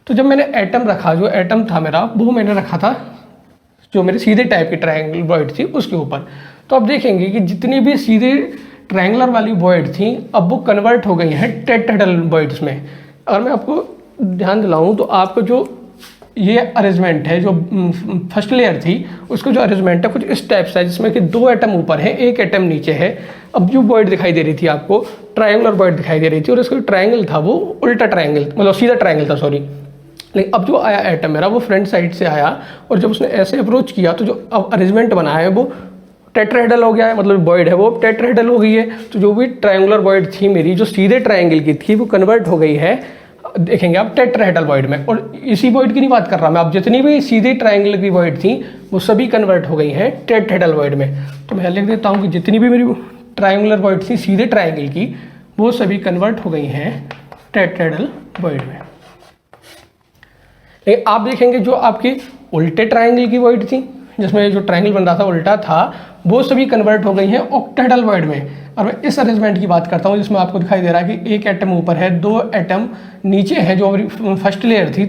तो जब मैंने एटम रखा, जो एटम था मेरा वो मैंने रखा था जो मेरे सीधे टाइप की ट्रायंगल बॉइड थी उसके ऊपर। तो अब देखेंगे कि जितनी भी सीधे ट्रायंगुलर वाली बॉइड थी अब वो कन्वर्ट हो गई हैं टेट्राहेड्रल बॉइड्स में। अगर मैं आपको ध्यान दिलाऊं तो आपको जो ये अरेंजमेंट है जो फर्स्ट लेयर थी उसका जो अरेंजमेंट है कुछ इस टाइप से है, जिसमें कि 2 एटम ऊपर है, 1 एटम नीचे है। अब जो बॉइड दिखाई दे रही थी आपको ट्रायंगुलर बॉइड दिखाई दे रही थी और इसका ट्रायंगल था वो उल्टा ट्रायंगल, मतलब सीधा ट्रायंगल था, सॉरी। लेकिन अब जो आया एटम मेरा वो फ्रंट साइड से आया और जब उसने ऐसे अप्रोच किया तो जो अब अरेंजमेंट बना है वो टेट्राहेड्रल हो गया है, मतलब बॉइड है वो टेट्राहेड्रल हो गई है। तो जो भी ट्रायंगुलर बॉइड थी मेरी जो सीधे ट्रायंगल की थी वो कन्वर्ट हो गई है, देखेंगे आप टेट्राहेड्रल बॉइड में। और इसी बॉइड की नहीं बात कर रहा मैं, अब जितनी भी सीधे ट्रायंगल की बॉइड थी वो सभी कन्वर्ट हो गई हैं टेट्राहेड्रल बॉइड में। तो मैं लिख देता हूँ कि जितनी भी मेरी ट्रायंगुलर बॉइड थी सीधे ट्रायंगल की वो सभी कन्वर्ट हो गई हैं टेट्राहेड्रल बॉइड में। लेकिन आप देखेंगे जो आपके उल्टे ट्राइंगल की वॉइड थी, जिसमें जो ट्राइंगल बन रहा था उल्टा था, वो सभी कन्वर्ट हो गई हैं ऑक्टाहेड्रल वॉइड में। और मैं इस अरेंजमेंट की बात करता हूँ जिसमें आपको दिखाई दे रहा है कि एक एटम ऊपर है, 2 एटम नीचे है जो फर्स्ट लेयर थी।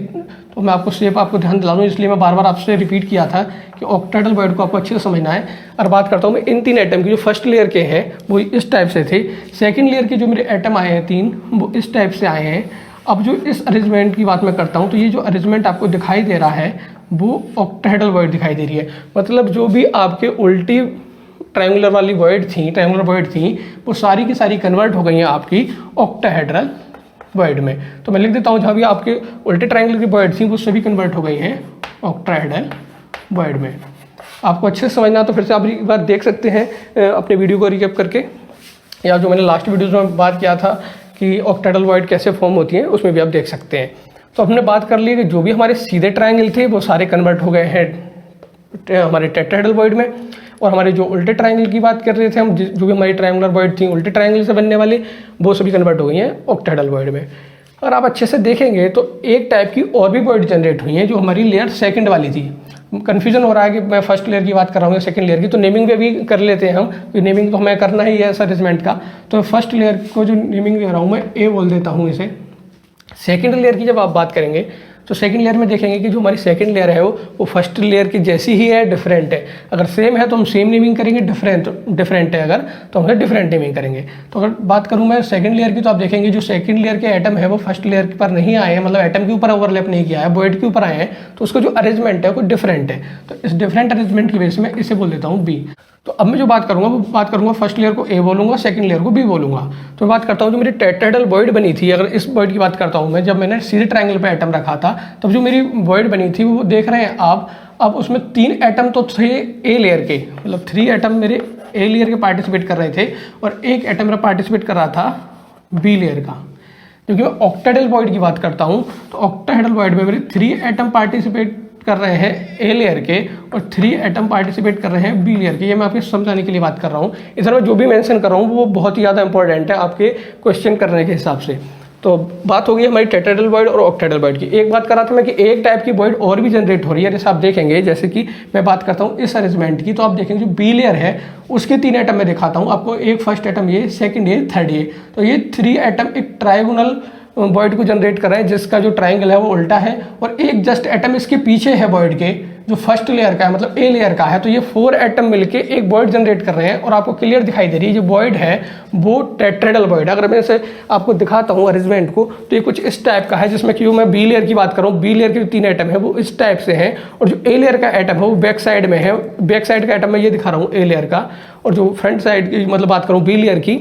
तो मैं आपको शेप आपको ध्यान दिला दूँ, इसलिए मैं बार बार आपसे रिपीट किया था कि ऑक्टाहेड्रल वॉइड को आपको अच्छे से समझना है। और बात करता हूँ मैं इन 3 एटम की, जो फर्स्ट लेयर के हैं वो इस टाइप से थे, सेकेंड लेयर के जो मेरे एटम आए हैं 3 वो इस टाइप से आए हैं। अब जो इस अरेंजमेंट की बात मैं करता हूँ, तो ये जो अरेंजमेंट आपको दिखाई दे रहा है वो ऑक्टाहेड्रल वॉइड दिखाई दे रही है। मतलब जो भी आपके उल्टी ट्रायंगुलर वाली वॉइड थी, ट्रायंगुलर वॉइड थी, वो सारी की सारी कन्वर्ट हो गई हैं आपकी ऑक्टाहेड्रल वॉइड में। तो मैं लिख देता हूँ, जहाँ भी आपके उल्टे ट्रायंगुलर की वॉइड थी वो सभी कन्वर्ट हो गई हैं ऑक्टाहेड्रल वॉइड में। आपको अच्छे से समझना तो फिर से आप एक बार देख सकते हैं अपने वीडियो को रिकैप करके, या जो मैंने लास्ट वीडियोज़ में बात किया था कि ऑक्टाहेड्रल वॉइड कैसे फॉर्म होती है, उसमें भी आप देख सकते हैं। तो हमने बात कर ली कि जो भी हमारे सीधे ट्रायंगल थे वो सारे कन्वर्ट हो गए हैं हमारे टेट्राहेड्रल वॉइड में, और हमारे जो उल्टे ट्रायंगल की बात कर रहे थे हम, जो भी हमारी ट्रायंगुलर वॉइड थी उल्टे ट्रायंगल से बनने वाली, वो सभी कन्वर्ट हो गई हैं ऑक्टाहेड्रल वॉइड में। अगर आप अच्छे से देखेंगे तो एक टाइप की और भी वॉइड जनरेट हुई हैं जो हमारी लेयर सेकंड वाली थी। कन्फ्यूजन हो रहा है कि मैं फर्स्ट लेयर की बात कर रहा हूँ या सेकंड लेयर की, तो नेमिंग पे भी कर लेते हैं हम, नेमिंग तो हमें करना ही है इस अरेंजमेंट का। तो फर्स्ट लेयर को जो नेमिंग दे रहा हूँ मैं ए बोल देता हूँ इसे। सेकंड लेयर की जब आप बात करेंगे तो सेकंड लेयर में देखेंगे कि जो हमारी सेकंड लेयर है वो फर्स्ट लेयर की जैसी ही है, डिफरेंट है। अगर सेम है तो हम सेम नेमिंग करेंगे, डिफरेंट है अगर तो हम डिफरेंट नेमिंग करेंगे। तो अगर बात करूँ मैं सेकंड लेयर की, तो आप देखेंगे जो सेकंड लेयर के एटम है वो फर्स्ट लेयर पर नहीं आए हैं, मतलब एटम के ऊपर ओवरलैप नहीं किया है, वॉइड के ऊपर आए हैं, तो उसका जो अरेंजमेंट है वो डिफरेंट है। तो इस डिफरेंट अरेंजमेंट की वजह से मैं इसे बोल देता हूँ बी। तो अब मैं जो बात करूँगा वो बात करूँगा फर्स्ट लेयर को ए बोलूँगा, सेकंड लेयर को बी बोलूँगा। तो बात करता हूँ जो मेरी टेट्राहेड्रल वॉइड बनी थी, अगर इस वॉइड की बात करता हूँ मैं, जब मैंने सीधे ट्रायंगल पे एटम रखा था तब जो मेरी वॉइड बनी थी वो देख रहे हैं आप, अब उसमें 3 एटम तो थे ए लेयर के, मतलब 3 एटम मेरे ए लेयर के पार्टिसिपेट कर रहे थे और एक एटम मेरा पार्टिसिपेट कर रहा था बी लेयर का। क्योंकि मैं ऑक्टाहेड्रल वॉइड की बात करता हूँ तो ऑक्टाहेड्रल वॉइड में मेरे 3 एटम पार्टिसिपेट कर रहे हैं ए लेयर के और 3 एटम पार्टिसिपेट कर रहे हैं बी लेयर के। ये मैं आपको समझाने के लिए बात कर रहा हूँ। इधर मैं जो भी मेंशन कर रहा हूँ वो बहुत ही ज़्यादा इंपॉर्टेंट है आपके क्वेश्चन करने के हिसाब से। तो बात होगी हमारी टेट्राहेड्रल वॉइड और ऑक्टाहेड्रल वॉइड की। एक बात कर रहा था मैं कि एक टाइप की वॉइड और भी जनरेट हो रही है, जैसे आप देखेंगे, जैसे कि मैं बात करता हूँ इस अरेंजमेंट की, तो आप देखेंगे जो बी लेयर है उसके 3 एटम में दिखाता हूँ आपको, एक फर्स्ट एटम ये, सेकंड ये, थर्ड ये। तो ये 3 एटम एक ट्रायगोनल वॉइड को जनरेट कर रहे हैं जिसका जो ट्रायंगल है वो उल्टा है, और एक जस्ट एटम इसके पीछे है वॉइड के जो फर्स्ट लेयर का है, मतलब ए लेयर का है। तो ये 4 एटम मिलके एक वॉइड जनरेट कर रहे हैं और आपको क्लियर दिखाई दे रही है जो वॉइड है वो टेट्राहेड्रल वॉइड। अगर मैं इसे आपको दिखाता हूँ अरेंजमेंट को तो ये कुछ इस टाइप का है, जिसमें कि मैं बी लेयर की बात कर रहा हूँ, बी लेयर के जो 3 एटम है वो इस टाइप से हैं, और जो ए लेयर का एटम है वो बैक साइड में है। बैक साइड का एटम मैं ये दिखा रहा हूँ ए लेयर का, और जो फ्रंट साइड की मतलब बात करूँ बी लेयर की,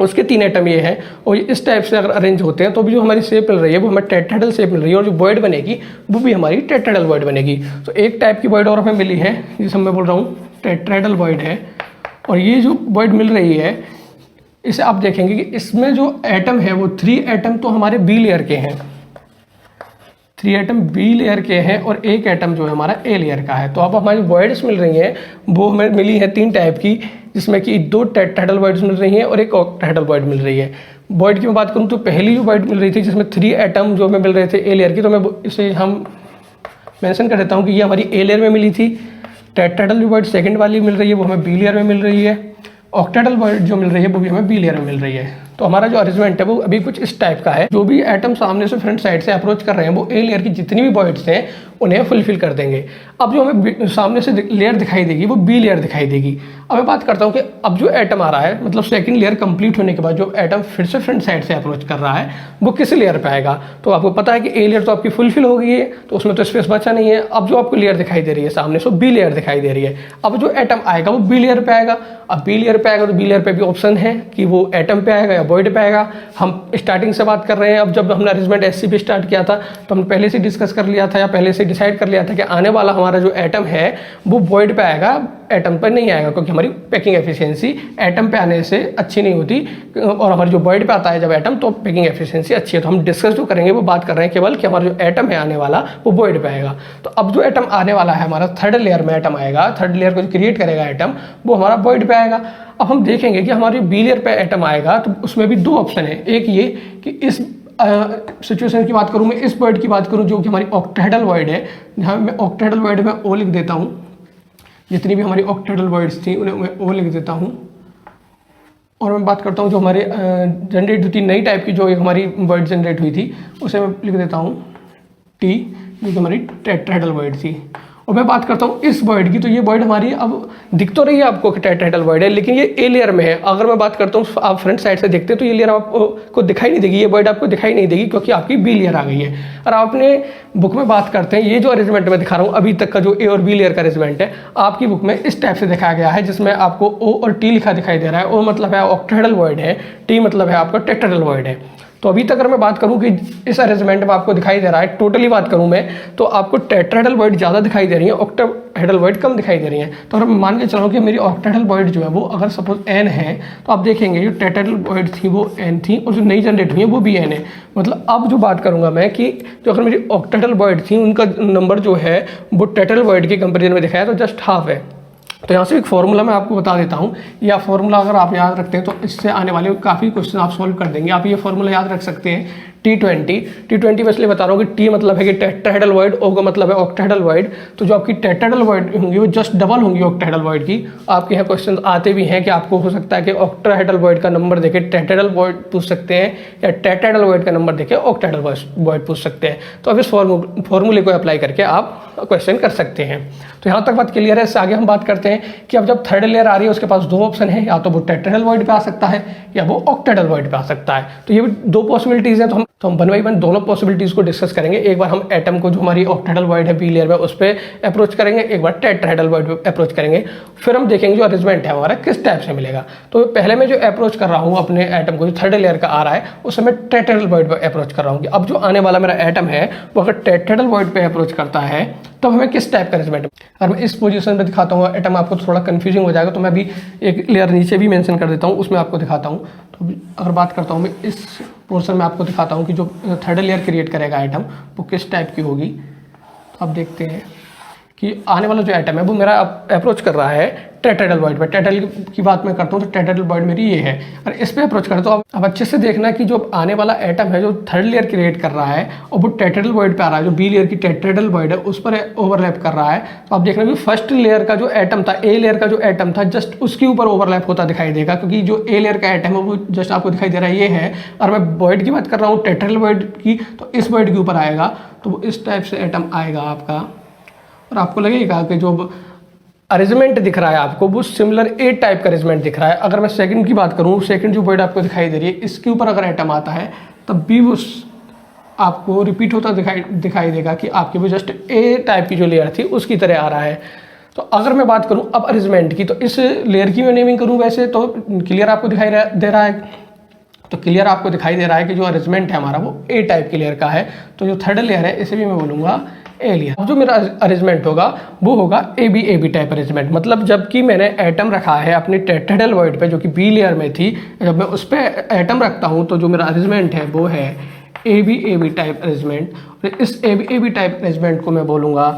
उसके 3 एटम ये हैं। और इस टाइप से अगर अरेंज होते हैं तो भी जो हमारी शेप मिल रही है वो हमें टेट्राहेड्रल शेप मिल रही है, और जो वॉइड बनेगी वो भी हमारी टेट्राहेड्रल वॉइड बनेगी। तो एक टाइप की वॉइड और हमें मिली है जिसे मैं बोल रहा हूँ टेट्राहेड्रल वॉइड है, और ये जो वॉइड मिल रही है इसे आप देखेंगे कि इसमें जो एटम है वो 3 एटम तो हमारे बी लेयर के हैं, 3 एटम बी लेयर के हैं और एक एटम जो है हमारा ए लेयर का है। तो अब हमारी वॉइड्स मिल रही हैं वो हमें मिली है 3 टाइप की, जिसमें कि 2 टेट्राहेड्रल वॉइड्स मिल रही हैं और एक ऑक्टाहेड्रल वॉइड मिल रही है। वॉइड की मैं बात करूँ तो पहली जो वॉइड मिल रही थी जिसमें 3 एटम जो हमें मिल रहे थे ए लेयर की, तो मैं इसे हम मेंशन कर देता हूँ कि ये हमारी ए लेयर में मिली थी। टेट्राहेड्रल वॉइड सेकंड वाली मिल रही है वो हमें बी लेयर में मिल रही है, ऑक्टाहेड्रल वॉइड जो मिल रही है वो भी हमें बी लेयर में मिल रही है। तो हमारा जो अरेंजमेंट है वो अभी कुछ इस टाइप का है। जो भी एटम सामने से फ्रंट साइड से अप्रोच कर रहे हैं वो ए लेयर की जितनी भी वॉइड्स हैं उन्हें फुलफिल कर देंगे। अब जो हमें सामने से लेयर दिखाई देगी वो बी लेयर दिखाई देगी। अब मैं बात करता हूँ कि अब जो एटम आ रहा है, मतलब सेकंड लेयर कंप्लीट होने के बाद जो एटम फिर से फ्रंट साइड से अप्रोच कर रहा है वो किस लेयर पे आएगा। तो आपको पता है कि ए लेयर तो आपकी फुलफिल हो गई है तो उसमें तो स्पेस बचा नहीं है। अब जो आपको लेयर दिखाई दे रही है सामने से बी लेयर दिखाई दे रही है। अब जो एटम आएगा वो बी लेयर पे आएगा। अब बी लेयर पे आएगा तो बी लेयर पे भी ऑप्शन है कि वो एटम पे आएगा या वॉइड पे आएगा। हम स्टार्टिंग से बात कर रहे हैं। अब जब हमने अरेंजमेंट एससी पे स्टार्ट किया था तो हमने पहले से डिस्कस कर लिया था या पहले से डिसाइड कर लिया था कि आने वाला हमारा जो एटम है वो वॉइड पे आएगा, एटम पर नहीं आएगा, क्योंकि हमारी पैकिंग एफिशिएंसी एटम पे आने से अच्छी नहीं होती और हमारी जो वॉइड पे आता है जब एटम तो पैकिंग एफिशिएंसी अच्छी है। तो हम डिस्कस जो करेंगे वो बात कर रहे हैं केवल कि हमारा जो एटम है आने वाला वो वॉइड पे आएगा। तो अब जो एटम आने वाला है हमारा थर्ड लेयर में एटम आएगा, थर्ड लेयर को जो क्रिएट करेगा एटम वो हमारा वॉइड पे आएगा। अब हम देखेंगे कि हमारी बी लेयर पे एटम आएगा तो उसमें भी 2 ऑप्शन है। एक ये कि इस सिचुएशन की बात करूँ, मैं इस वर्ड की बात करूँ जो कि हमारी ऑक्टाहेड्रल वर्ड है, जहाँ मैं ऑक्टाहेड्रल वर्ड में ओ लिख देता हूँ, जितनी भी हमारी ऑक्टाहेड्रल वर्ड्स थी उन्हें मैं ओ लिख देता हूँ। और मैं बात करता हूँ जो हमारे जनरेट हुई थी नई टाइप की जो एक हमारी वर्ड जनरेट हुई थी, उसे मैं लिख देता हूँ टी, जो कि हमारी टेट्राहेड्रल वर्ड थी। और मैं बात करता हूँ इस वर्ड की, तो ये वर्ड हमारी अब दिख तो रही है आपको कि टेट्राहेड्रल वर्ड है, लेकिन ये ए लेयर में है। अगर मैं बात करता हूँ आप फ्रंट साइड से देखते हैं तो ये लेयर आपको दिखाई नहीं देगी, ये वर्ड आपको दिखाई नहीं देगी क्योंकि आपकी बी लेयर आ गई है। और आप अपने बुक में बात करते हैं, ये जो अरेंजमेंट मैं दिखा रहा हूँ अभी तक का जो ए और बी लेयर का अरेंजमेंट है, आपकी बुक में इस टाइप से दिखाया गया है, जिसमें आपको ओ और टी लिखा दिखाई दे रहा है। ओ मतलब है ऑक्टाहेड्रल वर्ड है, टी मतलब है आपका टेट्राहेड्रल वर्ड है। तो अभी तक अगर मैं बात करूं कि इस अरेंजमेंट में आपको दिखाई दे रहा है, टोटली बात करूं मैं, तो आपको टेट्राहेड्रल वर्ड ज़्यादा दिखाई दे रही है, ऑक्टाहेड्रल वर्ड कम दिखाई दे रही है। तो अगर मैं मान के चलाऊं कि मेरी ऑक्टाहेड्रल वर्ड जो है वो अगर सपोज एन है, तो आप देखेंगे जो टेट्राहेड्रल वर्ड थी वो एन थी और जो नई जनरेट हुई है वो भी एन है। मतलब अब जो बात करूंगा मैं कि जो अगर मेरी ऑक्टाहेड्रल वर्ड थी उनका नंबर जो है वो टेट्राहेड्रल वर्ड के कंपेरिजन में दिखाया तो जस्ट हाफ है। तो यहाँ से एक फॉर्मूला मैं आपको बता देता हूँ, या फॉर्मूला अगर आप याद रखते हैं तो इससे आने वाले काफ़ी क्वेश्चन आप सॉल्व कर देंगे। आप ये फॉर्मूला याद रख सकते हैं T20 में इसलिए बता रहा हूँ कि टी मतलब है कि टेट्राहेड्रल वर्ड, ओ का मतलब है ऑक्टाहेड्रल वर्ड। तो जो आपकी टेट्राहेड्रल वर्ड होंगी वो जस्ट डबल होंगी ऑक्टाहेड्रल वर्ड की। आपके यहाँ क्वेश्चन आते भी हैं कि आपको हो सकता है कि ऑक्टाहेड्रल वर्ड का नंबर देके टेट्राहेड्रल वर्ड पूछ सकते हैं, या टेट्राहेड्रल वर्ड का नंबर देके ऑक्टाहेड्रल वर्ड पूछ सकते हैं। तो अब इस फॉर्मूले को अप्लाई करके आप क्वेश्चन कर सकते हैं। तो यहाँ तक बात क्लियर है। इससे आगे हम बात करते हैं कि अब जब थर्ड लेयर आ रही है उसके पास दो ऑप्शन है, या तो वो टेट्राहेड्रल वर्ड पे आ सकता है या वो ऑक्टाहेड्रल वर्ड पे आ सकता है। तो ये भी दो पॉसिबिलिटीज़ हैं। तो हम 1 बाय 1 दोनों पॉसिबिलिटीज़ को डिस्कस करेंगे। एक बार हम एटम को जो हमारी ऑक्टाहेड्रल वर्ड है बी लेयर में उस पर अप्रोच करेंगे, एक बार टेट्राहेड्रल वर्ड पे अप्रोच करेंगे, फिर हम देखेंगे जो अरेंजमेंट है हमारा किस टाइप से मिलेगा। तो पहले मैं जो अप्रोच कर रहा हूँ अपने एटम को, जो थर्ड लेयर का आ रहा है उससे मैं टेट्राहेड्रल वर्ड पर अप्रोच कर रहा हूँ कि अब जो आने वाला मेरा एटम है वो अगर टेट्राहेड्रल वर्ड पे अप्रोच करता है तो हमें किस टाइप का अरेंजमेंट। अगर मैं इस पोजीशन पे दिखाता हूँ एटम, आपको थोड़ा कंफ्यूजिंग हो जाएगा, तो मैं अभी एक लेयर नीचे भी मेंशन कर देता हूँ, उसमें आपको दिखाता हूँ। तो अगर बात करता हूँ मैं इस पोर्शन में, आपको दिखाता हूँ कि जो थर्ड लेयर क्रिएट करेगा एटम वो किस टाइप की होगी। तो आप देखते हैं कि आने वाला जो एटम है वो मेरा अप्रोच कर रहा है टेट्राहेड्रल वर्ड पर। टेट्राहेड्रल की बात मैं करता हूँ तो टेट्राहेड्रल वर्ड मेरी ये है, और इस पर अप्रोच करता हूँ। अब अच्छे से देखना कि जो आने वाला एटम है जो थर्ड लेयर क्रिएट कर रहा है और वो टेट्राहेड्रल वर्ड पे आ रहा है, जो बी लेयर की टेट्राहेड्रल वर्ड है उस पर ओवरलैप कर रहा है। तो आप देखना कि फर्स्ट लेयर का जो एटम था, ए लेयर का जो एटम था, जस्ट उसके ऊपर ओवरलैप होता दिखाई देगा, क्योंकि जो ए लेयर का एटम है वो जस्ट आपको दिखाई दे रहा है ये है। और मैं वर्ड की बात कर रहा हूँ टेट्राहेड्रल वर्ड की, तो इस वर्ड के ऊपर आएगा, तो वो इस टाइप से एटम आएगा आपका। और आपको लगेगा कि जो अरेंजमेंट दिख रहा है आपको वो सिमिलर ए टाइप का अरेंजमेंट दिख रहा है। अगर मैं सेकंड की बात करूँ, सेकंड जो वर्ड आपको दिखाई दे रही है इसके ऊपर अगर एटम आता है तब भी वो आपको रिपीट होता दिखाई देगा कि आपके वो जस्ट ए टाइप की जो लेयर थी उसकी तरह आ रहा है। तो अगर मैं बात करूँ अब अरेंजमेंट की, तो इस लेयर की मैं नेमिंग करूँ वैसे तो क्लियर आपको दिखाई दे रहा है। तो क्लियर आपको दिखाई दे रहा है कि जो अरेंजमेंट है हमारा वो ए टाइप की लेयर का है। तो जो थर्ड लेयर है इसे भी मैं बोलूँगा ए लेयर। अब जो मेरा अरेंजमेंट होगा वो होगा ए बी टाइप अरेंजमेंट। मतलब जबकि मैंने एटम रखा है अपनी टेट्राहेड्रल वर्ड पे जो कि बी लेयर में थी, जब मैं उस पर एटम रखता हूँ तो जो मेरा अरेंजमेंट है वो है ए बी टाइप अरेंजमेंट। और इस ए बी टाइप अरेंजमेंट को मैं बोलूँगा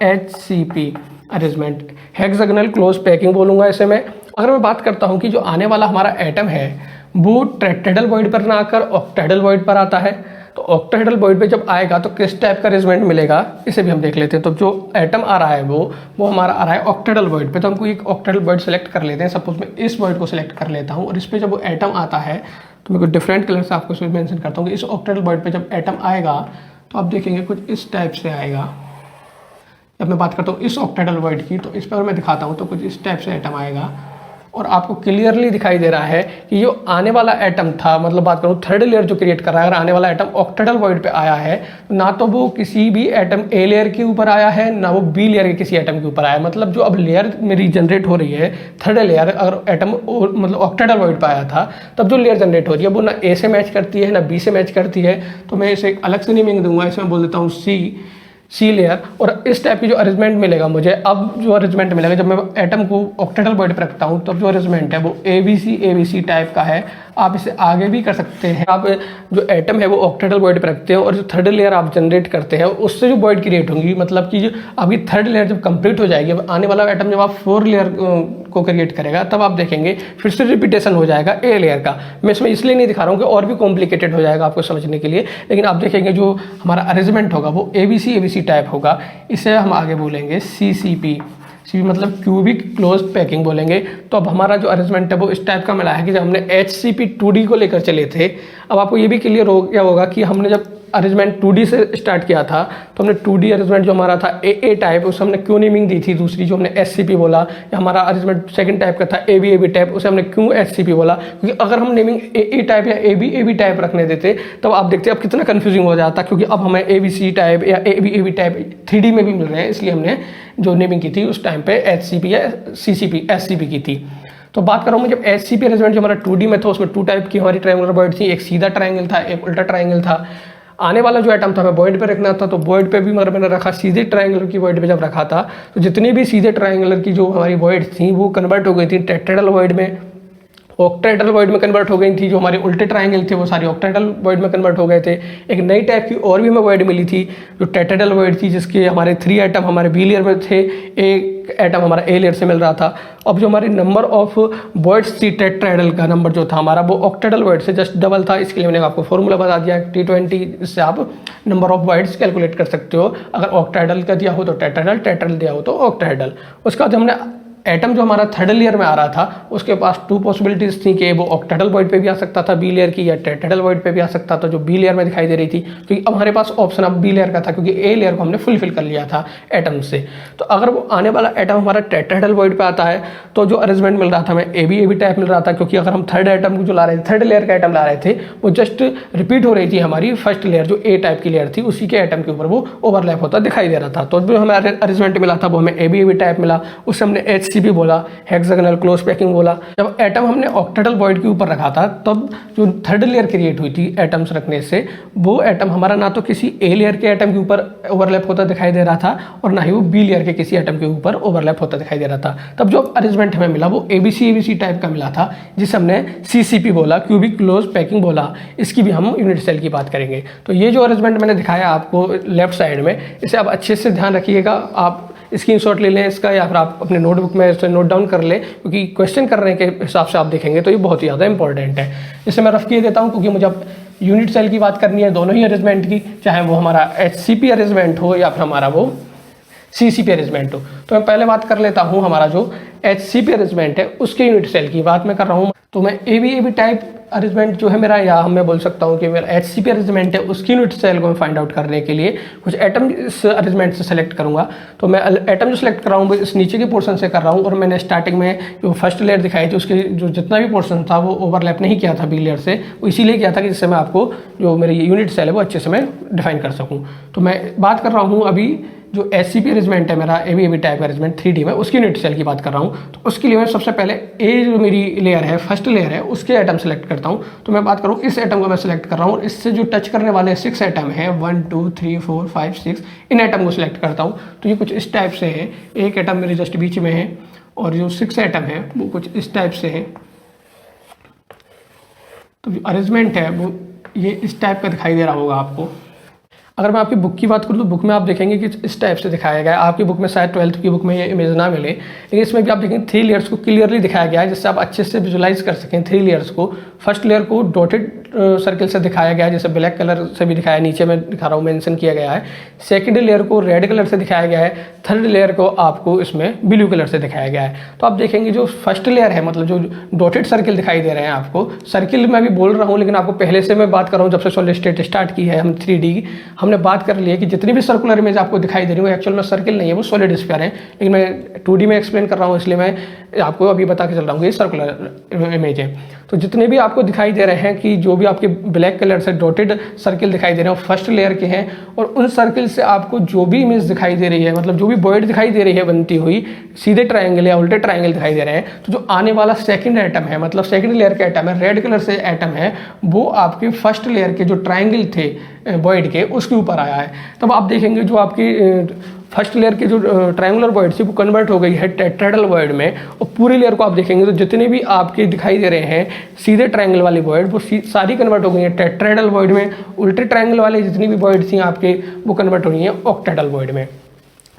HCP arrangement, hexagonal close packing बोलूँगा इसे मैं। अगर मैं बात करता हूँ कि जो आने वाला हमारा एटम है वो टेट्राहेड्रल वर्ड पर ना आकर ऑक्टाहेड्रल वर्ड पर आता है, तो ऑक्टाहेड्रल वर्ड पे जब आएगा तो किस टाइप का अरेंजमेंट मिलेगा इसे भी हम देख लेते हैं। तो जो एटम आ रहा है वो हमारा आ रहा है ऑक्टाहेड्रल वर्ड पे, तो हमको एक ऑक्टाहेड्रल वर्ड सेलेक्ट कर लेते हैं। सपोज मैं इस वर्ड को सिलेक्ट कर लेता हूँ और इस पर जब वो एटम आता है तो मैं कुछ डिफरेंट कलर से आपको मेंशन करता हूँ कि इस ऑक्टाहेड्रल वर्ड पे जब एटम आएगा तो आप देखेंगे कुछ इस टाइप से आएगा। जब मैं बात करता हूँ इस ऑक्टाहेड्रल वर्ड की, तो इस पर मैं दिखाता हूँ तो कुछ इस टाइप से एटम आएगा और आपको क्लियरली दिखाई दे रहा है कि जो आने वाला एटम था, मतलब बात करूँ थर्ड लेयर जो क्रिएट कर रहा है, अगर आने वाला एटम ऑक्टाहेड्रल वर्ड पे आया है ना तो वो किसी भी एटम ए लेयर के ऊपर आया है ना वो बी लेयर के किसी एटम के ऊपर आया है। मतलब जो अब लेयर मेरी जनरेट हो रही है थर्ड लेयर, अगर एटम मतलब ऑक्टाहेड्रल वर्ड पे आया था तब जो लेयर जनरेट हो रही है वो ना ए से मैच करती है ना बी से मैच करती है। तो मैं इसे अलग से नेमिंग दूंगा, इसमें बोल देता हूँ सी लेयर। और इस टाइप की जो अरेंजमेंट मिलेगा मुझे, अब जो अरेंजमेंट मिलेगा जब मैं एटम को ऑक्टाहेड्रल वर्ड पे रखता हूँ तब जो अरेंजमेंट है वो ABC टाइप का है। आप इसे आगे भी कर सकते हैं। आप जो एटम है वो ऑक्टाहेड्रल वर्ड पे रखते हैं और जो थर्ड लेयर आप जनरेट करते हैं उससे जो वर्ड क्रिएट होंगी, मतलब कि जो आपकी थर्ड लेयर जब कंप्लीट हो जाएगी, अब आने वाला एटम जब आप 4 लेयर को क्रिएट करेगा, तब आप देखेंगे फिर से रिपीटेशन हो जाएगा ए लेयर का। मैं इसमें इसलिए नहीं दिखा रहा हूँ कि और भी कॉम्प्लिकेटेड हो जाएगा आपको समझने के लिए, लेकिन आप देखेंगे जो हमारा अरेंजमेंट होगा वो ABC टाइप होगा। इसे हम आगे बोलेंगे CCP मतलब क्यूबिक क्लोज पैकिंग बोलेंगे। तो अब हमारा जो अरेंजमेंट है वो इस टाइप का मिला है कि जब हमने HCP 2D को लेकर चले थे, अब आपको ये भी क्लियर हो गया होगा कि हमने जब अरेंजमेंट 2D से स्टार्ट किया था तो हमने 2D अरेंजमेंट जो हमारा था AA टाइप, उसे हमने क्यों नेमिंग दी थी दूसरी, जो हमने SCP बोला, या हमारा अरेंजमेंट सेकंड टाइप का था AB टाइप, उसे हमने क्यों SCP बोला, क्योंकि अगर हम नेमिंग AA टाइप या AB टाइप रखने देते तब आप देखते अब कितना कन्फ्यूजिंग हो जाता, क्योंकि अब हमें ABC टाइप या AB टाइप 3D में भी मिल रहे हैं, इसलिए हमने जो नेमिंग की थी उस टाइम पे HCP या CCP SCP की थी। तो बात कर रहा हूँ मैं जब SCP अरेंजमेंट जो हमारा 2D में था उसमें 2 टाइप की हमारी ट्रायंगुलर बॉइड थी, एक सीधा ट्रायंगल था, एक उल्टा ट्रायंगल था। आने वाला जो आइटम था हमें बॉइड पे रखना था, तो बॉइड पे भी मगर मैंने रखा सीधे ट्रायंगुलर की बॉइड पे जब रखा था तो जितनी भी सीधे ट्रायंगुलर की जो हमारी बॉइड थी वो कन्वर्ट हो गई थी टेट्राहेड्रल बॉइड में, ऑक्टाहेड्रल बॉइड में कन्वर्ट हो गई थी। जो हमारे उल्टे ट्रायंगल थे वो सारे ऑक्टाहेड्रल बॉइड में कन्वर्ट हो गए थे। एक नई टाइप की और भी हमें बॉइड मिली थी जो टेट्राहेड्रल बॉइड थी, जिसके हमारे 3 एटम हमारे B लेयर में थे, एक एटम हमारा A लेयर से मिल रहा था। अब जो हमारी नंबर ऑफ बॉइड्स थी टेट्राहेड्रल का नंबर जो था हमारा वो ऑक्टाहेड्रल बॉइड से जस्ट डबल था, इसके लिए मैंने आपको फॉर्मूला बता दिया T20, इससे आप नंबर ऑफ बॉइड्स कैलकुलेट कर सकते हो। अगर ऑक्टाहेड्रल का दिया हो तो टेट्राहेड्रल दिया हो तो ऑक्टाहेड्रल। उसके बाद हमने एटम जो हमारा थर्ड लेयर में आ रहा था उसके पास 2 पॉसिबिलिटीज थी कि वो ऑक्टाहेड्रल बॉइड पे भी आ सकता था B लेयर की, या टेट्राहेड्रल बॉइड पे भी आ सकता था जो B लेयर में दिखाई दे रही थी, क्योंकि अब हमारे पास ऑप्शन अब B लेयर का था क्योंकि A लेयर को हमने फुलफिल कर लिया था एटम से। तो अगर वो आने वाला एटम हमारा टेट्राहेड्रल बॉइड पे आता है तो जो अरेंजमेंट मिल रहा था हमें AB टाइप मिल रहा था, क्योंकि अगर हम थर्ड एटम जो ला रहे थे, थर्ड लेयर का एटम ला रहे थे, वो जस्ट रिपीट हो रही थी हमारी फर्स्ट लेयर जो A टाइप की लेयर थी, उसी के एटम के ऊपर वो ओवरलैप होता दिखाई दे रहा था। तो जो हमें अरेंजमेंट मिला था वो हमें AB टाइप मिला, उससे हमने HCP बोला, हेक्सागोनल क्लोज पैकिंग बोला। जब एटम हमने ऑक्टाहेड्रल बॉइड के ऊपर रखा था तब जो थर्ड लेयर क्रिएट हुई थी एटम्स रखने से, वो एटम हमारा ना तो किसी A लेयर के एटम के ऊपर ओवरलैप होता दिखाई दे रहा था और ना ही वो B लेयर के किसी एटम के ऊपर ओवरलैप होता दिखाई दे रहा था। तब जो अरेंजमेंट हमें मिला वो ABC टाइप का मिला था, जिसे हमने CCP बोला, क्यूबिक क्लोज पैकिंग बोला। इसकी भी हम यूनिट सेल की बात करेंगे। तो ये जो अरेंजमेंट मैंने दिखाया आपको लेफ्ट साइड में, इसे आप अच्छे से ध्यान रखिएगा, आप स्क्रीनशॉट ले लें इसका, या फिर आप अपने नोटबुक में इसे नोट डाउन कर लें, क्योंकि क्वेश्चन करने के हिसाब से आप देखेंगे तो ये बहुत ही ज़्यादा इंपॉर्टेंट है। इसे मैं रफ किए देता हूँ क्योंकि मुझे अब यूनिट सेल की बात करनी है दोनों ही अरेंजमेंट की, चाहे वो हमारा HCP अरेंजमेंट हो या फिर हमारा वो CCP अरेंजमेंट हो। तो मैं पहले बात कर लेता हूँ हमारा जो HCP अरेंजमेंट है उसके यूनिट सेल की बात मैं कर रहा हूँ। तो मैं AB टाइप अरेंजमेंट जो है मेरा, या मैं बोल सकता हूँ कि मेरा HCP अरेंजमेंट है, उसकी यूनिट सेल को मैं फाइंड आउट करने के लिए कुछ एटम इस अरेंजमेंट से सेलेक्ट करूँगा। तो मैं एटम जो सेलेक्ट कर रहा हूँ वो इस नीचे के पोर्शन से कर रहा हूँ, और मैंने स्टार्टिंग में जो फर्स्ट लेयर दिखाई थी उसके जो जितना भी पोर्शन था वो ओवरलैप नहीं किया था B लेयर से, वो इसीलिए किया था कि जिससे मैं आपको जो मेरी यूनिट सेल है वो अच्छे से मैं डिफाइन कर सकूँ। तो मैं बात कर रहा हूँ अभी जो SCP अरेंजमेंट है मेरा AB टाइप का अरेंजमेंट 3D में, उसकी यूनिट सेल की बात कर रहा हूँ। तो उसके लिए मैं सबसे पहले A जो मेरी लेयर है, फर्स्ट लेयर है, उसके एटम सेलेक्ट करता हूँ। तो मैं बात करूँ इस एटम को मैं सेलेक्ट कर रहा हूँ, और इससे जो टच करने वाले 6 एटम हैं 1 2 3 4 5 6, इन एटम को सिलेक्ट करता हूँ। तो ये कुछ इस टाइप से है, एक एटम मेरे जस्ट बीच में है, और जो 6 एटम है वो कुछ इस टाइप से है। तो जो अरेंजमेंट है वो ये इस टाइप का दिखाई दे रहा होगा आपको। अगर मैं आपकी बुक की बात करूँ तो बुक में आप देखेंगे कि इस टाइप से दिखाया गया है। आपकी बुक में शायद 12th की बुक में ये इमेज ना मिले, लेकिन इसमें भी आप देखेंगे 3 लेयर्स को क्लियरली दिखाया गया है, जिससे आप अच्छे से विजुलाइज कर सकें 3 लेयर्स को। फर्स्ट लेयर को डॉटेड सर्किल से दिखाया गया है, जैसे ब्लैक कलर से भी दिखाया है, नीचे में दिखा रहा हूँ मेंशन किया गया है। सेकंड लेयर को रेड कलर से दिखाया गया है, थर्ड लेयर को आपको इसमें ब्लू कलर से दिखाया गया है। तो आप देखेंगे जो फर्स्ट लेयर है, मतलब जो डॉटेड सर्किल दिखाई दे रहे हैं आपको, सर्किल मैं भी बोल रहा हूँ लेकिन आपको पहले से मैं बात कर रहा हूँ, जब से सॉलिड स्टेट स्टार्ट की है हम 3D की, हमने बात कर ली है कि जितनी भी सर्कुलर इमेज आपको दिखाई दे रही है वो एक्चुअल में सर्किल नहीं है, वो सॉलिड स्फीयर है। लेकिन मैं 2D में एक्सप्लेन कर रहा हूँ, इसलिए मैं आपको अभी बता के चल रहा हूँ कि ये सर्कुलर इमेज है। तो जितने भी आपको दिखाई दे रहे हैं कि जो भी आपके ब्लैक कलर से डॉटेड सर्किल दिखाई दे रहे हैं वो फर्स्ट लेयर के हैं, और उन सर्किल से आपको जो भी इमेज दिखाई दे रही है, मतलब जो भी बॉइड दिखाई दे रही है बनती हुई, सीधे ट्रायंगल या उल्टे ट्रायंगल दिखाई दे रहे हैं, तो जो आने वाला सेकंड एटम है, मतलब सेकंड लेयर का एटम है, रेड कलर से एटम है, वो आपके फर्स्ट लेयर के जो ट्रायंगल थे बॉइड के उसके ऊपर आया है। तब आप देखेंगे जो आपकी फर्स्ट लेयर की जो ट्रायंगुलर बॉइड थी वो कन्वर्ट हो गई है टेट्राहेड्रल बॉइड में, और पूरी लेयर को आप देखेंगे तो जितने भी आपके दिखाई दे रहे हैं सीधे ट्रायंगल वाली बॉइड वो सारी कन्वर्ट हो गई है टेट्राहेड्रल बॉइड में। उल्टे ट्रायंगल वाले जितनी भी बॉइड थी आपके वो कन्वर्ट हो गई हैं ऑक्टाहेड्रल बॉइड में।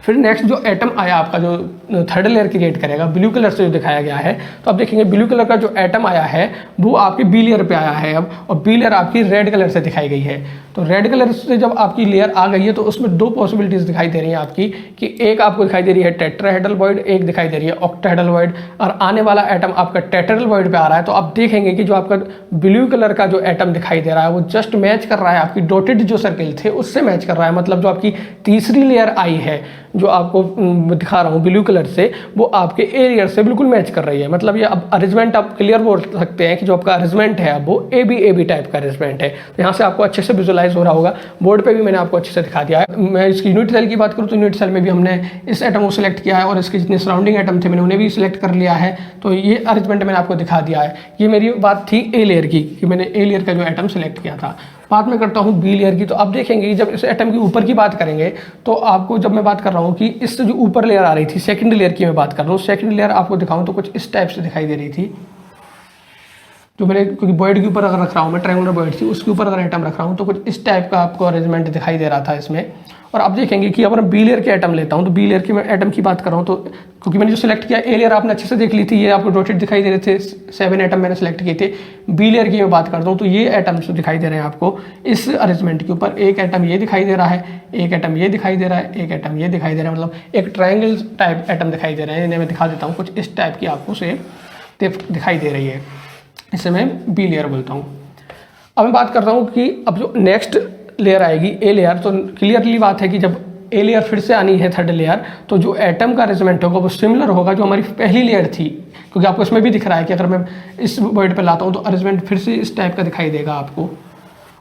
फिर नेक्स्ट जो एटम आया आपका जो थर्ड लेयर क्रिएट करेगा ब्लू कलर से जो दिखाया गया है, तो आप देखेंगे ब्लू कलर का जो एटम आया है वो आपकी बी लेयर पे आया है अब, और बी लेयर आपकी रेड कलर से दिखाई गई है। तो रेड कलर से जब आपकी लेयर आ गई है तो उसमें दो पॉसिबिलिटीज दिखाई दे रही हैं आपकी, कि एक आपको दिखाई दे रही है टेट्राहेड्रल वॉइड, एक दिखाई दे रही है ऑक्टाहेड्रल वॉइड, और आने वाला एटम आपका टेट्राहेड्रल वॉइड पे आ रहा है। तो आप देखेंगे कि जो आपका ब्लू कलर का जो एटम दिखाई दे रहा है वो जस्ट मैच कर रहा है आपकी डॉटेड जो सर्किल थे उससे मैच कर रहा है। मतलब जो आपकी तीसरी लेयर आई है जो आपको दिखा रहा हूँ ब्लू कलर से, वो आपके ए लेयर से बिल्कुल मैच कर रही है। मतलब ये अब अरेंजमेंट आप क्लियर बोल सकते हैं कि जो आपका अरेंजमेंट है अब वो ए बी टाइप का अरेंजमेंट है। तो यहाँ से आपको अच्छे से विजुअलाइज हो रहा होगा, बोर्ड पे भी मैंने आपको अच्छे से दिखा दिया है। मैं इसकी यूनिट सेल की बात करूँ तो यूनिट सेल में भी हमने इस एटम को सिलेक्ट किया है और इसके जितने सराउंडिंग एटम थे मैंने उन्हें भी सिलेक्ट कर लिया है। तो ये अरेंजमेंट मैंने आपको दिखा दिया है। ये मेरी बात थी ए लेयर की, कि मैंने ए लेयर का जो एटम सेलेक्ट किया था। बात मैं करता हूँ बी लेयर की। तो आप देखेंगे कि जब इस एटम की ऊपर की बात करेंगे तो आपको, जब मैं बात कर रहा हूँ कि इससे जो ऊपर लेयर आ रही थी सेकंड लेयर की मैं बात कर रहा हूँ, सेकंड लेयर आपको दिखाऊँ तो कुछ इस टाइप से दिखाई दे रही थी। जो मैंने, क्योंकि बॉइड के ऊपर अगर रख रहा हूँ मैं, ट्रायंगुलर बॉइड थी उसके ऊपर अगर एटम रख रहा हूँ तो कुछ इस टाइप का आपको अरेंजमेंट दिखाई दे रहा था इसमें। और आप देखेंगे कि अगर मैं बी लेयर के एटम लेता हूँ तो बी लेयर के मैं एटम की बात कर रहा हूँ, तो क्योंकि मैंने जो सिलेक्ट किया ए लेयर आपने अच्छे से देख ली थी, ये आपको डॉटेड दिखाई दे रहे थे, 7 एटम मैंने सेलेक्ट किए थे। बी लेयर की मैं बात करता हूँ तो ये एटम्स दिखाई दे रहे हैं आपको इस अरेंजमेंट के ऊपर। एक एटम ये दिखाई दे रहा है, एक एटम ये दिखाई दे रहा है, एक एटम ये दिखाई दे रहा है। मतलब एक ट्रायंगल टाइप एटम दिखाई दे रहे हैं। इन्हें मैं दिखा देता हूँ, कुछ इस टाइप की आपको शेप दिखाई दे रही है। इसे मैं बी लेयर बोलता हूँ। अब मैं बात कर रहा हूँ कि अब जो नेक्स्ट लेयर आएगी ए लेयर, तो क्लियरली बात है कि जब ए लेयर फिर से आनी है थर्ड लेयर, तो जो एटम का अरेंजमेंट होगा वो सिमिलर होगा जो हमारी पहली लेयर थी। क्योंकि आपको इसमें भी दिख रहा है कि अगर मैं इस वर्ड पे लाता हूँ तो अरेंजमेंट फिर से इस टाइप का दिखाई देगा आपको,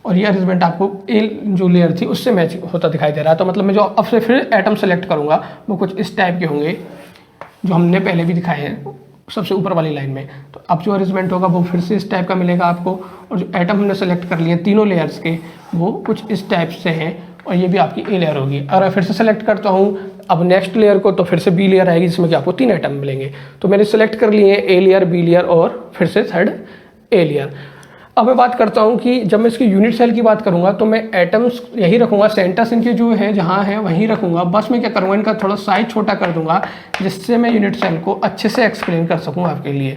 और ये अरेंजमेंट आपको ए जो लेयर थी उससे मैच होता दिखाई दे रहा है। तो मतलब मैं जो अब से फिर एटम सेलेक्ट करूँगा वो कुछ इस टाइप के होंगे जो हमने पहले भी दिखाए हैं सबसे ऊपर वाली लाइन में। तो अब जो अरेंजमेंट होगा वो फिर से इस टाइप का मिलेगा आपको, और जो एटम हमने सेलेक्ट कर लिए तीनों लेयर्स के वो कुछ इस टाइप से हैं, और ये भी आपकी ए लेयर होगी। अगर फिर से सेलेक्ट करता हूँ अब नेक्स्ट लेयर को, तो फिर से बी लेयर आएगी जिसमें कि आपको 3 एटम मिलेंगे। तो मैंने सेलेक्ट कर लिए ए लेयर, बी लेयर और फिर से थर्ड ए लेयर। अब मैं बात करता हूँ कि जब मैं इसकी यूनिट सेल की बात करूँगा तो मैं एटम्स यही रखूँगा, सेंटर्स इनके जो है जहाँ है वहीं रखूँगा। बस मैं क्या करूँगा, इनका थोड़ा साइज छोटा कर दूँगा जिससे मैं यूनिट सेल को अच्छे से एक्सप्लेन कर सकूँ आपके लिए।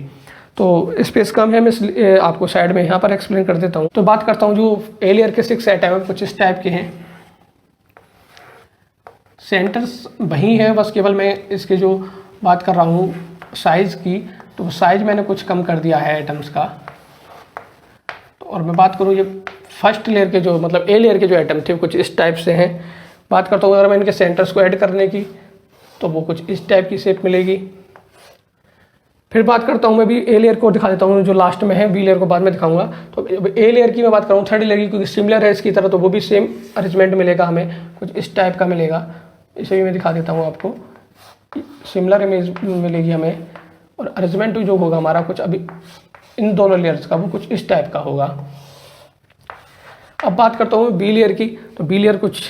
तो स्पेस कम है, मैं आपको साइड में यहाँ पर एक्सप्लेन कर देता हूँ। तो बात करता हूँ जो ए लेयर के 6 एटम है कुछ इस टाइप के हैं। सेंटर्स वही है, बस केवल मैं इसके जो बात कर रहा हूँ साइज़ की, तो साइज मैंने कुछ कम कर दिया है एटम्स का। और मैं बात करूँ ये फर्स्ट लेयर के जो, मतलब ए लेयर के जो एटम थे कुछ इस टाइप से हैं। बात करता हूँ अगर मैं इनके सेंटर्स को ऐड करने की, तो वो कुछ इस टाइप की शेप मिलेगी। फिर बात करता हूँ मैं भी ए लेयर को दिखा देता हूँ जो लास्ट में है, बी लेयर को बाद में दिखाऊंगा। तो ए लेयर की मैं बात करूँ थर्ड लेयर की, क्योंकि सिमिलर है इसकी तरह, तो वो भी सेम अरेंजमेंट मिलेगा हमें, कुछ इस टाइप का मिलेगा। इसे भी मैं दिखा देता हूँ आपको, सिमिलर इमेज मिलेगी हमें, और अरेंजमेंट जो होगा हमारा कुछ अभी इन दोनों लेयर्स का वो कुछ इस टाइप का होगा। अब बात करता हूँ बी लेयर की, तो बी लेयर कुछ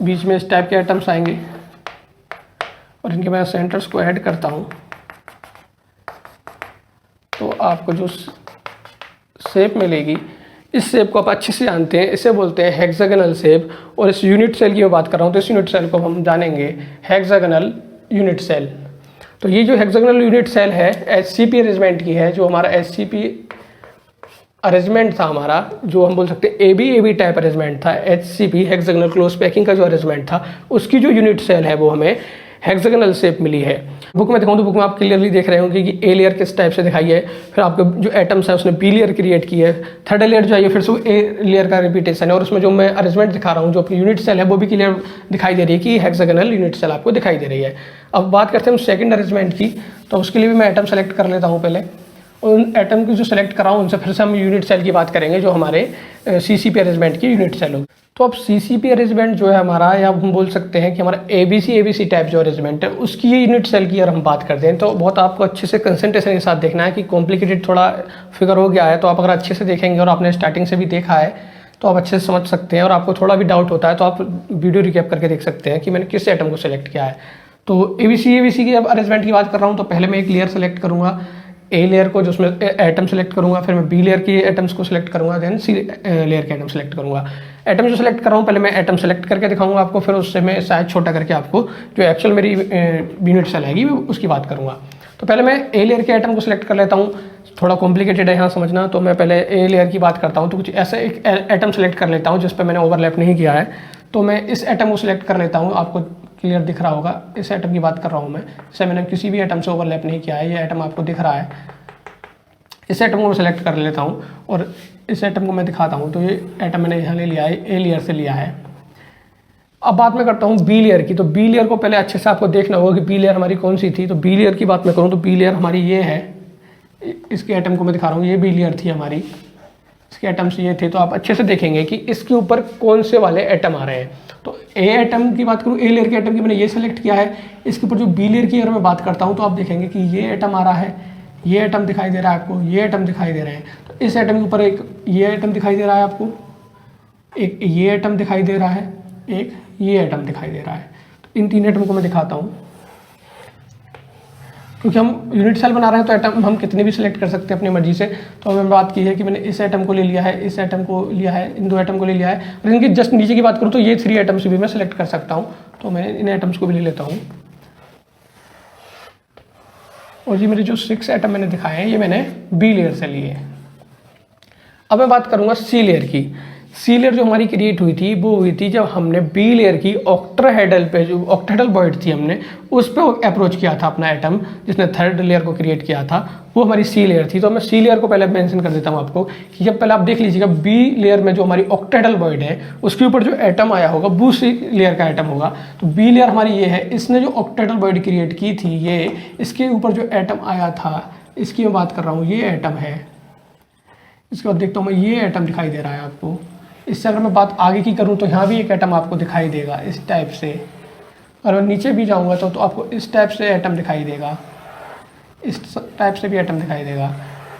बीच में इस टाइप के एटम्स आएंगे, और इनके मैं सेंटर्स को ऐड करता हूँ तो आपको जो शेप मिलेगी, इस शेप को आप अच्छे से जानते हैं, इसे बोलते हैं हेक्सागोनल शेप। और इस यूनिट सेल की मैं बात कर रहा हूँ तो इस यूनिट सेल को हम जानेंगे हेक्सागोनल यूनिट सेल। तो ये जो हेक्सागोनल यूनिट सेल है एचसीपी अरेंजमेंट की है। जो हमारा एचसीपी अरेंजमेंट था हमारा, जो हम बोल सकते हैं एबी टाइप अरेंजमेंट था, एचसीपी हेक्सागोनल क्लोज पैकिंग का जो अरेंजमेंट था, उसकी जो यूनिट सेल है वो हमें हेक्सागोनल शेप मिली है। बुक में दिखाऊं तो बुक में आप क्लियरली देख रहे होंगे कि ए लेयर किस टाइप से दिखाई है, फिर आपके जो एटम्स है उसने बी लेयर क्रिएट की है, थर्ड लेयर जो है फिर से ए लेयर का रिपीटेशन है, और उसमें जो मैं अरेंजमेंट दिखा रहा हूँ जो अपनी यूनिट सेल है वो भी क्लियर दिखाई दे रही है कि हेक्सागोनल यूनिट सेल आपको दिखाई दे रही है। अब बात करते हैं हम सेकंड अरेंजमेंट की, तो उसके लिए भी मैं एटम सेलेक्ट कर लेता हूँ पहले, उन एटम की जो सेलेक्ट कराऊँ उनसे फिर से हम यूनिट सेल की बात करेंगे जो हमारे सीसीपी अरेंजमेंट की यूनिट सेल होगी। तो अब सीसीपी अरेंजमेंट जो है हमारा, या हम बोल सकते हैं कि हमारा एबीसी टाइप जो अरेंजमेंट है उसकी ये यूनिट सेल की अगर हम बात करते हैं तो बहुत आपको अच्छे से कंसंट्रेशन के साथ देखना है कि कॉम्प्लिकेटेड थोड़ा फिगर हो गया है, तो आप अगर अच्छे से देखेंगे और आपने स्टार्टिंग से भी देखा है तो आप अच्छे से समझ सकते हैं। और आपको थोड़ा भी डाउट होता है तो आप वीडियो रिकैप करके देख सकते हैं कि मैंने किस एटम को सिलेक्ट किया है। तो एबीसी की अब अरेंजमेंट की बात कर रहा हूँ तो पहले मैं एक लेयर सेलेक्ट करूँगा, ए लेयर को जो उसमें एटम सेलेक्ट करूंगा, फिर मैं बी लेयर की एटम्स को सिलेक्ट करूंगा, देन सी लेयर के एटम सेलेक्ट करूंगा। एटम जो सेलेक्ट कर रहा हूँ पहले मैं एटम सेलेक्ट करके दिखाऊंगा आपको, फिर उससे मैं साइज छोटा करके आपको जो एक्चुअल मेरी यूनिट सेल आएगी उसकी बात करूँगा। तो पहले मैं ए लेयर के एटम को सिलेक्ट कर लेता हूँ, थोड़ा कॉम्प्लिकेटेड है यहाँ समझना, तो मैं पहले ए लेयर की बात करता हूँ। तो कुछ ऐसे एक एटम सेलेक्ट कर लेता हूँ जिस पर मैंने ओवरलैप नहीं किया है, तो मैं इस एटम को सिलेक्ट कर लेता हूँ। आपको क्लियर दिख रहा होगा, इस एटम की बात कर रहा हूँ मैं, जैसे मैंने किसी भी एटम से ओवरलैप नहीं किया है, ये एटम आपको दिख रहा है। इस एटम को मैं सेलेक्ट कर लेता हूँ और इस एटम को मैं दिखाता हूँ। तो ये एटम मैंने यहाँ ले लिया है, ए लेयर से लिया है। अब बात मैं करता हूँ बी लेयर की। तो बी लेयर को पहले अच्छे से आपको देखना होगा कि बी लेयर हमारी कौन सी थी। तो बी लेयर की बात मैं करूँ तो बी लेयर हमारी ये है, इसके एटम को मैं दिखा रहा हूँ, ये बी लेयर थी हमारी, इसके एटम्स ये थे। तो आप अच्छे से देखेंगे कि इसके ऊपर कौन से वाले एटम आ रहे हैं। तो ए एटम की बात करूँ, ए लेयर के एटम की मैंने ये सेलेक्ट किया है। इसके ऊपर जो बी लेयर की अगर मैं बात करता हूँ तो आप देखेंगे कि ये एटम आ रहा है, ये एटम दिखाई दे रहा है आपको, ये एटम दिखाई दे रहे हैं। तो इस एटम के ऊपर एक ये एटम दिखाई दे रहा है आपको, एक ये एटम दिखाई दे रहा है, एक ये एटम दिखाई दे रहा है। तो इन तीन एटम को मैं दिखाता हूँ, क्योंकि हम यूनिट सेल बना रहे हैं तो एटम हम कितने भी सिलेक्ट कर सकते हैं अपनी मर्जी से। तो मैंने बात की है कि मैंने इस एटम को ले लिया है, इस एटम को लिया है, इन दो एटम को ले लिया है। और इनकी जस्ट नीचे की बात करूँ तो ये 3 एटम्स भी मैं सिलेक्ट कर सकता हूँ। तो मैं इन एटम्स को भी ले लेता हूँ। और ये मेरे जो 6 एटम मैंने दिखाए हैं ये मैंने बी लेयर से लिए। अब मैं बात करूँगा सी लेयर की। सी लेयर जो हमारी क्रिएट हुई थी वो हुई थी जब हमने बी लेयर की ऑक्टाहेड्रल पे, जो ऑक्टाहेड्रल बॉइड थी, हमने उस पर अप्रोच किया था अपना एटम, जिसने थर्ड लेयर को क्रिएट किया था, वो हमारी सी लेयर थी। तो मैं सी लेयर को पहले मेंशन कर देता हूँ आपको कि जब पहले आप देख लीजिएगा बी लेयर में जो हमारी ऑक्टाहेड्रल बॉइड है उसके ऊपर जो एटम आया होगा वो सी लेयर का एटम होगा। तो बी लेयर हमारी ये है, इसने जो ऑक्टाहेड्रल बॉइड क्रिएट की थी ये, इसके ऊपर जो एटम आया था इसकी मैं बात कर रहा हूँ, ये एटम है। इसके बाद देखता हूँ मैं, ये एटम दिखाई दे रहा है आपको। इससे अगर मैं बात आगे की करूं तो यहाँ भी एक एटम आपको दिखाई देगा इस टाइप से। और मैं नीचे भी जाऊंगा तो आपको इस टाइप से एटम दिखाई देगा, इस टाइप से भी एटम दिखाई देगा।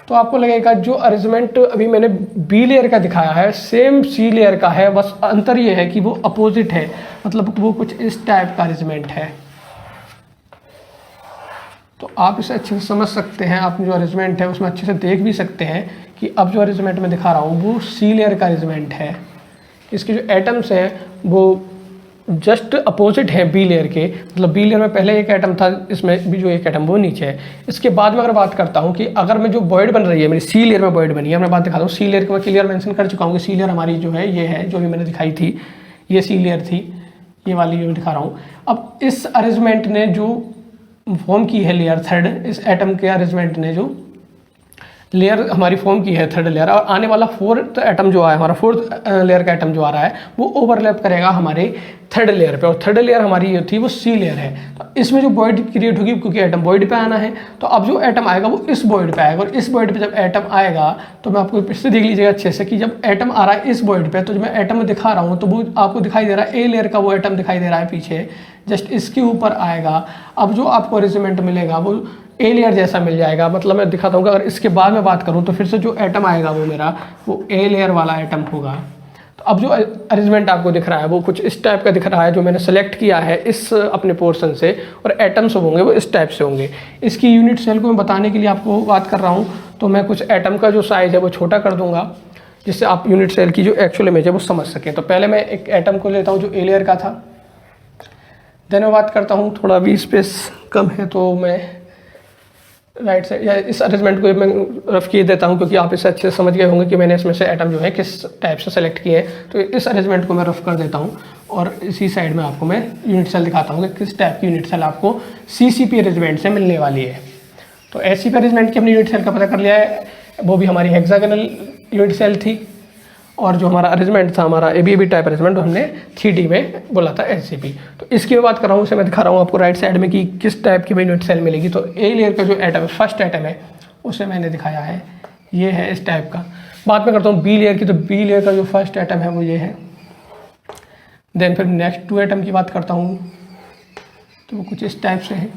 तो आपको लगेगा जो अरेंजमेंट अभी मैंने बी लेयर का दिखाया है सेम सी लेयर का है, बस अंतर ये है कि वो अपोजिट है, मतलब वो कुछ इस टाइप का अरेंजमेंट है। तो आप इसे अच्छे से समझ सकते हैं, आप जो अरेंजमेंट है उसमें अच्छे से देख भी सकते हैं कि अब जो अरेंजमेंट मैं दिखा रहा हूँ वो सी लेयर का अरेंजमेंट है। इसके जो एटम्स हैं वो जस्ट अपोजिट है बी लेयर के, मतलब बी लेयर में पहले एक एटम था, इसमें भी जो एक एटम वो नीचे है। इसके बाद में अगर बात करता हूँ कि अगर मैं जो बॉइड बन रही है मेरी सी लेयर में बॉइड बनी है, मैं बात दिखाता हूँ सी लेयर को मैं क्लियर मेंशन कर चुका हूँ कि सी लेयर हमारी जो है ये है, जो भी मैंने दिखाई थी ये सी लेयर थी, ये वाली जो दिखा रहा हूँ। अब इस अरेंजमेंट ने जो फॉर्म की है लेयर थर्ड, इस एटम के अरेंजमेंट ने जो लेयर हमारी फॉर्म की है थर्ड लेयर, और आने वाला फोर्थ एटम जो है हमारा, फोर्थ लेयर का एटम जो आ रहा है वो ओवरलैप करेगा हमारे थर्ड लेयर पे, और थर्ड लेयर हमारी ये थी वो सी लेयर है। तो इसमें जो बॉइड क्रिएट होगी, क्योंकि एटम बॉइड पे आना है, तो अब जो एटम आएगा वो इस बॉइड पे आएगा, और इस बॉइड पे जब एटम आएगा तो मैं आपको इससे देख लीजिएगा अच्छे से कि जब एटम आ रहा है इस बॉइड पे, तो जो मैं एटम दिखा रहा हूँ तो वो आपको दिखाई दे रहा है ए लेयर का वो एटम दिखाई दे रहा है पीछे, जस्ट इसके ऊपर आएगा। अब जो आपको अरेंजमेंट मिलेगा वो ए लेयर जैसा मिल जाएगा। मतलब मैं दिखाता हूँ कि अगर इसके बाद में बात करूँ तो फिर से जो एटम आएगा वो मेरा वो ए लेयर वाला एटम होगा। तो अब जो अरेंजमेंट आपको दिख रहा है वो कुछ इस टाइप का दिख रहा है, जो मैंने सेलेक्ट किया है इस अपने पोर्शन से, और एटम्स होंगे वो इस टाइप से होंगे। इसकी यूनिट सेल को मैं बताने के लिए आपको बात कर रहा हूँ, तो मैं कुछ एटम का जो साइज़ है वो छोटा कर दूंगा, जिससे आप यूनिट सेल की जो एक्चुअल इमेज है वो समझ सकें। तो पहले मैं एक एटम को लेता हूँ जो ए लेयर का था, देन मैं बात करता हूँ, थोड़ा भी स्पेस कम है तो मैं राइट साइड या इस अरेंजमेंट को मैं रफ किए देता हूँ, क्योंकि आप इसे अच्छे से समझ गए होंगे कि मैंने इसमें से एटम जो है किस टाइप से सेलेक्ट किए हैं। तो इस अरेंजमेंट को मैं रफ कर देता हूँ, और इसी साइड में आपको मैं यूनिट सेल दिखाता हूँ कि किस टाइप की यूनिट सेल आपको CCP अरेंजमेंट से मिलने वाली है। तो SCP अरेंजमेंट की हमने यूनिट सेल का पता कर लिया है, वो भी हमारी हेक्सागोनल यूनिट सेल थी, और जो हमारा अरेंजमेंट था हमारा ABAB टाइप अरेंजमेंट, हमने 3D में बोला था SCP। तो इसकी मैं बात कर रहा हूँ, इसे मैं दिखा रहा हूँ आपको राइट साइड में कि किस टाइप की यूनिट सेल मिलेगी। तो ए लेयर का जो एटम है, फर्स्ट एटम है, उसे मैंने दिखाया है, ये है इस टाइप का। बात मैं करता हूँ बी लेयर की, तो बी लेयर का जो फर्स्ट एटम है वो ये है। देन फिर नेक्स्ट 2 एटम की बात करता हूँ तो वो कुछ इस टाइप से है।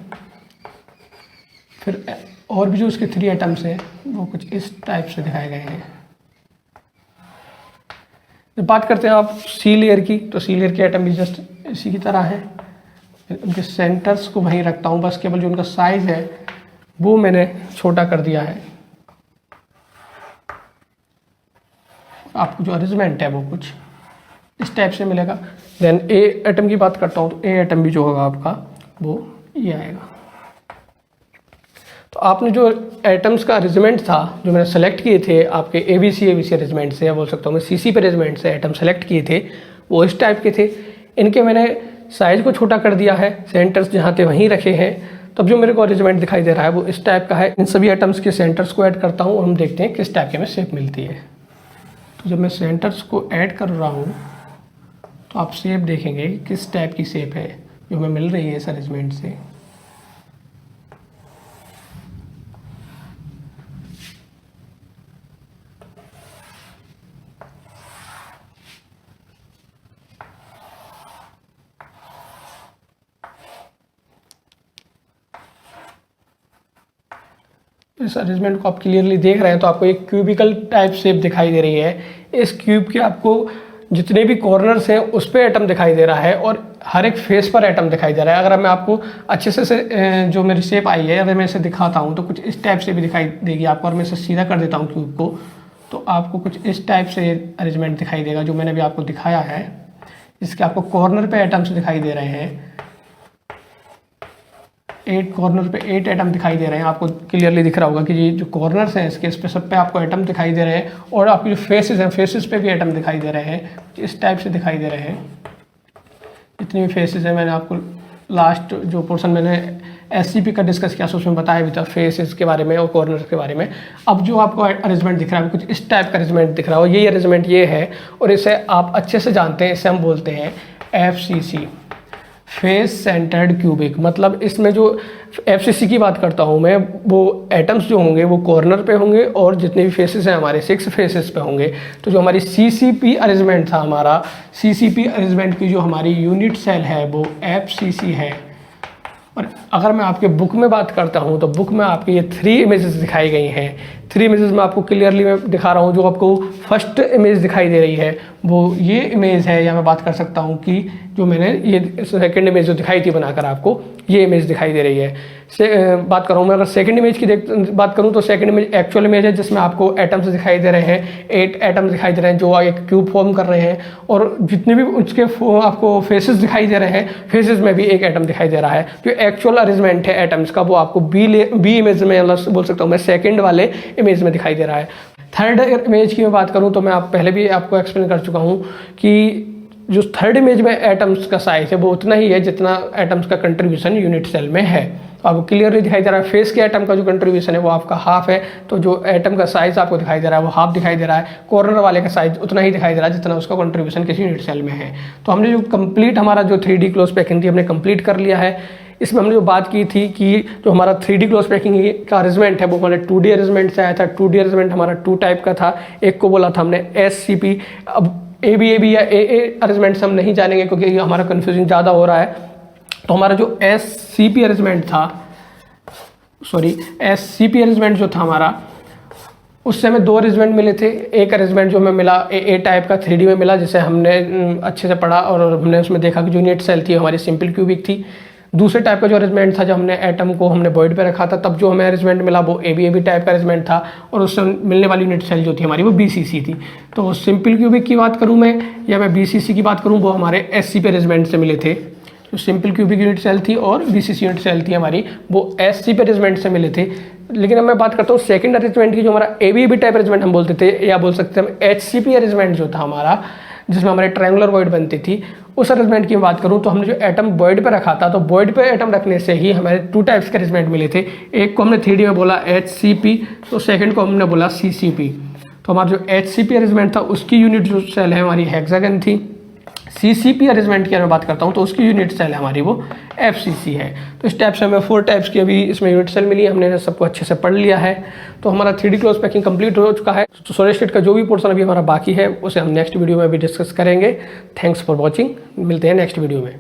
फिर और भी जो उसके 3 एटम्स हैं वो कुछ इस टाइप से दिखाए गए हैं। जब बात करते हैं आप सी लेयर की, तो सी लेयर के एटम भी जस्ट इसी की तरह है। उनके सेंटर्स को वहीं रखता हूँ, बस केवल जो उनका साइज़ है वो मैंने छोटा कर दिया है। आपको जो अरेंजमेंट है वो कुछ इस टाइप से मिलेगा। देन ए एटम की बात करता हूँ तो ए एटम भी जो होगा आपका वो ये आएगा। तो आपने जो एटम्स का अरेंजमेंट था जो मैंने सेलेक्ट किए थे आपके ए बी सी अरेंजमेंट से, या बोल सकता हूँ मैं CC पे अरेंजमेंट से एटम सेलेक्ट किए थे, वो इस टाइप के थे। इनके मैंने साइज़ को छोटा कर दिया है, सेंटर्स जहाँ थे वहीं रखे हैं। तब जो मेरे को अरेंजमेंट दिखाई दे रहा है वो इस टाइप का है। इन सभी एटम्स के सेंटर्स को ऐड करता हूँ और हम देखते हैं किस टाइप की हमें शेप मिलती है। तो जब मैं सेंटर्स को ऐड कर रहा हूँ तो आप शेप देखेंगे किस टाइप की शेप है जो हमें मिल रही है इस अरेंजमेंट से। इस अरेंजमेंट को आप क्लियरली देख रहे हैं तो आपको एक क्यूबिकल टाइप शेप दिखाई दे रही है। इस क्यूब के आपको जितने भी कॉर्नर्स हैं उस पर एटम दिखाई दे रहा है और हर एक फेस पर एटम दिखाई दे रहा है। अगर मैं आपको अच्छे से जो मेरी शेप आई है अगर मैं इसे दिखाता हूँ तो कुछ इस टाइप से भी दिखाई देगी आपको। और मैं इसे सीधा कर देता हूँ क्यूब को तो आपको कुछ इस टाइप से अरेंजमेंट दिखाई देगा जो मैंने भी आपको दिखाया है। इसके आपको कॉर्नर पे एटम्स दिखाई दे रहे हैं, 8 कॉर्नर पे 8 एटम दिखाई दे रहे हैं। आपको क्लियरली दिख रहा होगा कि ये जो कॉर्नर्स हैं इसके, इस पे सब पे आपको एटम दिखाई दे रहे हैं। और आपकी जो फेसेस हैं, फेसेस पे भी एटम दिखाई दे रहे हैं, इस टाइप से दिखाई दे रहे हैं। जितनी भी फेसेस हैं, मैंने आपको लास्ट जो पोर्शन मैंने SCP का डिस्कस किया उसमें बताया भी था फेसेस के बारे में और कॉर्नर्स के बारे में। अब जो आपको अरेंजमेंट दिख रहा है कुछ इस टाइप का अरेंजमेंट दिख रहा है और यही अरेंजमेंट ये है। और इसे आप अच्छे से जानते हैं, इसे हम बोलते हैं FCC, फेस सेंटर्ड क्यूबिक। मतलब इसमें जो FCC की बात करता हूँ मैं, वो एटम्स जो होंगे वो कॉर्नर पे होंगे और जितने भी फेसेस हैं हमारे 6 फेसेस पे होंगे। तो जो हमारी CCP अरेंजमेंट था, हमारा CCP अरेंजमेंट की जो हमारी यूनिट सेल है वो FCC है। और अगर मैं आपके बुक में बात करता हूँ तो बुक में आपके ये 3 इमेजेस दिखाई गई हैं। 3 इमेजेस में आपको क्लियरली मैं दिखा रहा हूँ। जो आपको फर्स्ट इमेज दिखाई दे रही है वो ये इमेज है, या मैं बात कर सकता हूँ कि जो मैंने ये सेकंड इमेज जो दिखाई थी बनाकर आपको, ये इमेज दिखाई दे रही है। बात कर रहा हूँ मैं, अगर सेकंड इमेज की बात करूँ तो सेकंड इमेज एक्चुअल इमेज है जिसमें आपको एटम्स दिखाई दे रहे हैं, 8 एटम्स दिखाई दे रहे हैं जो एक क्यूब फॉर्म कर रहे हैं। और जितने भी उसके आपको फेसेस दिखाई दे रहे हैं, फेसेस में भी एक एटम दिखाई दे रहा है। जो एक्चुअल अरेंजमेंट है एटम्स का वो आपको बी इमेज में, मतलब बोल सकता हूँ मैं सेकंड वाले इमेज में दिखाई दे रहा है। थर्ड इमेज की मैं बात करूँ तो मैं पहले भी आपको एक्सप्लेन कर चुका हूँ कि जो थर्ड इमेज में एटम्स का साइज है वो उतना ही है जितना एटम्स का कंट्रीब्यूशन यूनिट सेल में है। तो आपको क्लियरली दिखाई दे रहा है फेस के एटम का जो कंट्रीब्यूशन है वो आपका हाफ है। तो जो एटम का साइज आपको दिखाई दे रहा है वो हाफ दिखाई दे रहा है। कॉर्नर वाले का साइज उतना ही दिखाई दे रहा है जितना उसका कंट्रीब्यूशन किसी यूनिट सेल में है। तो हमने जो कंप्लीट हमारा जो 3D क्लोज पैकिंग थी हमने कंप्लीट कर लिया है। इसमें हमने जो बात की थी कि जो हमारा 3D क्लोज पैकिंग का अरेंजमेंट है वो हमारे 2D अरेंजमेंट से आया था। 2D अरेंजमेंट हमारा 2 टाइप का था। एक को बोला था हमने SCP। अब AB या AA अरेंजमेंट से हम नहीं जानेंगे क्योंकि हमारा कन्फ्यूजन ज़्यादा हो रहा है। तो हमारा जो SCP अरेंजमेंट था, SCP अरेंजमेंट जो था हमारा, उससे हमें 2 अरेंजमेंट मिले थे। एक अरेंजमेंट जो हमें मिला AA टाइप का 3D में मिला, जिसे हमने अच्छे से पढ़ा और हमने उसमें देखा कि जो यूनिट सेल थी हमारी सिंपल क्यूबिक थी। दूसरे टाइप का जो अरेंजमेंट था, जब हमने एटम को हमने वॉइड पे रखा था तब जो हमें अरेंजमेंट मिला वो AB टाइप का अरेंजमेंट था। और उससे मिलने वाली यूनिट सेल जो थी हमारी वो BCC थी। तो सिंपल क्यूबिक की बात करूँ मैं या मैं BCC की बात करूँ, वो हमारे SCP अरेंजमेंट से मिले थे। जो सिंपल क्यूबिक यूनिट सेल थी और BCC यूनिट सेल थी हमारी, वो SCP अरेंजमेंट से मिले थे। लेकिन अब मैं बात करता हूँ सेकंड अरेंजमेंट की, जो हमारा AB टाइप अरेंजमेंट हम बोलते थे, या बोल सकते हैं हम HCP अरेंजमेंट जो था हमारा, जिसमें हमारे ट्रायंगुलर वॉइड बनती थी। उस अरेंजमेंट की बात करूँ तो हमने जो एटम वॉइड पे रखा था, तो वॉइड पे एटम रखने से ही हमारे 2 टाइप्स के अरेंजमेंट मिले थे। एक को हमने 3D में बोला HCP, तो सेकंड को हमने बोला CCP। तो हमारा जो HCP अरेंजमेंट था उसकी यूनिट जो सेल है हमारी हेक्सागन थी। CCP अरेंजमेंट की अगर बात करता हूँ तो उसकी यूनिट सेल हमारी वो FCC है। तो इस टाइप से हमें 4 टाइप्स की अभी इसमें यूनिट सेल मिली, हमने सबको अच्छे से पढ़ लिया है। तो हमारा 3D क्लोज पैकिंग कंप्लीट हो चुका है। तो सॉलिड स्टेट का जो भी पोर्शन अभी हमारा बाकी है उसे हम नेक्स्ट वीडियो में भी डिस्कस करेंगे। थैंक्स फॉर वॉचिंग, मिलते हैं नेक्स्ट वीडियो में।